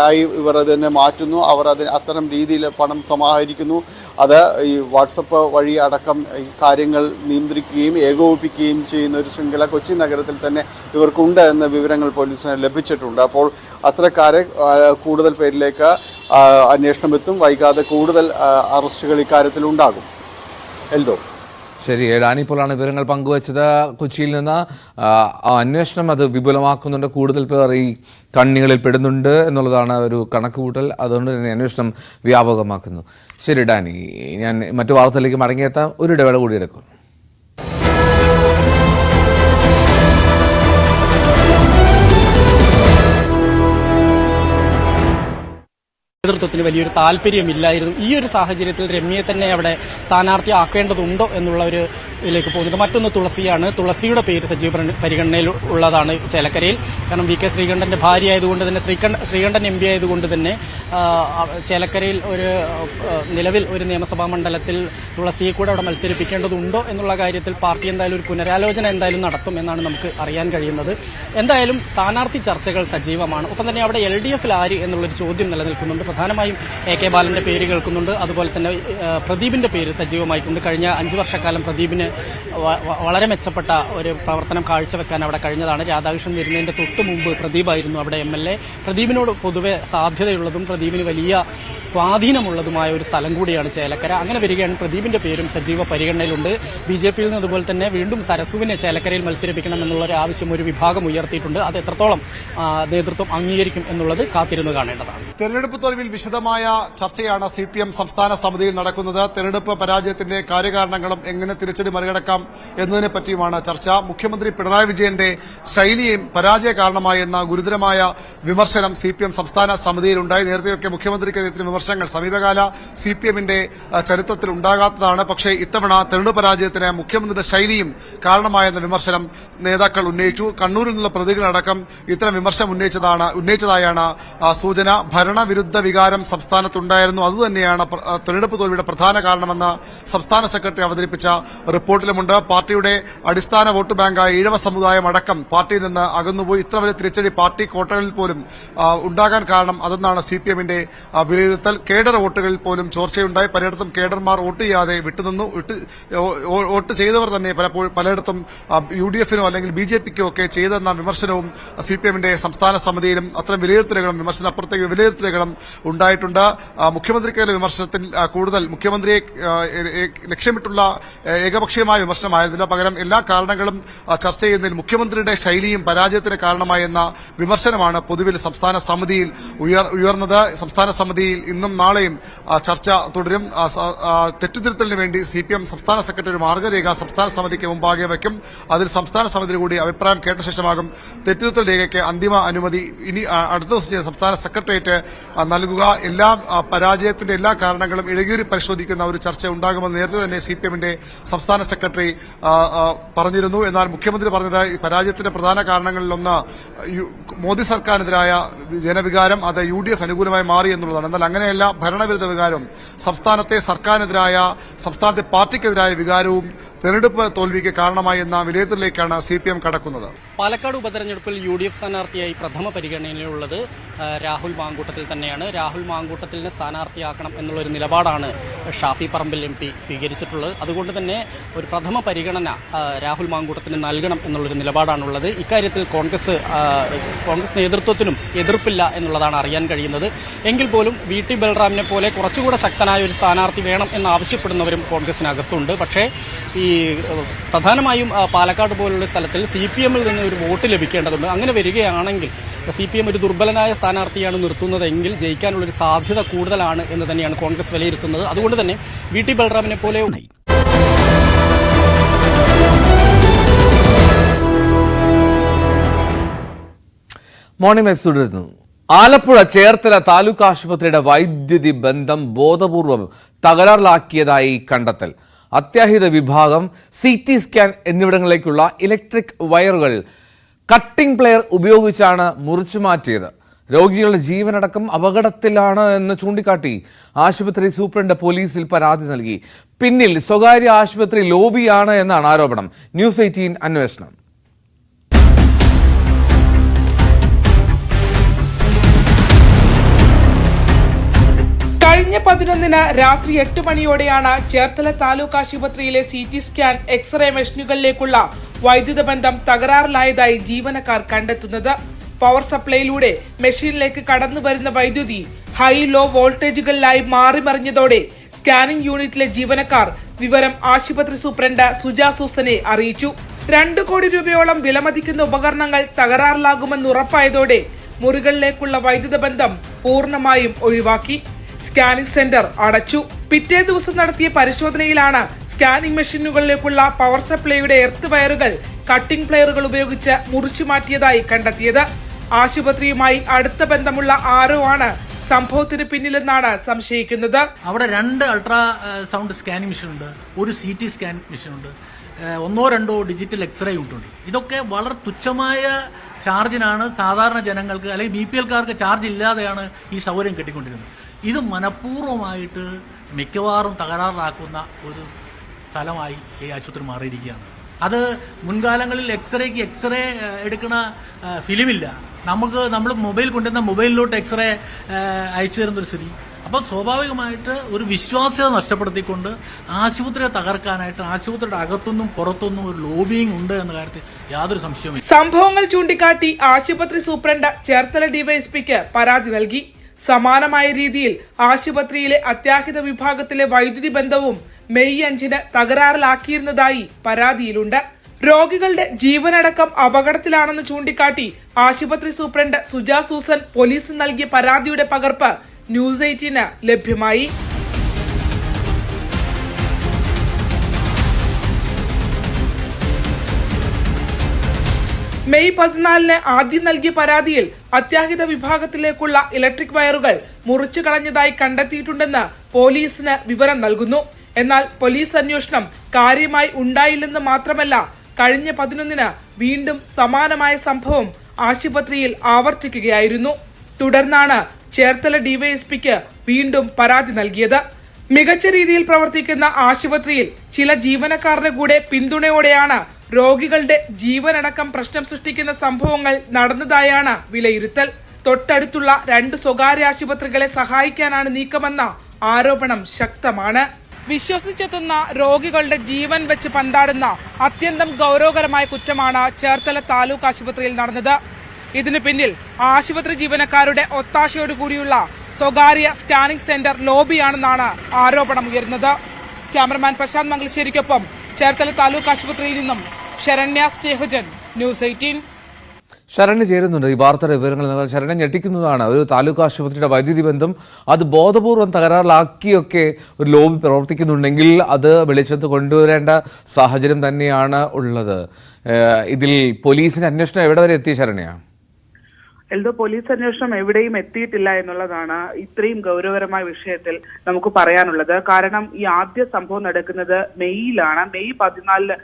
ആയി ഇവർ അതിനെ മാറ്റുന്നു. അവർ അത്തരം രീതിയിൽ പണം സമാഹരിക്കുന്നു. അത് ഈ വാട്സപ്പ് വഴി അടക്കം കാര്യങ്ങൾ നിയന്ത്രിക്കുകയും ഏകോപിപ്പിക്കുകയും ചെയ്യുന്ന ഒരു ശൃംഖല കൊച്ചി നഗരത്തിൽ തന്നെ ഇവർക്കുണ്ട് എന്ന വിവരങ്ങൾ പോലീസിന് ലഭിച്ചിട്ടുണ്ട്. അപ്പോൾ അത്തരക്കാരെ കൂടുതൽ പേരിലേക്ക് അന്വേഷണം എത്തും. വൈകാതെ കൂടുതൽ അറസ്റ്റുകൾ ഇക്കാര്യത്തിൽ ഉണ്ടാകും. എൽദോ. ശരി, ഡാനി പോലാണ് വിവരങ്ങൾ പങ്കുവച്ചത്. കൊച്ചിയിൽ നിന്ന് അന്വേഷണം അത് വിപുലമാക്കുന്നുണ്ട്. കൂടുതൽ പേർ ഈ കണ്ണികളിൽ പെടുന്നുണ്ട് എന്നുള്ളതാണ് ഒരു കണക്കുകൂട്ടൽ. അതുകൊണ്ട് തന്നെ അന്വേഷണം വ്യാപകമാക്കുന്നു. ശരി ഡാനി, ഞാൻ മറ്റു വാർത്തയിലേക്ക് മടങ്ങിയെത്താം. ഒരു ഇടവേള കൂടി എടുക്കും. നേതൃത്വത്തിന് വലിയൊരു താല്പര്യമില്ലായിരുന്നു. ഈ ഒരു സാഹചര്യത്തിൽ രമ്യയെ തന്നെ അവിടെ സ്ഥാനാർത്ഥിയാക്കേണ്ടതുണ്ടോ എന്നുള്ള ഒരു ഇതിലേക്ക് പോകുന്നുണ്ട്. മറ്റൊന്ന് തുളസിയാണ്. തുളസിയുടെ പേര് സജീവ പരിഗണനയിൽ ഉള്ളതാണ് ചേലക്കരയിൽ. കാരണം VK ശ്രീകണ്ഠന്റെ ഭാര്യ ആയതുകൊണ്ട് തന്നെ, ശ്രീകണ്ഠൻ MP ആയതുകൊണ്ട് തന്നെ ചേലക്കരയിൽ നിലവിൽ ഒരു നിയമസഭാ മണ്ഡലത്തിൽ തുളസിയെ കൂടെ അവിടെ മത്സരിപ്പിക്കേണ്ടതുണ്ടോ എന്നുള്ള കാര്യത്തിൽ പാർട്ടി എന്തായാലും ഒരു പുനരാലോചന എന്തായാലും നടത്തും എന്നാണ് നമുക്ക് അറിയാൻ കഴിയുന്നത്. എന്തായാലും സ്ഥാനാർത്ഥി ചർച്ചകൾ സജീവമാണ്. ഒപ്പം തന്നെ അവിടെ LDF ആര് എന്നുള്ളൊരു ചോദ്യം നിലനിൽക്കുന്നുണ്ട്. പ്രധാനമായും AK ബാലന്റെ പേര് കേൾക്കുന്നുണ്ട്. അതുപോലെ തന്നെ പ്രദീപിന്റെ പേര് സജീവമായിട്ടുണ്ട്. കഴിഞ്ഞ 5 വർഷക്കാലം പ്രദീപിന് വളരെ മെച്ചപ്പെട്ട ഒരു പ്രവർത്തനം കാഴ്ചവെക്കാൻ അവിടെ കഴിഞ്ഞതാണ്. രാധാകൃഷ്ണൻ വരുന്നതിന്റെ തൊട്ട് മുമ്പ് പ്രദീപായിരുന്നു അവിടെ MLA. പ്രദീപിനോട് പൊതുവെ സാധ്യതയുള്ളതും പ്രദീപിന് വലിയ സ്വാധീനമുള്ളതുമായ ഒരു സ്ഥലം കൂടിയാണ് ചേലക്കര. അങ്ങനെ വരികയാണ് പ്രദീപിന്റെ പേരും സജീവ പരിഗണനയിലുണ്ട്. BJPയിൽ നിന്ന് അതുപോലെ തന്നെ വീണ്ടും സരസുവിനെ ചേലക്കരയിൽ മത്സരിപ്പിക്കണം എന്നുള്ള ഒരു ആവശ്യം ഒരു വിഭാഗം ഉയർത്തിയിട്ടുണ്ട്. അത് എത്രത്തോളം നേതൃത്വം അംഗീകരിക്കും എന്നുള്ളത് കാത്തിരുന്ന് കാണേണ്ടതാണ്. തെരഞ്ഞെടുപ്പ് തോൽവിയിൽ വിശദമായ ചർച്ചയാണ് CPM സംസ്ഥാന സമിതിയിൽ നടക്കുന്നത്. തെരഞ്ഞെടുപ്പ് പരാജയത്തിന്റെ കാര്യകാരണങ്ങളും എങ്ങനെ തിരിച്ചടി മറികടക്കാം എന്നതിനെ പറ്റിയുമാണ് ചർച്ച. മുഖ്യമന്ത്രി പിണറായി വിജയന്റെ ശൈലിയും പരാജയ കാരണമായെന്ന ഗുരുതരമായ വിമർശനം CPM സംസ്ഥാന സമിതിയിലുണ്ടായി. നേരത്തെയൊക്കെ മുഖ്യമന്ത്രിക്കെതിരെ വിമർശനങ്ങൾ സമീപകാല CPMന്റെ ചരിത്രത്തിൽ ഉണ്ടാകാത്തതാണ്. പക്ഷേ ഇത്തവണ തെരഞ്ഞെടുപ്പ് പരാജയത്തിന് മുഖ്യമന്ത്രിയുടെ ശൈലിയും കാരണമായെന്ന വിമർശനം നേതാക്കൾ ഉന്നയിച്ചു. കണ്ണൂരിൽ നിന്നുള്ള പ്രതികളടക്കം ഇത്തരം വിമർശനം ഉന്നയിച്ചതായാണ് സൂചന. ഭരണവിരുദ്ധ വികാരം സംസ്ഥാനത്തുണ്ടായിരുന്നു. അതുതന്നെയാണ് തെരഞ്ഞെടുപ്പ് തോൽവിയുടെ പ്രധാന കാരണമെന്ന് സംസ്ഥാന സെക്രട്ടറി അവതരിപ്പിച്ച റിപ്പോർട്ടിലുമുണ്ട്. പാർട്ടിയുടെ അടിസ്ഥാന വോട്ട് ബാങ്കായ ഈഴവ സമുദായം അടക്കം പാർട്ടിയിൽ നിന്ന് അകന്നുപോയി. ഇത്ര വലിയ തിരിച്ചടി പാർട്ടി കോട്ടകളിൽ പോലും ഉണ്ടാകാൻ കാരണം അതെന്നാണ് CPMന്റെ വിലയിരുത്തൽ. കേഡർ വോട്ടുകളിൽ പോലും ചോർച്ചയുണ്ടായി. പലയിടത്തും കേഡർമാർ വോട്ട് ചെയ്യാതെ വിട്ടുനിന്നു. വോട്ട് ചെയ്തവർ തന്നെ പലയിടത്തും UDFനോ അല്ലെങ്കിൽ BJPക്കോ ഒക്കെ ചെയ്തെന്ന വിമർശനവും CPMന്റെ സംസ്ഥാന സമിതിയിലും അത്തരം വിലയിരുത്തലുകളും വിമർശനപ്പുറത്തേക്ക് വിലയിരുത്തലുകളും ഉണ്ടായിട്ടുണ്ട്. മുഖ്യമന്ത്രിക്കെതിരെ വിമർശനത്തിൽ കൂടുതൽ മുഖ്യമന്ത്രിയെ ലക്ഷ്യമിട്ടുള്ള ഏകപക്ഷീയമായ വിമർശനമായതിന് പകരം എല്ലാ കാരണങ്ങളും ചർച്ച ചെയ്യുന്നതിൽ മുഖ്യമന്ത്രിയുടെ ശൈലിയും പരാജയത്തിന് കാരണമായെന്ന വിമർശനമാണ് പൊതുവിൽ സംസ്ഥാന സമിതിയിൽ ഉയർന്നത്. സംസ്ഥാന സമിതിയിൽ ഇന്നും നാളെയും ചർച്ച തുടരും. തെറ്റുതിരുത്തലിന് വേണ്ടി CPM സംസ്ഥാന സെക്രട്ടറി മാർഗരേഖ സംസ്ഥാന സമിതിക്ക് മുമ്പാകെ വയ്ക്കും. അതിൽ സംസ്ഥാന സമിതി കൂടി അഭിപ്രായം കേട്ട ശേഷമാകും തെറ്റുതിരുത്തൽ രേഖയ്ക്ക് അന്തിമ അനുമതി ഇനി അടുത്ത ദിവസം സംസ്ഥാന സെക്രട്ടേറിയറ്റ് നൽകുക. എല്ലാ പരാജയത്തിന്റെ എല്ലാ കാരണങ്ങളും ഇഴകീറി പരിശോധിക്കുന്ന ഒരു ചർച്ച ഉണ്ടാകുമെന്ന് നേരത്തെ തന്നെ CPMന്റെ സംസ്ഥാന സെക്രട്ടറി പറഞ്ഞിരുന്നു. എന്നാൽ മുഖ്യമന്ത്രി പറഞ്ഞത് പരാജയത്തിന്റെ പ്രധാന കാരണങ്ങളിലൊന്ന് മോദി സർക്കാരിനെതിരായ ജനവികാരം അത് UDF അനുകൂലമായി മാറി എന്നുള്ളതാണ്. എന്നാൽ അങ്ങനെയല്ല. ഭരണവിരുദ്ധ വികാരവും സംസ്ഥാനത്തെ സർക്കാരിനെതിരായ സംസ്ഥാനത്തെ പാർട്ടിക്കെതിരായ വികാരവും തെരഞ്ഞെടുപ്പ് തോൽവിക്ക് കാരണമായി എന്ന വിലയിരുത്തലിലേക്കാണ് CPM കടക്കുന്നത്. പാലക്കാട് ഉപതെരഞ്ഞെടുപ്പിൽ UDF സ്ഥാനാർത്ഥിയായി പ്രഥമ പരിഗണനയിലുള്ളത് രാഹുൽ മാങ്കൂട്ടത്തിൽ തന്നെയാണ്. രാഹുൽ മാങ്കൂട്ടത്തിനെ സ്ഥാനാർത്ഥിയാക്കണം എന്നുള്ളൊരു നിലപാടാണ് ഷാഫി പറമ്പിൽ MP സ്വീകരിച്ചിട്ടുള്ളത്. അതുകൊണ്ട് തന്നെ ഒരു പ്രഥമ പരിഗണന രാഹുൽ മാങ്കൂട്ടത്തിന് നൽകണം എന്നുള്ളൊരു നിലപാടാണുള്ളത്. ഇക്കാര്യത്തിൽ കോൺഗ്രസ് നേതൃത്വത്തിനും എതിർപ്പില്ല എന്നുള്ളതാണ് അറിയാൻ കഴിയുന്നത്. എങ്കിൽ പോലും VT ബൽറാമിനെ പോലെ കുറച്ചുകൂടെ ശക്തനായ ഒരു സ്ഥാനാർത്ഥി വേണം എന്നാവശ്യപ്പെടുന്നവരും കോൺഗ്രസിനകത്തുണ്ട്. പക്ഷേ ഈ പ്രധാനമായും പാലക്കാട് പോലുള്ള സ്ഥലത്തിൽ CPM-ൽ നിന്ന് ഒരു വോട്ട് ലഭിക്കേണ്ടതുണ്ട്. അങ്ങനെ വരികയാണെങ്കിൽ CPM ഒരു ദുർബലനായ സ്ഥാനാർത്ഥിയാണ് നിർത്തുന്നതെങ്കിൽ ജയിക്കാനുള്ളൊരു സാധ്യത കൂടുതലാണ് എന്ന് തന്നെയാണ് കോൺഗ്രസ് വിലയിരുത്തുന്നത്. അതുകൊണ്ട് തന്നെ VT ബൽറാമിനെ പോലെ മോർണിംഗ് വൈബ്സ് തുടരുന്നു. ആലപ്പുഴ ചേർത്തല താലൂക്ക് ആശുപത്രിയുടെ വൈദ്യുതി ബന്ധം ബോധപൂർവം തകരാറിലാക്കിയതായി കണ്ടെത്തൽ. അത്യാഹിത വിഭാഗം, CT സ്കാൻ എന്നിവിടങ്ങളിലേക്കുള്ള ഇലക്ട്രിക് വയറുകൾ കട്ടിംഗ് പ്ലെയർ ഉപയോഗിച്ചാണ് മുറിച്ചു മാറ്റിയത്. രോഗികളുടെ ജീവനടക്കം അപകടത്തിലാണ് എന്ന് ചൂണ്ടിക്കാട്ടി ആശുപത്രി സൂപ്രണ്ട് പോലീസിൽ പരാതി നൽകി. പിന്നിൽ സ്വകാര്യ ആശുപത്രി ലോബിയാണ് എന്നാണ് ആരോപണം. ന്യൂസ് 18 അന്വേഷണം. കഴിഞ്ഞ 11-ന് രാത്രി 8 മണിയോടെയാണ് ചേർത്തല താലൂക്ക് ആശുപത്രിയിലെ CT സ്കാൻ, എക്സ്റേ മെഷീനുകളിലേക്കുള്ള വൈദ്യുത ബന്ധം തകരാറിലായതായി ജീവനക്കാർ കണ്ടെത്തുന്നത്. പവർ സപ്ലൈയിലൂടെ മെഷീനിലേക്ക് കടന്നു വരുന്ന വൈദ്യുതി ഹൈ ലോ വോൾട്ടേജുകളിലായി മാറിമറിഞ്ഞതോടെ സ്കാനിംഗ് യൂണിറ്റിലെ ജീവനക്കാർ വിവരം ആശുപത്രി സൂപ്രണ്ട് സുജാ സൂസനെ അറിയിച്ചു. 2 കോടി രൂപയോളം വിലമതിക്കുന്ന ഉപകരണങ്ങൾ തകരാറിലാകുമെന്ന് ഉറപ്പായതോടെ മുറികളിലേക്കുള്ള വൈദ്യുത ബന്ധം പൂർണ്ണമായും ഒഴിവാക്കി. സ്കാനിംഗ് സെന്റർ അടച്ചു. പിറ്റേ ദിവസം നടത്തിയ പരിശോധനയിലാണ് സ്കാനിംഗ് മെഷീനുകളിലേക്കുള്ള പവർ സപ്ലൈയുടെ എർത്ത് വയറുകൾ കട്ടിംഗ് പ്ലെയറുകൾ ഉപയോഗിച്ച് മുറിച്ചു മാറ്റിയതായി കണ്ടെത്തിയത്. ആശുപത്രിയുമായി അടുത്ത ബന്ധമുള്ള ആരോ ആണ് സംഭവത്തിന് പിന്നിലെന്നാണ് സംശയിക്കുന്നത്. അവിടെ 2 അൾട്രാ സൗണ്ട് സ്കാനിംഗ് മെഷീൻ ഉണ്ട്, ഒരു CT സ്കാൻ മെഷീൻ ഉണ്ട്, 1-2 ഡിജിറ്റൽ എക്സ്റേ യൂണിറ്റുണ്ട്. ഇതൊക്കെ വളരെ തുച്ഛമായ ചാർജിനാണ് സാധാരണ ജനങ്ങൾക്ക് അല്ലെങ്കിൽ BPL-കാർക്ക് ചാർജ് ഇല്ലാതെയാണ് ഈ സൗകര്യം കെട്ടിക്കൊണ്ടിരുന്നത്. ഇത് മനഃപൂർവ്വമായിട്ട് മിക്കവാറും തകരാറിലാക്കുന്ന ഒരു സ്ഥലമായി ഈ ആശുപത്രി മാറിയിരിക്കുകയാണ്. അത് മുൻകാലങ്ങളിൽ എക്സ്റേ എടുക്കുന്ന ഫിലിമില്ല, നമ്മൾ മൊബൈൽ കൊണ്ടുവന്ന മൊബൈലിലോട്ട് എക്സ്റേ അയച്ചു തരുന്നൊരു സ്ഥിതി. അപ്പോൾ സ്വാഭാവികമായിട്ട് ഒരു വിശ്വാസ്യത നഷ്ടപ്പെടുത്തിക്കൊണ്ട് ആശുപത്രിയെ തകർക്കാനായിട്ട് ആശുപത്രിയുടെ അകത്തുനിന്നും പുറത്തുനിന്നും ഒരു ലോബിയിങ് ഉണ്ട് എന്ന കാര്യത്തിൽ യാതൊരു സംശയവുമില്ല. സംഭവങ്ങൾ ചൂണ്ടിക്കാട്ടി ആശുപത്രി സൂപ്രണ്ട് ചേർത്തല DYSPക്ക് പരാതി നൽകി. സമാനമായ രീതിയിൽ ആശുപത്രിയിലെ അത്യാഹിത വിഭാഗത്തിലെ വൈദ്യുതി ബന്ധവും മെയ് 5-ന് തകരാറിലാക്കിയിരുന്നതായി പരാതിയിലുണ്ട്. രോഗികളുടെ ജീവനടക്കം അപകടത്തിലാണെന്ന് ചൂണ്ടിക്കാട്ടി ആശുപത്രി സൂപ്രണ്ട് സുജാ സൂസൻ പോലീസിന് നൽകിയ പരാതിയുടെ പകർപ്പ് ന്യൂസ് 18-ന് ലഭ്യമായി. മെയ് 14-ന് ആദ്യം നൽകിയ പരാതിയിൽ അത്യാഹിത വിഭാഗത്തിലേക്കുള്ള ഇലക്ട്രിക് വയറുകൾ മുറിച്ചു കളഞ്ഞതായി കണ്ടെത്തിയിട്ടുണ്ടെന്ന് പോലീസിന് വിവരം നൽകുന്നു. എന്നാൽ പോലീസ് അന്വേഷണം കാര്യമായി ഉണ്ടായില്ലെന്ന് മാത്രമല്ല, കഴിഞ്ഞ 11-ന് വീണ്ടും സമാനമായ സംഭവം ആശുപത്രിയിൽ ആവർത്തിക്കുകയായിരുന്നു. തുടർന്നാണ് ചേർത്തല DYSPക്ക് വീണ്ടും പരാതി നൽകിയത്. മികച്ച രീതിയിൽ പ്രവർത്തിക്കുന്ന ആശുപത്രിയിൽ ചില ജീവനക്കാരുടെ കൂടെ പിന്തുണയോടെയാണ് രോഗികളുടെ ജീവനടക്കം പ്രശ്നം സൃഷ്ടിക്കുന്ന സംഭവങ്ങൾ നടന്നതായാണ് വിലയിരുത്തൽ. തൊട്ടടുത്തുള്ള 2 സ്വകാര്യ ആശുപത്രികളെ സഹായിക്കാനാണ് നീക്കമെന്ന ആരോപണം ശക്തമാണ്. വിശ്വസിച്ചെത്തുന്ന രോഗികളുടെ ജീവൻ വെച്ച് പന്താടുന്ന അത്യന്തം ഗൗരവകരമായ കുറ്റമാണ് ചേർത്തല താലൂക്ക് ആശുപത്രിയിൽ നടന്നത്. ഇതിനു പിന്നിൽ ആശുപത്രി ജീവനക്കാരുടെ ഒത്താശയോടുകൂടിയുള്ള സ്വകാര്യ സ്കാനിംഗ് സെന്റർ ലോബിയാണെന്നാണ് ആരോപണം ഉയർന്നത്. ക്യാമറമാൻ പ്രശാന്ത് മംഗലശ്ശേരിക്കൊപ്പം ചേർത്തല താലൂക്ക് ആശുപത്രിയിൽ നിന്നും ശരണ്യ സ്നേഹജൻ, ന്യൂസ് 18. ശരണ്യ ചേരുന്നുണ്ട്. ഈ വാർത്തയുടെ വിവരങ്ങൾ ശരണ്യ ഞെട്ടിക്കുന്നതാണ്. ഒരു താലൂക്ക് ആശുപത്രിയുടെ വൈദ്യുതി ബന്ധം അത് ബോധപൂർവം തകരാറിലാക്കിയൊക്കെ ഒരു ലോബി പ്രവർത്തിക്കുന്നുണ്ടെങ്കിൽ അത് വെളിച്ചത്ത് കൊണ്ടുവരേണ്ട സാഹചര്യം തന്നെയാണ് ഉള്ളത്. ഇതിൽ പോലീസിന്റെ അന്വേഷണം എവിടെ വരെ എത്തിയ ശരണ്യ? എൽദോ, പോലീസ് അന്വേഷണം എവിടെയും എത്തിയിട്ടില്ല എന്നുള്ളതാണ് ഇത്രയും ഗൗരവകരമായ വിഷയത്തിൽ നമുക്ക് പറയാനുള്ളത്. കാരണം ഈ ആദ്യ സംഭവം നടക്കുന്നത് മെയ്യിലാണ്. മെയ് 14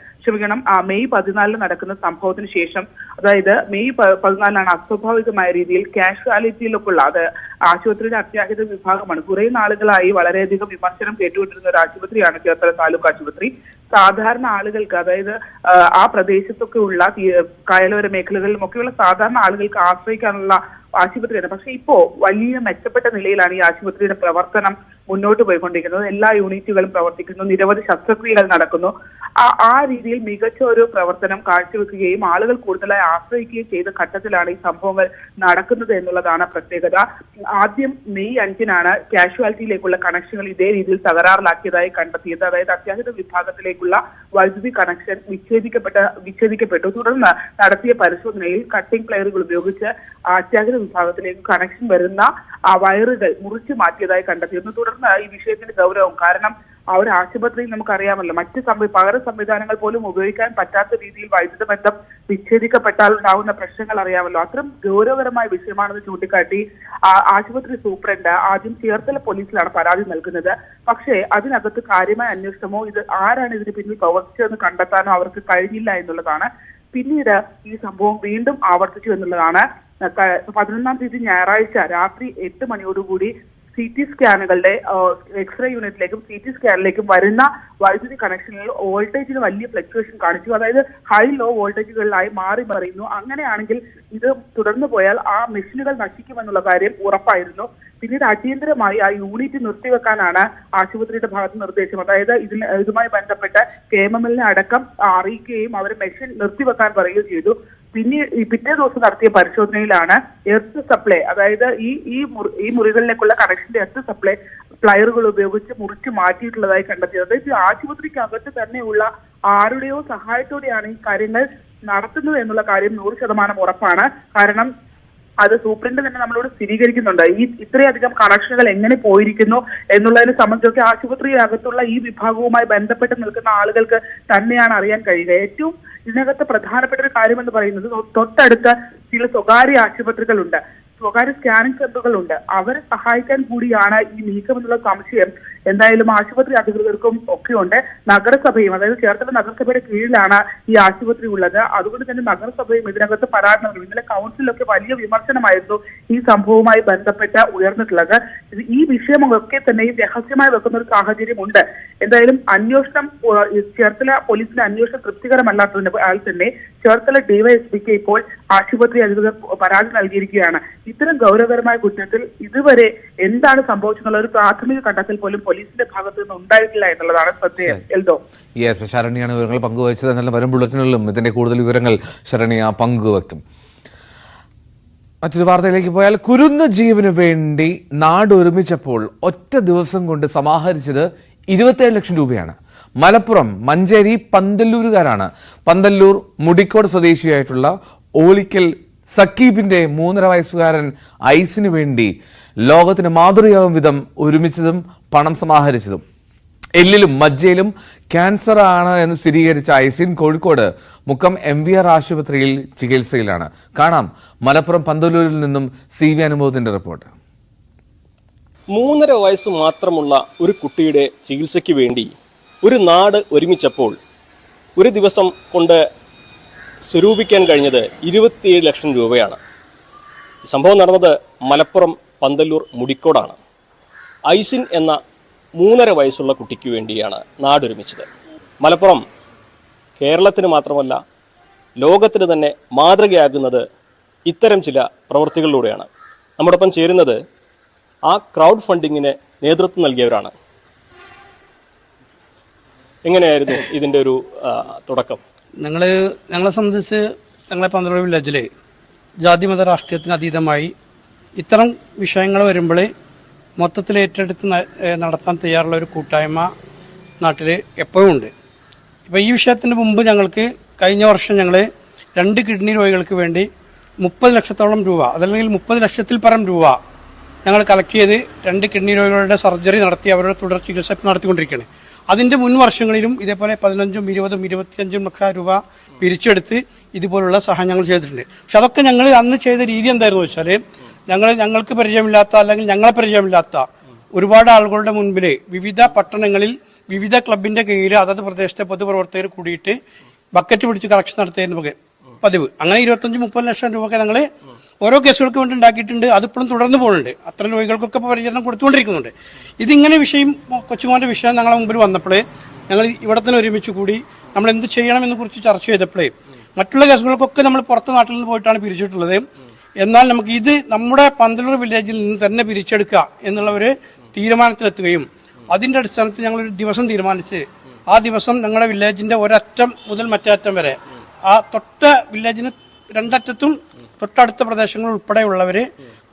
നടക്കുന്ന സംഭവത്തിന് ശേഷം, അതായത് മെയ് 14 അസ്വാഭാവികമായ രീതിയിൽ കാഷ്വാലിറ്റിയിലൊക്കെയുള്ള, അത് ആശുപത്രിയുടെ അത്യാഹിത വിഭാഗമാണ്. കുറെ നാളുകളായി വളരെയധികം വിമർശനം കേട്ടുകൊണ്ടിരുന്ന ഒരു ആശുപത്രിയാണ് ചേർത്തല താലൂക്ക് ആശുപത്രി. സാധാരണ ആളുകൾക്ക്, അതായത് ആ പ്രദേശത്തൊക്കെ ഉള്ള കായലോര മേഖലകളിലും ഒക്കെയുള്ള സാധാരണ ആളുകൾക്ക് ആശ്രയിക്കാനുള്ള ആശുപത്രിയാണ്. പക്ഷെ ഇപ്പോ വലിയ മെച്ചപ്പെട്ട നിലയിലാണ് ഈ ആശുപത്രിയുടെ പ്രവർത്തനം മുന്നോട്ട് പോയിക്കൊണ്ടിരിക്കുന്നത്. എല്ലാ യൂണിറ്റുകളും പ്രവർത്തിക്കുന്നു, നിരവധി ശസ്ത്രക്രിയകൾ നടക്കുന്നു. ആ രീതിയിൽ മികച്ച ഒരു പ്രവർത്തനം കാഴ്ചവെക്കുകയും ആളുകൾ കൂടുതലായി ആശ്രയിക്കുകയും ചെയ്ത ഘട്ടത്തിലാണ് ഈ സംഭവങ്ങൾ നടക്കുന്നത് എന്നുള്ളതാണ് പ്രത്യേകത. ആദ്യം മെയ് 5-നാണ് കാഷ്വാലിറ്റിയിലേക്കുള്ള കണക്ഷനുകൾ ഇതേ രീതിയിൽ തകരാറിലാക്കിയതായി കണ്ടെത്തിയത്. അതായത് അത്യാഹിത വിഭാഗത്തിലേക്കുള്ള വൈദ്യുതി കണക്ഷൻ വിച്ഛേദിക്കപ്പെട്ടു. തുടർന്ന് നടത്തിയ പരിശോധനയിൽ കട്ടിംഗ് പ്ലെയറുകൾ ഉപയോഗിച്ച് അത്യാഹിത വിഭാഗത്തിലേക്ക് കണക്ഷൻ വരുന്ന വയറുകൾ മുറിച്ചു മാറ്റിയതായി കണ്ടെത്തിയിരുന്നു. തുടർന്ന് ഈ വിഷയത്തിന്റെ ഗൗരവം, കാരണം ആ ഒരു ആശുപത്രിയിൽ നമുക്കറിയാമല്ലോ, മറ്റ് പകര സംവിധാനങ്ങൾ പോലും ഉപയോഗിക്കാൻ പറ്റാത്ത രീതിയിൽ വൈദ്യുത ബന്ധം വിച്ഛേദിക്കപ്പെട്ടാൽ ഉണ്ടാകുന്ന പ്രശ്നങ്ങൾ അറിയാമല്ലോ. അത്തരം ഗൗരവകരമായ വിഷയമാണെന്ന് ചൂണ്ടിക്കാട്ടി ആശുപത്രി സൂപ്രണ്ട് ആദ്യം ചേർത്തല പോലീസിലാണ് പരാതി നൽകുന്നത്. പക്ഷേ അതിനകത്ത് കാര്യമായ അന്വേഷണമോ ഇത് ആരാണ് ഇതിന് പിന്നിൽ പ്രവർത്തിച്ചതെന്ന് കണ്ടെത്താനോ അവർക്ക് കഴിഞ്ഞില്ല എന്നുള്ളതാണ്. പിന്നീട് ഈ സംഭവം വീണ്ടും ആവർത്തിച്ചു എന്നുള്ളതാണ്. 11-ാം തീയതി ഞായറാഴ്ച രാത്രി 8 മണിയോടുകൂടി CT സ്കാനുകളുടെ എക്സ്റേ യൂണിറ്റിലേക്കും CT സ്കാനിലേക്കും വരുന്ന വൈദ്യുതി കണക്ഷനിൽ വോൾട്ടേജിന് വലിയ ഫ്ലക്ച്വേഷൻ കാണിച്ചു. അതായത് ഹൈ ലോ വോൾട്ടേജുകളിലായി മാറി മറിയുന്നു. അങ്ങനെയാണെങ്കിൽ ഇത് തുടർന്നു പോയാൽ ആ മെഷീനുകൾ നശിക്കുമെന്നുള്ള കാര്യം ഉറപ്പായിരുന്നു. പിന്നീട് അടിയന്തരമായി ആ യൂണിറ്റ് നിർത്തിവെക്കാനാണ് ആശുപത്രിയുടെ ഭാഗത്ത് നിർദ്ദേശം. അതായത് ഇതുമായി ബന്ധപ്പെട്ട് KMML അടക്കം അറിയിക്കുകയും അവർ മെഷീൻ നിർത്തിവെക്കാൻ പറയുകയും ചെയ്തു. പിറ്റേ ദിവസം നടത്തിയ പരിശോധനയിലാണ് എർത്ത് സപ്ലൈ, അതായത് ഈ മുറികളിലേക്കുള്ള കണക്ഷന്റെ എർത്ത് സപ്ലൈ പ്ലയറുകൾ ഉപയോഗിച്ച് മുറിച്ച് മാറ്റിയിട്ടുള്ളതായി കണ്ടെത്തിയത്. അതായത് ആശുപത്രിക്കകത്ത് തന്നെയുള്ള ആരുടെയോ സഹായത്തോടെയാണ് ഈ കാര്യങ്ങൾ നടത്തുന്നത് എന്നുള്ള കാര്യം 100% ഉറപ്പാണ്. കാരണം അത് സൂപ്രണ്ട് തന്നെ നമ്മളോട് സ്ഥിരീകരിക്കുന്നുണ്ട്. ഇത്രയധികം കണക്ഷനുകൾ എങ്ങനെ പോയിരിക്കുന്നു എന്നുള്ളതിനെ സംബന്ധിച്ചൊക്കെ ആശുപത്രിയകത്തുള്ള ഈ വിഭാഗവുമായി ബന്ധപ്പെട്ട് നിൽക്കുന്ന ആളുകൾക്ക് തന്നെയാണ് അറിയാൻ കഴിയുക. ഏറ്റവും ഇതിനകത്ത് പ്രധാനപ്പെട്ട ഒരു കാര്യമെന്ന് പറയുന്നത് തൊട്ടടുത്ത ചില സ്വകാര്യ ആശുപത്രികളുണ്ട്, സ്വകാര്യ സ്കാനിംഗ് സെന്ററുകളുണ്ട്. അവരെ സഹായിക്കാൻ കൂടിയാണ് ഈ നീക്കം എന്നുള്ള സംശയം എന്തായാലും ആശുപത്രി അധികൃതർക്കും ഒക്കെയുണ്ട്. നഗരസഭയും, അതായത് ചേർത്തല നഗരസഭയുടെ കീഴിലാണ് ഈ ആശുപത്രി ഉള്ളത്. അതുകൊണ്ട് തന്നെ നഗരസഭയും ഇതിനകത്ത് പരാതി നൽകും. ഇന്നലെ കൗൺസിലൊക്കെ വലിയ വിമർശനമായിരുന്നു ഈ സംഭവവുമായി ബന്ധപ്പെട്ട് ഉയർന്നിട്ടുള്ളത്. ഈ വിഷയമൊക്കെ തന്നെയും രഹസ്യമായി വെക്കുന്ന ഒരു സാഹചര്യമുണ്ട്. എന്തായാലും അന്വേഷണം, ചേർത്തല പോലീസിന്റെ അന്വേഷണം തൃപ്തികരമല്ലാത്തതിനാൽ തന്നെ ചേർത്തല ഡിവൈഎസ്പിക്ക് ഇപ്പോൾ ആശുപത്രി അധികൃതർ പരാതി നൽകിയിരിക്കുകയാണ്. ഇത്തരം ഗൗരവകരമായ കുറ്റത്തിൽ ഇതുവരെ എന്താണ് സംഭവിച്ചെന്നുള്ള ഒരു പ്രാഥമിക കണ്ടെത്തൽ പോലും പോലീസിന്റെ ഭാഗത്ത് നിന്ന് ഉണ്ടായിട്ടില്ല എന്നുള്ളതാണ് ശ്രദ്ധേയം. എൽദോ, യെസ്, ശരണ്യാണ് വിവരങ്ങൾ പങ്കുവച്ചത്. എന്നാലും വരും ബുള്ളറ്റിനുകളിലും ഇതിന്റെ കൂടുതൽ വിവരങ്ങൾ ശരണ്യ പങ്കുവെക്കും. മറ്റൊരു വാർത്തയിലേക്ക് പോയാൽ, കുരുന്ന ജീവന് വേണ്ടി നാട് ഒരുമിച്ചപ്പോൾ ഒറ്റ ദിവസം കൊണ്ട് സമാഹരിച്ചത് 27 ലക്ഷം രൂപയാണ്. മലപ്പുറം മഞ്ചേരി പന്തല്ലൂരുകാരാണ്. പന്തല്ലൂർ മുടിക്കോട് സ്വദേശിയായിട്ടുള്ള ഓലിക്കൽ സക്കീബിന്റെ 3.5 വയസ്സുകാരൻ ഐസിന് വേണ്ടി ലോകത്തിന് മാതൃകയാവും വിധം ഒരുമിച്ചതും പണം സമാഹരിച്ചതും. എല്ലിലും മജ്ജയിലും ക്യാൻസർ ആണ് എന്ന് സ്ഥിരീകരിച്ച ഐസിൻ കോഴിക്കോട് മുക്കം MVR ആശുപത്രിയിൽ ചികിത്സയിലാണ്. കാണാം മലപ്പുറം പന്തല്ലൂരിൽ നിന്നും CV അനുഭവത്തിന്റെ റിപ്പോർട്ട്. 3.5 വയസ്സ് മാത്രമുള്ള ഒരു കുട്ടിയുടെ ചികിത്സയ്ക്ക് വേണ്ടി ഒരു നാട് ഒരുമിച്ചപ്പോൾ ഒരു ദിവസം കൊണ്ട് സ്വരൂപിക്കാൻ കഴിഞ്ഞത് 27 ലക്ഷം രൂപയാണ്. സംഭവം നടന്നത് മലപ്പുറം പന്തല്ലൂർ മുടിക്കോടാണ്. ഐസിൻ എന്ന 3.5 വയസ്സുള്ള കുട്ടിക്ക് വേണ്ടിയാണ് നാടൊരുമിച്ചത്. മലപ്പുറം കേരളത്തിന് മാത്രമല്ല ലോകത്തിന് തന്നെ മാതൃകയാകുന്നത് ഇത്തരം ചില പ്രവൃത്തികളിലൂടെയാണ്. നമ്മോടൊപ്പം ചേരുന്നത് ആ ക്രൗഡ് ഫണ്ടിങ്ങിന് നേതൃത്വം നൽകിയവരാണ്. എങ്ങനെയായിരുന്നു ഇതിൻ്റെ ഒരു തുടക്കം? ഞങ്ങളെ സംബന്ധിച്ച് ഞങ്ങളെ പന്തല്ലൂർ വില്ലേജിൽ ജാതിമത രാഷ്ട്രീയത്തിന് അതീതമായി ഇത്തരം വിഷയങ്ങൾ വരുമ്പോൾ മൊത്തത്തിൽ ഏറ്റെടുത്ത് നടത്താൻ തയ്യാറുള്ള ഒരു കൂട്ടായ്മ നാട്ടിൽ എപ്പോഴും ഉണ്ട്. ഇപ്പോൾ ഈ വിഷയത്തിന് മുമ്പ് ഞങ്ങൾക്ക് കഴിഞ്ഞ വർഷം ഞങ്ങൾ 2 കിഡ്നി രോഗികൾക്ക് വേണ്ടി 30 ലക്ഷത്തോളം രൂപ, അതല്ലെങ്കിൽ 30 ലക്ഷത്തിൽ പരം രൂപ ഞങ്ങൾ കളക്ട് ചെയ്ത് 2 കിഡ്നി രോഗികളുടെ സർജറി നടത്തി അവരുടെ തുടർ ചികിത്സ നടത്തിക്കൊണ്ടിരിക്കുകയാണ്. അതിൻ്റെ മുൻ വർഷങ്ങളിലും ഇതേപോലെ 15, 20, 25 ലക്ഷം രൂപ പിരിച്ചെടുത്ത് ഇതുപോലുള്ള സഹായം ഞങ്ങൾ ചെയ്തിട്ടുണ്ട്. പക്ഷെ അതൊക്കെ ഞങ്ങൾ അന്ന് ചെയ്ത രീതി എന്തായിരുന്നു വെച്ചാൽ, ഞങ്ങൾക്ക് പരിചയമില്ലാത്ത അല്ലെങ്കിൽ ഞങ്ങളെ പരിചയമില്ലാത്ത ഒരുപാട് ആളുകളുടെ മുൻപിൽ വിവിധ പട്ടണങ്ങളിൽ വിവിധ ക്ലബിൻ്റെ കീഴിൽ അതത് പ്രദേശത്തെ പൊതുപ്രവർത്തകർ കൂടിയിട്ട് ബക്കറ്റ് പിടിച്ച് കളക്ഷൻ നടത്തിയതിന് പതിവ്. അങ്ങനെ 25-30 ലക്ഷം രൂപയൊക്കെ ഞങ്ങൾ ഓരോ കേസുകൾക്ക് വേണ്ടി ഉണ്ടാക്കിയിട്ടുണ്ട്. അതിപ്പോഴും തുടർന്ന് പോകുന്നുണ്ട്. അത്തരം രോഗികൾക്കൊക്കെ പരിചരണം കൊടുത്തുകൊണ്ടിരിക്കുന്നുണ്ട്. ഇതിങ്ങനെ വിഷയം, കൊച്ചുമോൻ്റെ വിഷയം ഞങ്ങളുടെ മുമ്പിൽ വന്നപ്പോൾ ഞങ്ങൾ ഇവിടെ തന്നെ ഒരുമിച്ച് കൂടി നമ്മൾ എന്ത് ചെയ്യണമെന്ന് കുറിച്ച് ചർച്ച ചെയ്തപ്പോഴേ മറ്റുള്ള കേസുകൾക്കൊക്കെ നമ്മൾ പുറത്ത് നാട്ടിൽ നിന്ന് പോയിട്ടാണ് പിരിച്ചിട്ടുള്ളത്. എന്നാൽ നമുക്ക് ഇത് നമ്മുടെ പന്തലൂർ വില്ലേജിൽ നിന്ന് തന്നെ പിരിച്ചെടുക്കുക എന്നുള്ള ഒരു തീരുമാനത്തിലെത്തുകയും അതിൻ്റെ അടിസ്ഥാനത്തിൽ ഞങ്ങളൊരു ദിവസം തീരുമാനിച്ച് ആ ദിവസം ഞങ്ങളുടെ വില്ലേജിൻ്റെ ഒരറ്റം മുതൽ മറ്റേ അറ്റം വരെ ആ തൊട്ട വില്ലേജിന് രണ്ടറ്റത്തും തൊട്ടടുത്ത പ്രദേശങ്ങൾ ഉൾപ്പെടെയുള്ളവർ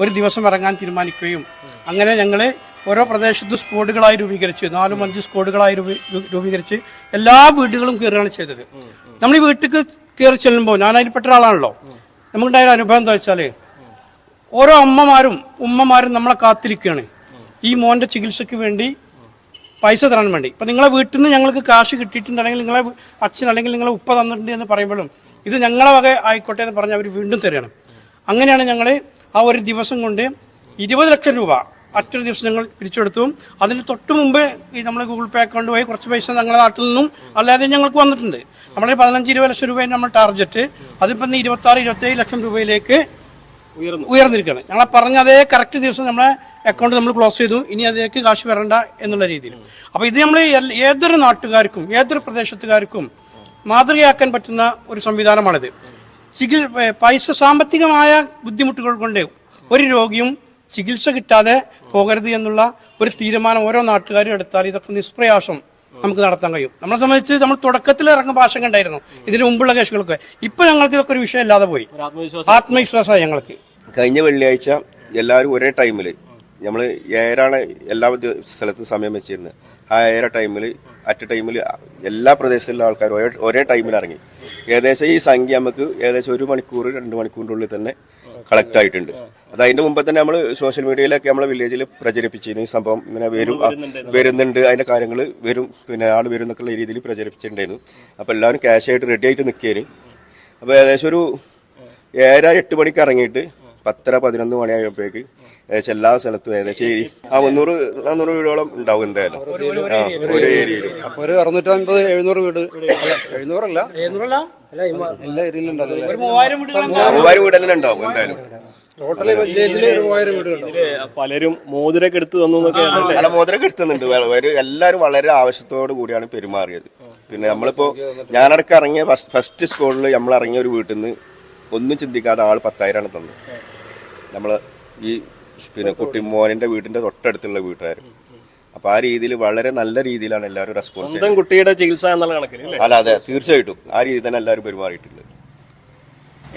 ഒരു ദിവസം ഇറങ്ങാൻ തീരുമാനിക്കുകയും അങ്ങനെ ഞങ്ങൾ ഓരോ പ്രദേശത്ത് സ്ക്വാഡുകളായി രൂപീകരിച്ച് 4-5 സ്ക്വാഡുകളായി രൂപീകരിച്ച് എല്ലാ വീടുകളും കയറുകയാണ് ചെയ്തത്. നമ്മൾ ഈ വീട്ടിൽ കയറി ചെല്ലുമ്പോൾ ഞാൻ അതിൽപ്പെട്ട ഒരാളാണല്ലോ. നമുക്കുണ്ടായ അനുഭവം എന്താ വെച്ചാൽ ഓരോ ഉമ്മമാരും നമ്മളെ കാത്തിരിക്കുകയാണ് ഈ മോൻ്റെ ചികിത്സയ്ക്ക് വേണ്ടി പൈസ തരാൻ വേണ്ടി. ഇപ്പം നിങ്ങളെ വീട്ടിൽ നിന്ന് ഞങ്ങൾക്ക് കാശ് കിട്ടിയിട്ടുണ്ട്, അല്ലെങ്കിൽ നിങ്ങളെ അച്ഛൻ അല്ലെങ്കിൽ നിങ്ങളെ ഉപ്പ തന്നിട്ടുണ്ട് എന്ന് പറയുമ്പോഴും ഇത് ഞങ്ങളെ വക ആയിക്കോട്ടെ എന്ന് പറഞ്ഞ് അവർ വീണ്ടും തരികയാണ്. അങ്ങനെയാണ് ഞങ്ങൾ ആ ഒരു ദിവസം കൊണ്ട് 20 ലക്ഷം രൂപ മറ്റൊരു ദിവസം ഞങ്ങൾ പിരിച്ചെടുത്തു. അതിന് തൊട്ട് മുമ്പ് ഈ നമ്മൾ ഗൂഗിൾ പേ അക്കൗണ്ട് വഴി കുറച്ച് പൈസ ഞങ്ങളുടെ നാട്ടിൽ നിന്നും അല്ലാതെ ഞങ്ങൾക്ക് വന്നിട്ടുണ്ട്. നമ്മളൊരു 15-20 ലക്ഷം രൂപയാണ് നമ്മൾ ടാർഗറ്റ്. അതിപ്പോൾ 26-27 ലക്ഷം രൂപയിലേക്ക് ഉയർന്നിരിക്കുകയാണ്. ഞങ്ങളെ പറഞ്ഞ അതേ കറക്റ്റ് ദിവസം നമ്മളെ അക്കൗണ്ട് നമ്മൾ ക്ലോസ് ചെയ്തു. ഇനി അതിലേക്ക് കാശ് വരണ്ട എന്നുള്ള രീതിയിൽ. അപ്പോൾ ഇത് നമ്മൾ ഏതൊരു നാട്ടുകാർക്കും ഏതൊരു പ്രദേശത്തുകാർക്കും മാതൃകയാക്കാൻ പറ്റുന്ന ഒരു സംവിധാനമാണിത്. പൈസ സാമ്പത്തികമായ ബുദ്ധിമുട്ടുകൾ കൊണ്ട് ഒരു രോഗിയും ചികിത്സ കിട്ടാതെ പോകരുത് എന്നുള്ള ഒരു തീരുമാനം ഓരോ നാട്ടുകാരും എടുത്താൽ ഇതൊക്കെ നിഷ്പ്രയാസം നമുക്ക് നടത്താൻ കഴിയും. നമ്മളെ സംബന്ധിച്ച് നമ്മൾ തുടക്കത്തിൽ ഇറങ്ങുമ്പോൾ ആശങ്ക ഉണ്ടായിരുന്നു ഇതിന് മുമ്പുള്ള കേസുകളൊക്കെ. ഇപ്പൊ ഞങ്ങൾക്ക് ഇതൊക്കെ ഒരു വിഷയം ഇല്ലാതെ പോയി. ആത്മവിശ്വാസമായി ഞങ്ങൾക്ക്. കഴിഞ്ഞ വെള്ളിയാഴ്ച എല്ലാവരും ഒരേ ടൈമിൽ നമ്മൾ 7 എല്ലാ സ്ഥലത്തും സമയം വെച്ചിരുന്നത്. ആ 7 ടൈമിൽ ടൈമിൽ എല്ലാ പ്രദേശത്തുള്ള ആൾക്കാരും ഒരേ ടൈമിൽ ഇറങ്ങി. ഏകദേശം ഈ സംഖ്യ നമുക്ക് ഏകദേശം 1 മണിക്കൂർ 2 മണിക്കൂറിൻ്റെ ഉള്ളിൽ തന്നെ കളക്ട് ആയിട്ടുണ്ട്. അത് അതിന്റെ മുമ്പ് തന്നെ നമ്മൾ സോഷ്യൽ മീഡിയയിലൊക്കെ നമ്മളെ വില്ലേജിൽ പ്രചരിപ്പിച്ചിരുന്നു. ഈ സംഭവം ഇങ്ങനെ വരുന്നുണ്ട്, അതിന്റെ കാര്യങ്ങൾ വരും, പിന്നെ ആൾ വരും എന്നൊക്കെയുള്ള രീതിയിൽ പ്രചരിപ്പിച്ചിട്ടുണ്ടായിരുന്നു. അപ്പോൾ എല്ലാവരും ക്യാഷ് ആയിട്ട് റെഡി ആയിട്ട് നിൽക്കുകയാണ്. അപ്പോൾ ഏകദേശം ഒരു 7-8 മണിക്ക് ഇറങ്ങിയിട്ട് 10-11 മണിയായപ്പോഴേക്ക് ഏകദേശം എല്ലാ സ്ഥലത്തും ഏകദേശം 300-400 വീടുകളും ഉണ്ടാവും എന്തായാലും ഒരു ഏരിയയിൽ. അപ്പോൾ ഒരു 650-700 വീട്, 700 എല്ലാ ഏരിയയിലുണ്ടാവും. 3000 വീട് തന്നെ ഉണ്ടാവും എന്തായാലും. ടോട്ടലി വില്ലേജിൽ 3000 വീടുകളുണ്ടാവും. പലരും മോതിരൊക്കെ എടുത്ത് തന്നു. മോതിരൊക്കെ എടുത്തുന്നുണ്ട്. എല്ലാവരും വളരെ ആവശ്യത്തോടു കൂടിയാണ് പെരുമാറിയത്. പിന്നെ നമ്മളിപ്പോ ഞാനടക്കം ഇറങ്ങിയ ഫസ്റ്റ് സ്കൂളിൽ നമ്മൾ ഇറങ്ങിയ ഒരു വീട്ടിൽ നിന്ന് ഒന്നും ചിന്തിക്കാതെ ആൾ 10,000 തന്നു. നമ്മൾ ഈ പിന്നെ മോനിന്റെ വീടിന്റെ തൊട്ടടുത്തുള്ള വീട്ടുകാർ. അപ്പൊ ആ രീതിയിൽ വളരെ നല്ല രീതിയിലാണ് എല്ലാവരും റെസ്പോൺസ്. സ്വന്തം കുട്ടിയുടെ ചികിത്സ എന്നുള്ള കണക്കിൽ അല്ല, അതെ, തീർച്ചയായിട്ടും ആ രീതിയിൽ തന്നെ എല്ലാവരും പെരുമാറിയിട്ടുണ്ട്.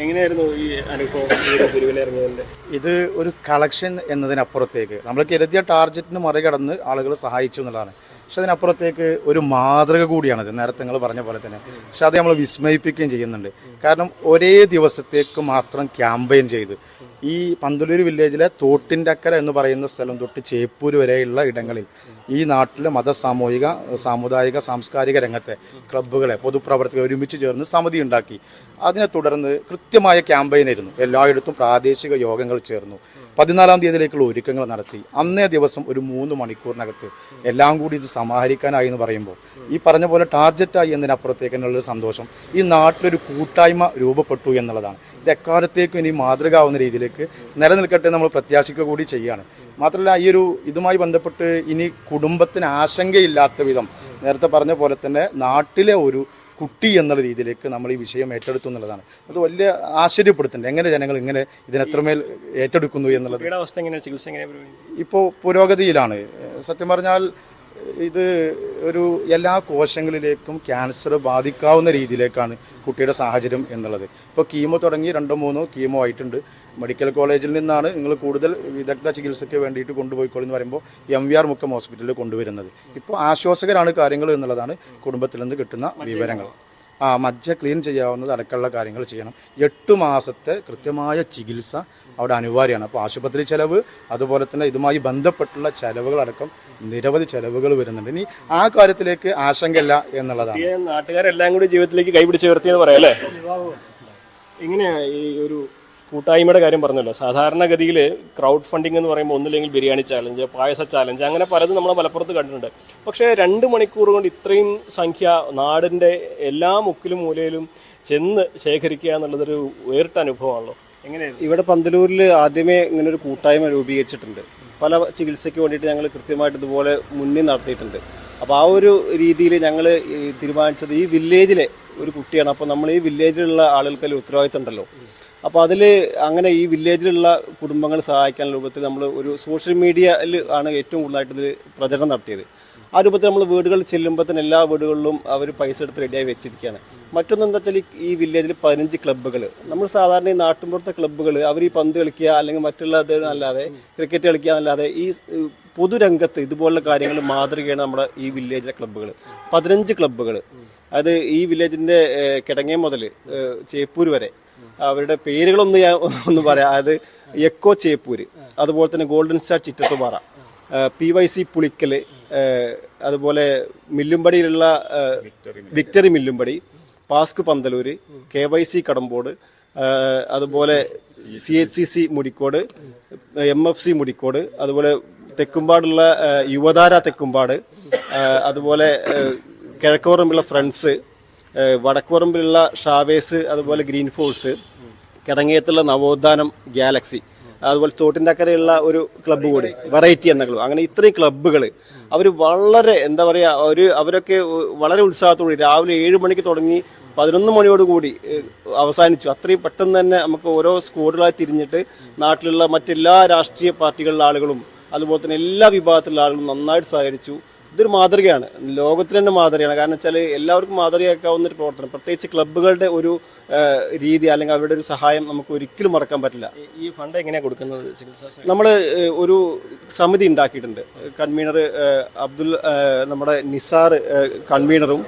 എങ്ങനെയായിരുന്നു ഈ അനുഭവം? ഇത് ഒരു കളക്ഷൻ എന്നതിനപ്പുറത്തേക്ക് നമ്മൾ കരുതിയ ടാർഗറ്റിന് മറികടന്ന് ആളുകൾ സഹായിച്ചു എന്നുള്ളതാണ്. പക്ഷെ അതിനപ്പുറത്തേക്ക് ഒരു മാതൃക കൂടിയാണത്. നേരത്തെ നിങ്ങൾ പറഞ്ഞ പോലെ തന്നെ. പക്ഷെ അത് നമ്മൾ വിസ്മയിപ്പിക്കുകയും ചെയ്യുന്നുണ്ട്. കാരണം ഒരേ ദിവസത്തേക്ക് മാത്രം ക്യാമ്പയിൻ ചെയ്ത് ഈ പന്തലൂർ വില്ലേജിലെ തോട്ടിൻ്റെ അക്കര എന്ന് പറയുന്ന സ്ഥലം തൊട്ട് ചേപ്പൂർ വരെയുള്ള ഇടങ്ങളിൽ ഈ നാട്ടിലെ സാമുദായിക സാംസ്കാരിക രംഗത്തെ ക്ലബ്ബുകളെ പൊതുപ്രവർത്തകർ ഒരുമിച്ച് ചേർന്ന് സമിതി ഉണ്ടാക്കി. അതിനെ തുടർന്ന് കൃത്യമായ ക്യാമ്പയിനായിരുന്നു. എല്ലായിടത്തും പ്രാദേശിക യോഗങ്ങൾ ചേർന്നു. 14-ാം തീയതിയിലേക്കുള്ള ഒരുക്കങ്ങൾ നടത്തി. അന്നേ ദിവസം ഒരു 3 മണിക്കൂറിനകത്ത് എല്ലാം കൂടി ഇത് സമാഹരിക്കാനായി എന്ന് പറയുമ്പോൾ ഈ പറഞ്ഞ പോലെ ടാർഗറ്റായി എന്നതിനപ്പുറത്തേക്ക് എന്നുള്ളൊരു സന്തോഷം. ഈ നാട്ടിലൊരു കൂട്ടായ്മ രൂപപ്പെട്ടു എന്നുള്ളതാണ്. ഇത് എക്കാലത്തേക്കും ഇനി മാതൃകാവുന്ന രീതിയിലേക്ക് നിലനിൽക്കട്ടെ നമ്മൾ പ്രത്യാശിക്കുക കൂടി ചെയ്യുകയാണ്. മാത്രമല്ല ഈ ഒരു ഇതുമായി ബന്ധപ്പെട്ട് ഇനി കുടുംബത്തിന് ആശങ്കയില്ലാത്ത വിധം നേരത്തെ പറഞ്ഞ പോലെ തന്നെ നാട്ടിലെ ഒരു കുട്ടി എന്നുള്ള രീതിയിലേക്ക് നമ്മൾ ഈ വിഷയം ഏറ്റെടുത്തു എന്നുള്ളതാണ്. അത് വലിയ ആശ്ചര്യപ്പെടുത്തുന്നുണ്ട്. എങ്ങനെ ജനങ്ങൾ ഇങ്ങനെ ഇതിനെത്രമേൽ ഏറ്റെടുക്കുന്നു എന്നുള്ളത്. ഇപ്പോൾ പുരോഗതിയിലാണ്. സത്യം പറഞ്ഞാൽ ഇത് ഒരു എല്ലാ കോശങ്ങളിലേക്കും ക്യാൻസർ ബാധിക്കാവുന്ന രീതിയിലേക്കാണ് കുട്ടിയുടെ സാഹചര്യം എന്നുള്ളത്. ഇപ്പോൾ കീമോ തുടങ്ങി 2-3 കീമോ ആയിട്ടുണ്ട്. മെഡിക്കൽ കോളേജിൽ നിന്നാണ് നിങ്ങൾ കൂടുതൽ വിദഗ്ധ ചികിത്സയ്ക്ക് വേണ്ടിയിട്ട് കൊണ്ടുപോയിക്കോളൂ എന്ന് പറയുമ്പോൾ MVR മുക്കം ഹോസ്പിറ്റലിൽ കൊണ്ടുവരുന്നത്. ഇപ്പോൾ ആശ്വാസകരമാണ് കാര്യങ്ങൾ എന്നുള്ളതാണ് കുടുംബത്തിൽ നിന്ന് കിട്ടുന്ന വിവരങ്ങൾ. മജ്ജ ക്ലീൻ ചെയ്യാവുന്നത് അടക്കമുള്ള കാര്യങ്ങൾ ചെയ്യണം. 8 മാസത്തെ കൃത്യമായ ചികിത്സ അവിടെ അനിവാര്യമാണ്. അപ്പോൾ ആശുപത്രി ചെലവ്, അതുപോലെ തന്നെ ഇതുമായി ബന്ധപ്പെട്ടുള്ള ചെലവുകളടക്കം നിരവധി ചെലവുകൾ വരുന്നുണ്ട്. ഇനി ആ കാര്യത്തിലേക്ക് ആശങ്കയില്ല എന്നുള്ളതാണ്. നാട്ടുകാരെല്ലാം കൂടി ജീവിതത്തിലേക്ക് കൈപിടിച്ച് ഉയർത്തിയെന്ന് പറയാം അല്ലേ? എങ്ങനെയാ ഈ ഒരു കൂട്ടായ്മയുടെ കാര്യം പറഞ്ഞല്ലോ. സാധാരണഗതിയിൽ ക്രൗഡ് ഫണ്ടിങ് എന്ന് പറയുമ്പോൾ ഒന്നുമില്ലെങ്കിൽ ബിരിയാണി ചാലഞ്ച്, പായസ ചാലഞ്ച്, അങ്ങനെ പലതും നമ്മൾ മലപ്പുറത്ത് കണ്ടിട്ടുണ്ട്. പക്ഷേ 2 മണിക്കൂർ കൊണ്ട് ഇത്രയും സംഖ്യ നാടിൻ്റെ എല്ലാ മുക്കിലും മൂലയിലും ചെന്ന് ശേഖരിക്കുക എന്നുള്ളതൊരു വേറിട്ട അനുഭവമാണല്ലോ. എങ്ങനെയാണ് ഇവിടെ പന്തലൂരിൽ ആദ്യമേ ഇങ്ങനെ ഒരു കൂട്ടായ്മ രൂപീകരിച്ചിട്ടുണ്ട്. പല ചികിത്സയ്ക്ക് വേണ്ടിയിട്ട് ഞങ്ങൾ കൃത്യമായിട്ട് ഇതുപോലെ മുന്നിൽ നടത്തിയിട്ടുണ്ട്. അപ്പോൾ ആ ഒരു രീതിയിൽ ഞങ്ങൾ തീരുമാനിച്ചത് ഈ വില്ലേജിലെ ഒരു കുട്ടിയാണ്. അപ്പോൾ നമ്മൾ ഈ വില്ലേജിലുള്ള ആളുകൾക്ക് ഉത്തരവാദിത്തം ഉണ്ടല്ലോ. അപ്പോൾ അതിൽ അങ്ങനെ ഈ വില്ലേജിലുള്ള കുടുംബങ്ങൾ സഹായിക്കാൻ രൂപത്തിൽ നമ്മൾ ഒരു സോഷ്യൽ മീഡിയയിൽ ആണ് ഏറ്റവും കൂടുതലായിട്ട് ഇത് പ്രചരണം നടത്തിയത്. ആ രൂപത്തിൽ നമ്മൾ വീടുകളിൽ ചെല്ലുമ്പോൾ തന്നെ എല്ലാ വീടുകളിലും അവർ പൈസ എടുത്ത് റെഡിയായി വെച്ചിരിക്കുകയാണ്. മറ്റൊന്നെന്താ വെച്ചാൽ ഈ വില്ലേജിൽ 15 ക്ലബ്ബുകൾ, നമ്മൾ സാധാരണ ഈ നാട്ടിൻപുറത്തെ ക്ലബ്ബുകൾ അവർ ഈ പന്ത് കളിക്കുക അല്ലെങ്കിൽ മറ്റുള്ളത് അല്ലാതെ ക്രിക്കറ്റ് കളിക്കുക എന്നല്ലാതെ ഈ പൊതുരംഗത്ത് ഇതുപോലുള്ള കാര്യങ്ങൾ മാതൃകയാണ് നമ്മുടെ ഈ വില്ലേജിലെ ക്ലബ്ബുകൾ. 15 ക്ലബ്ബുകൾ, അത് ഈ വില്ലേജിൻ്റെ കിടങ്ങേ മുതൽ ചേപ്പൂർ വരെ. അവരുടെ പേരുകളൊന്നും ഞാൻ ഒന്ന് പറയാം. അത് എക്കോ ചേപ്പൂര്, അതുപോലെ തന്നെ golden star Chittathupara, PYC Pulikkal, അതുപോലെ മില്ലുംപടിയിലുള്ള വിക്ടറി മില്ലുംപടി, പാസ്ക് പന്തലൂര്, KYC കടമ്പോട്, അതുപോലെ CHCC മുടിക്കോട്, MFC മുടിക്കോട്, അതുപോലെ തെക്കുംപാടുള്ള യുവതാര തെക്കുംപാട്, അതുപോലെ കിഴക്കോറമ്പിലുള്ള ഫ്രണ്ട്സ്, വടക്കോറമ്പിലുള്ള ഷാവേസ്, അതുപോലെ ഗ്രീൻ ഫോഴ്സ്, കിടങ്ങയത്തുള്ള നവോത്ഥാനം ഗാലക്സി, അതുപോലെ തോട്ടിൻ്റെക്കരയുള്ള ഒരു ക്ലബ്ബ് കൂടി വെറൈറ്റി എന്ന ക്ലബ്ബ്. അങ്ങനെ ഇത്രയും ക്ലബ്ബുകൾ അവർ വളരെ എന്താ പറയുക, അവരൊക്കെ വളരെ ഉത്സാഹത്തോടെ രാവിലെ 7 മണിക്ക് തുടങ്ങി 11 മണിയോടുകൂടി അവസാനിച്ചു. അത്രയും പെട്ടെന്ന് തന്നെ നമുക്ക് ഓരോ സ്ക്വാഡുകളായി തിരിഞ്ഞിട്ട് നാട്ടിലുള്ള മറ്റെല്ലാ രാഷ്ട്രീയ പാർട്ടികളിലെ ആളുകളും അതുപോലെ തന്നെ എല്ലാ വിഭാഗത്തിലുള്ള ആളുകളും നന്നായിട്ട് സഹകരിച്ചു. ഇതൊരു മാതൃകയാണ്, ലോകത്തിൽ തന്നെ മാതൃകയാണ്. കാരണം വെച്ചാൽ എല്ലാവർക്കും മാതൃകയാക്കാവുന്ന ഒരു പ്രവർത്തനം, പ്രത്യേകിച്ച് ക്ലബ്ബുകളുടെ ഒരു രീതി അല്ലെങ്കിൽ അവരുടെ ഒരു സഹായം നമുക്ക് ഒരിക്കലും മറക്കാൻ പറ്റില്ല. ഈ ഫണ്ട് എങ്ങനെയാണ് കൊടുക്കുന്നത്? നമ്മൾ ഒരു സമിതി ഉണ്ടാക്കിയിട്ടുണ്ട്. കൺവീനർ നമ്മുടെ നിസാർ കൺവീനറും,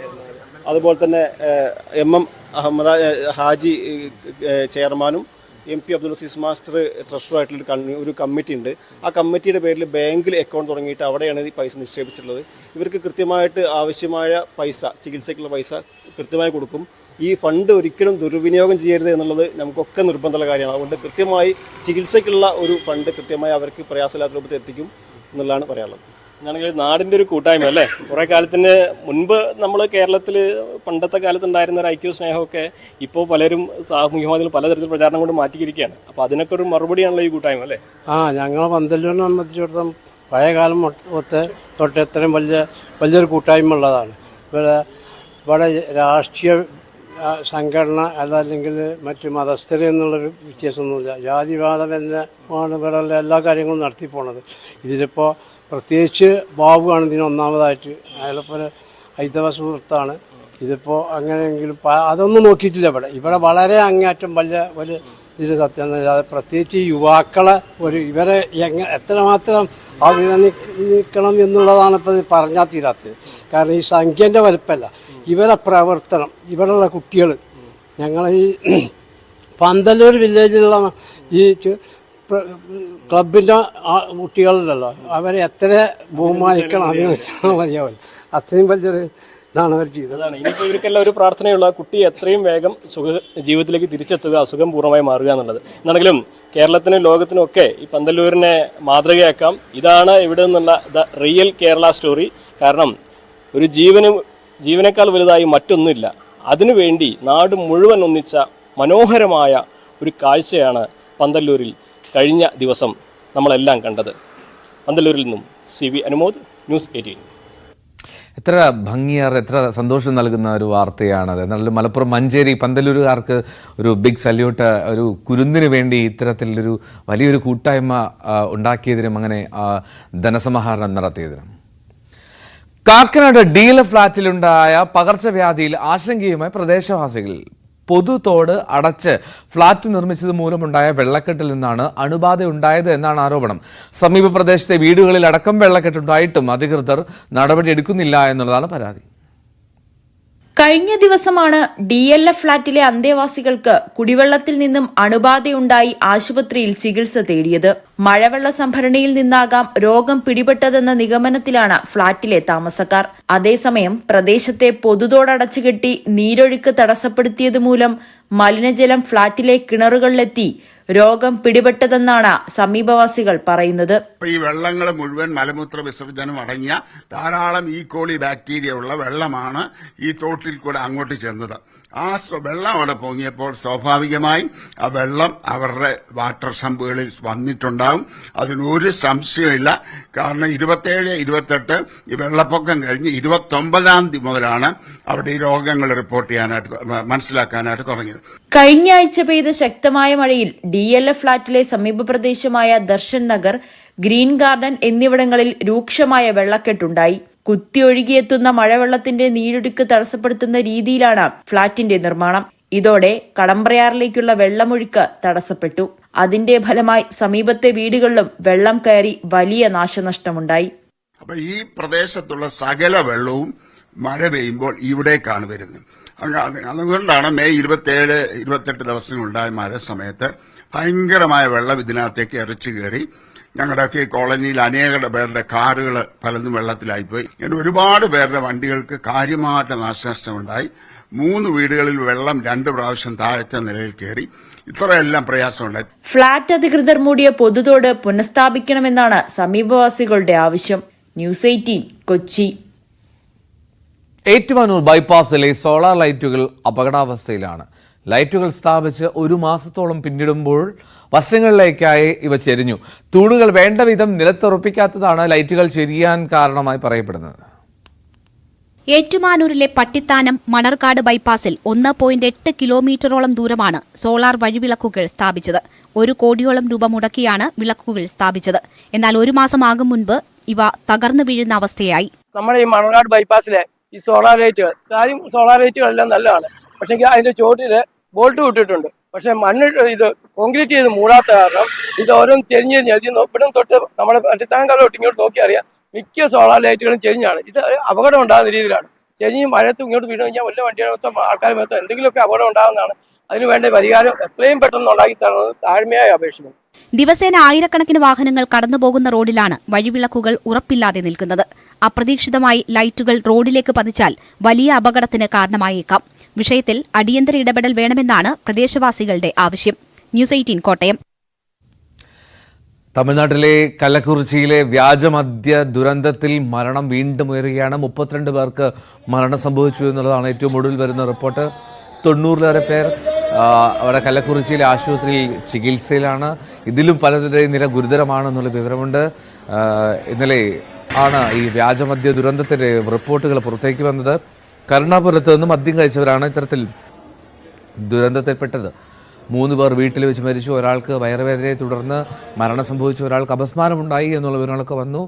അതുപോലെ തന്നെ MM അഹമ്മദ് ഹാജി ചെയർമാനും, MP അബ്ദുൽ അസീസ് മാസ്റ്റർ ട്രഷറായിട്ടുള്ള ഒരു കമ്മിറ്റി ഉണ്ട്. ആ കമ്മിറ്റിയുടെ പേരിൽ ബാങ്കിൽ അക്കൗണ്ട് തുടങ്ങിയിട്ട് അവിടെയാണ് ഈ പൈസ നിക്ഷേപിച്ചിട്ടുള്ളത്. ഇവർക്ക് കൃത്യമായിട്ട് ആവശ്യമായ പൈസ, ചികിത്സയ്ക്കുള്ള പൈസ കൃത്യമായി കൊടുക്കും. ഈ ഫണ്ട് ഒരിക്കലും ദുർവിനിയോഗം ചെയ്യരുത് എന്നുള്ളത് നമുക്കൊക്കെ നിർബന്ധമുള്ള കാര്യമാണ്. അതുകൊണ്ട് കൃത്യമായി ചികിത്സയ്ക്കുള്ള ഒരു ഫണ്ട് കൃത്യമായി അവർക്ക് പ്രയാസമില്ലാത്ത രൂപത്തിൽ എത്തിക്കും എന്നുള്ളതാണ് പറയാനുള്ളത്. ഞാണെങ്കിൽ നാടിൻ്റെ ഒരു കൂട്ടായ്മ അല്ലേ. കുറേ കാലത്തിന് മുൻപ് നമ്മൾ കേരളത്തിൽ പണ്ടത്തെ കാലത്തുണ്ടായിരുന്ന ഒരു ഐക്യവും സ്നേഹമൊക്കെ ഇപ്പോൾ പലരും സാമൂഹ്യ മാധ്യമത്തിൽ പലതരത്തിൽ പ്രചാരണം കൊണ്ട് മാറ്റിയിരിക്കുകയാണ്. അപ്പോൾ അതിനൊക്കെ ഒരു മറുപടിയാണല്ലോ ഈ കൂട്ടായ്മ അല്ലേ? ഞങ്ങൾ പന്തല്ലൂരിനെ സംബന്ധിച്ചിടത്തോളം പഴയ കാലം തൊട്ട് എത്രയും വലിയൊരു കൂട്ടായ്മ ഉള്ളതാണ്. ഇവിടെ രാഷ്ട്രീയ സംഘടന അതല്ലെങ്കിൽ മറ്റ് മതസ്ഥർ എന്നുള്ളൊരു വ്യത്യാസമൊന്നുമില്ല. ജാതിവാദം എന്നാണ് ഇവിടെയുള്ള എല്ലാ കാര്യങ്ങളും നടത്തിപ്പോണത്. ഇതിലിപ്പോൾ പ്രത്യേകിച്ച് ബാബുവാണ് ഇതിന് ഒന്നാമതായിട്ട്. അയാളിപ്പോൾ ഹൈന്ദവ സുഹൃത്താണ്. ഇതിപ്പോൾ അങ്ങനെയെങ്കിലും അതൊന്നും നോക്കിയിട്ടില്ല. ഇവിടെ വളരെ അങ്ങേറ്റം വലിയ ഇതിൽ സത്യം പ്രത്യേകിച്ച് യുവാക്കളെ ഇവരെ എത്രമാത്രം അഭിനന്ദിക്കണം എന്നുള്ളതാണ് ഇപ്പോൾ പറഞ്ഞാൽ തീരാത്തത്. കാരണം ഈ സംഖ്യൻ്റെ വലുപ്പമല്ല, ഇവരെ പ്രവർത്തനം, ഇവിടെയുള്ള കുട്ടികൾ, ഞങ്ങൾ ഈ പന്തല്ലൂർ വില്ലേജിലുള്ള ഈ ക്ലബിൻ്റെ കുട്ടികളുണ്ടല്ലോ, അവരെ എത്ര ബഹുമാനിക്കണം, അഭിനന്ദിച്ചാൽ മതിയാവില്ല. അത്രയും വലിയൊരു ഇതാണ് അവർ ചെയ്തത്. ഇനിയിപ്പോൾ ഇവർക്കെല്ലാം ഒരു പ്രാർത്ഥനയുള്ള കുട്ടി എത്രയും വേഗം ജീവിതത്തിലേക്ക് തിരിച്ചെത്തുക, അസുഖം പൂർണ്ണമായി മാറുക എന്നുള്ളത്. എന്നാണെങ്കിലും കേരളത്തിനും ലോകത്തിനും ഒക്കെ ഈ പന്തല്ലൂരിനെ മാതൃകയാക്കാം. ഇതാണ് ഇവിടെ നിന്നുള്ള ദ റിയൽ കേരള സ്റ്റോറി. കാരണം ഒരു ജീവനേക്കാൾ വലുതായി മറ്റൊന്നുമില്ല. അതിനുവേണ്ടി നാട് മുഴുവൻ ഒന്നിച്ച മനോഹരമായ ഒരു കാഴ്ചയാണ് പന്തല്ലൂരിൽ കഴിഞ്ഞ ദിവസം നമ്മളെല്ലാം കണ്ടത്. പന്തല്ലൂരിൽ നിന്നും CV അനുമോദ്, ന്യൂസ് 18. എത്ര ഭംഗിയേറെ, എത്ര സന്തോഷം നൽകുന്ന ഒരു വാർത്തയാണത്. എന്നാലും മലപ്പുറം മഞ്ചേരി പന്തല്ലൂരുകാർക്ക് ഒരു ബിഗ് സല്യൂട്ട്. ഒരു കുരുന്നിന് വേണ്ടി ഇത്തരത്തിലൊരു വലിയൊരു കൂട്ടായ്മ ഉണ്ടാക്കിയതിനും അങ്ങനെ ധനസമാഹരണം നടത്തിയതിനും. കാക്കനാട് DLF ഫ്ളാറ്റിലുണ്ടായ പകർച്ചവ്യാധിയിൽ ആശങ്കയുമായി പ്രദേശവാസികൾ. പൊതുതോട് അടച്ച് ഫ്ളാറ്റ് നിർമ്മിച്ചത് മൂലമുണ്ടായ വെള്ളക്കെട്ടിൽ നിന്നാണ് അണുബാധ ഉണ്ടായത് എന്നാണ് ആരോപണം. സമീപ പ്രദേശത്തെ വീടുകളിൽ അടക്കം വെള്ളക്കെട്ടുണ്ടായിട്ടും അധികൃതർ നടപടിയെടുക്കുന്നില്ല എന്നുള്ളതാണ് പരാതി. കഴിഞ്ഞ ദിവസമാണ് DLF ഫ്ളാറ്റിലെ അന്തേവാസികൾക്ക് കുടിവെള്ളത്തിൽ നിന്നും അണുബാധയുണ്ടായി ആശുപത്രിയിൽ ചികിത്സ തേടിയത്. മഴവെള്ള സംഭരണിയിൽ നിന്നാകാം രോഗം പിടിപെട്ടതെന്ന നിഗമനത്തിലാണ് ഫ്ളാറ്റിലെ താമസക്കാർ. അതേസമയം പ്രദേശത്തെ പൊതുതോടടച്ചുകെട്ടി നീരൊഴുക്ക് തടസ്സപ്പെടുത്തിയതുമൂലം മലിനജലം ഫ്ളാറ്റിലെ കിണറുകളിലെത്തി രോഗം പിടിപെട്ടതെന്നാണ് സമീപവാസികൾ പറയുന്നത്. ഈ വെള്ളങ്ങൾ മുഴുവൻ മലമൂത്ര വിസർജനം അടങ്ങിയ ധാരാളം E. coli ബാക്ടീരിയ ഉള്ള വെള്ളമാണ് ഈ തോട്ടിൽ കൂടെ അങ്ങോട്ട് ചെന്നത്. ആ വെള്ളം അവിടെ പൊങ്ങിയപ്പോൾ സ്വാഭാവികമായും ആ വെള്ളം അവരുടെ വാട്ടർ സമ്പുകളിൽ വന്നിട്ടുണ്ടാകും. അതിനൊരു സംശയമില്ല. കാരണം 27, 28 ഈ വെള്ളപ്പൊക്കം കഴിഞ്ഞ് 29-ാം തീയതി മുതലാണ് അവിടെ ഈ രോഗങ്ങൾ റിപ്പോർട്ട് ചെയ്യാനായിട്ട് മനസ്സിലാക്കാനായിട്ട് തുടങ്ങിയത്. കഴിഞ്ഞ ആഴ്ച പെയ്ത ശക്തമായ മഴയിൽ DLF ഫ്ളാറ്റിലെ സമീപ പ്രദേശമായ ദർശൻ നഗർ, ഗ്രീൻ ഗാർഡൻ എന്നിവിടങ്ങളിൽ രൂക്ഷമായ വെള്ളക്കെട്ടുണ്ടായി. കുത്തിയൊഴുകിയെത്തുന്ന മഴവെള്ളത്തിന്റെ നീരൊഴുക്ക് തടസ്സപ്പെടുത്തുന്ന രീതിയിലാണ് ഫ്ളാറ്റിന്റെ നിർമ്മാണം. ഇതോടെ കടമ്പ്രയാറിലേക്കുള്ള വെള്ളമൊഴുക്ക് തടസ്സപ്പെട്ടു. അതിന്റെ ഫലമായി സമീപത്തെ വീടുകളിലും വെള്ളം കയറി വലിയ നാശനഷ്ടമുണ്ടായി. അപ്പൊ ഈ പ്രദേശത്തുള്ള സകല വെള്ളവും മഴ പെയ്യുമ്പോൾ ഇവിടേക്കാണ് വരുന്നത്. അതുകൊണ്ടാണ് മെയ് 27, 28 ദിവസങ്ങളുണ്ടായ മഴ സമയത്ത് ഭയങ്കരമായ വെള്ളം ഇതിനകത്തേക്ക് ഇറച്ചു കയറി. ഞങ്ങളുടെയൊക്കെ ഈ കോളനിയിൽ അനേകം പേരുടെ കാറുകൾ പലതും വെള്ളത്തിലായിപ്പോയി. ഇങ്ങനെ ഒരുപാട് പേരുടെ വണ്ടികൾക്ക് കാര്യമായിട്ട് നാശനഷ്ടമുണ്ടായി. 3 വീടുകളിൽ വെള്ളം 2 പ്രാവശ്യം താഴത്തെ നിലയിൽ കയറി. ഇത്രയെല്ലാം പ്രയാസമുണ്ടായി. ഫ്ളാറ്റ് അധികൃതർ മൂടിയ പൊതുതോട് പുനഃസ്ഥാപിക്കണമെന്നാണ് സമീപവാസികളുടെ ആവശ്യം. ന്യൂസ് 18 കൊച്ചി. ഏറ്റുമാനൂർ ബൈപ്പാസിലെ സോളാർ ലൈറ്റുകൾ അപകടാവസ്ഥയിലാണ്. ലൈറ്റുകൾ സ്ഥാപിച്ച് 1 മാസത്തോളം പിന്നിടുമ്പോൾ വശങ്ങളിലേക്കായി ഇവ ചെരിഞ്ഞു. തൂണുകൾ വേണ്ട വിധം നിലത്തുറപ്പിക്കാത്തതാണ് ലൈറ്റുകൾ ചെരിയാൻ കാരണമായി പറയപ്പെടുന്നത്. ഏറ്റുമാനൂരിലെ പട്ടിത്താനം മണർകാട് ബൈപ്പാസിൽ 1.8 കിലോമീറ്ററോളം ദൂരമാണ് സോളാർ വഴിവിളക്കുകൾ സ്ഥാപിച്ചത്. 1 കോടിയോളം രൂപ മുടക്കിയാണ് വിളക്കുകൾ സ്ഥാപിച്ചത്. എന്നാൽ 1 മാസമാകും മുൻപ് ഇവ തകർന്നു വീഴുന്ന അവസ്ഥയായി. നമ്മുടെ ഈ മണർകാട് ബൈപ്പാസിലെ ഈ സോളാർ ലൈറ്റുകളെല്ലാം നല്ലതാണ്. പക്ഷേ അതിന്റെ ചോട്ടില് ബോൾട്ട് വിട്ടിട്ടുണ്ട്. പക്ഷെ മണ്ണ് ഇത് കോൺക്രീറ്റ് ചെയ്ത് മൂടാത്ത കാരണം ഇത് ഓരോന്നും ചെരിഞ്ഞ് ഇവിടെ തൊട്ട് നമ്മുടെ പട്ടിത്താനക്കാലം തൊട്ട് ഇങ്ങോട്ട് നോക്കി അറിയാം, മിക്ക സോളാർ ലൈറ്റുകളും ചെരിഞ്ഞാണ്. ഇത് അപകടം ഉണ്ടാകുന്ന രീതിയിലാണ്. ചെരിഞ്ഞ് മഴയത്ത് ഇങ്ങോട്ട് വീണ് കഴിഞ്ഞാൽ വല്ല വണ്ടിയുടെ മൊത്തം ആൾക്കാർ മൊത്തം എന്തെങ്കിലുമൊക്കെ അപകടം ഉണ്ടാകുന്നതാണ്. അതിനുവേണ്ട പരിഹാരം എത്രയും പെട്ടെന്ന് ഉണ്ടാക്കി തരുന്നത് താഴ്മയായി അപേക്ഷിക്കുന്നു. ദിവസേന ആയിരക്കണക്കിന് വാഹനങ്ങൾ കടന്നുപോകുന്ന റോഡിലാണ് വഴിവിളക്കുകൾ ഉറപ്പില്ലാതെ നിൽക്കുന്നത്. അപ്രതീക്ഷിതമായി ലൈറ്റുകൾ റോഡിലേക്ക് പതിച്ചാൽ വലിയ അപകടത്തിന് കാരണമായേക്കാം. വിഷയത്തിൽ അടിയന്തര ഇടപെടൽ വേണമെന്നാണ് പ്രദേശവാസികളുടെ ആവശ്യം. ന്യൂസ് 18 കോട്ടയം. തമിഴ്നാട്ടിലെ കള്ളക്കുറിച്ചിയിലെ വ്യാജമദ്യ ദുരന്തത്തിൽ മരണം വീണ്ടും ഉയരുകയാണ്. 32 പേർക്ക് മരണം സംഭവിച്ചു എന്നുള്ളതാണ് ഏറ്റവും ഒടുവിൽ വരുന്ന റിപ്പോർട്ട്. 90-ലേറെ പേർ അവിടെ കള്ളക്കുറിച്ചിയിലെ ആശുപത്രിയിൽ ചികിത്സയിലാണ്. ഇതിലും പലരുടെയും നില ഗുരുതരമാണെന്നുള്ള വിവരമുണ്ട്. ഇന്നലെ ആണ് ഈ വ്യാജമദ്യ ദുരന്തത്തിന്റെ റിപ്പോർട്ടുകൾ പുറത്തേക്ക് വന്നത്. കരുണാപുരത്ത് നിന്ന് മദ്യം കഴിച്ചവരാണ് ഇത്തരത്തിൽ ദുരന്തത്തിൽപ്പെട്ടത്. 3 പേർ വീട്ടിൽ വെച്ച് മരിച്ചു. ഒരാൾക്ക് വയറുവേദനയെ തുടർന്ന് മരണം സംഭവിച്ചു. ഒരാൾക്ക് അപസ്മാരമുണ്ടായി എന്നുള്ള വിവരങ്ങളൊക്കെ വന്നു.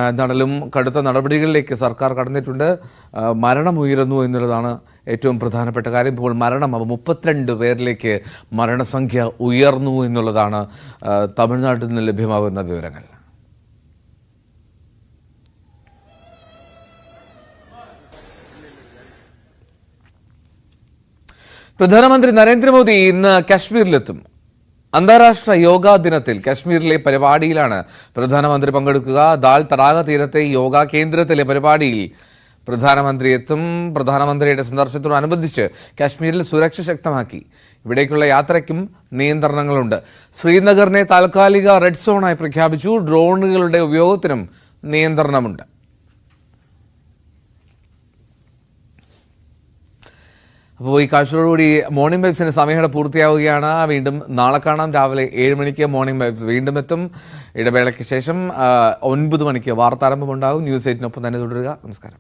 എന്താണെങ്കിലും കടുത്ത നടപടികളിലേക്ക് സർക്കാർ കടന്നിട്ടുണ്ട്. മരണം ഉയരുന്നു എന്നുള്ളതാണ് ഏറ്റവും പ്രധാനപ്പെട്ട കാര്യം. ഇപ്പോൾ മരണം 32 പേരിലേക്ക് മരണസംഖ്യ ഉയർന്നു എന്നുള്ളതാണ് തമിഴ്നാട്ടിൽ നിന്ന് ലഭ്യമാകുന്ന വിവരങ്ങൾ. പ്രധാനമന്ത്രി നരേന്ദ്രമോദി ഇന്ന് കാശ്മീരിലെത്തും. അന്താരാഷ്ട്ര യോഗാ ദിനത്തിൽ കാശ്മീരിലെ പരിപാടിയിലാണ് പ്രധാനമന്ത്രി പങ്കെടുക്കുക. ദാൽ തടാക തീരത്തെ യോഗാ കേന്ദ്രത്തിലെ പരിപാടിയിൽ പ്രധാനമന്ത്രി എത്തും. പ്രധാനമന്ത്രിയുടെ സന്ദർശനത്തോടനുബന്ധിച്ച് കാശ്മീരിൽ സുരക്ഷ ശക്തമാക്കി. ഇവിടേക്കുള്ള യാത്രയ്ക്കും നിയന്ത്രണങ്ങളുണ്ട്. ശ്രീനഗറിനെ താൽക്കാലിക റെഡ് സോണായി പ്രഖ്യാപിച്ചു. ഡ്രോണുകളുടെ ഉപയോഗത്തിനും നിയന്ത്രണമുണ്ട്. അപ്പോൾ ഈ കാഴ്ചയോടുകൂടി മോർണിംഗ് വൈബ്സിന്റെ സമയം പൂർത്തിയാവുകയാണ്. വീണ്ടും നാളെ കാണാം. രാവിലെ 7 മണിക്ക് മോർണിംഗ് വൈബ്സ് വീണ്ടും എത്തും. ഇടവേളയ്ക്ക് ശേഷം 9 മണിക്ക് വാർത്താരംഭം ഉണ്ടാകും. ന്യൂസ് 8-നൊപ്പം തന്നെ തുടരുക. നമസ്കാരം.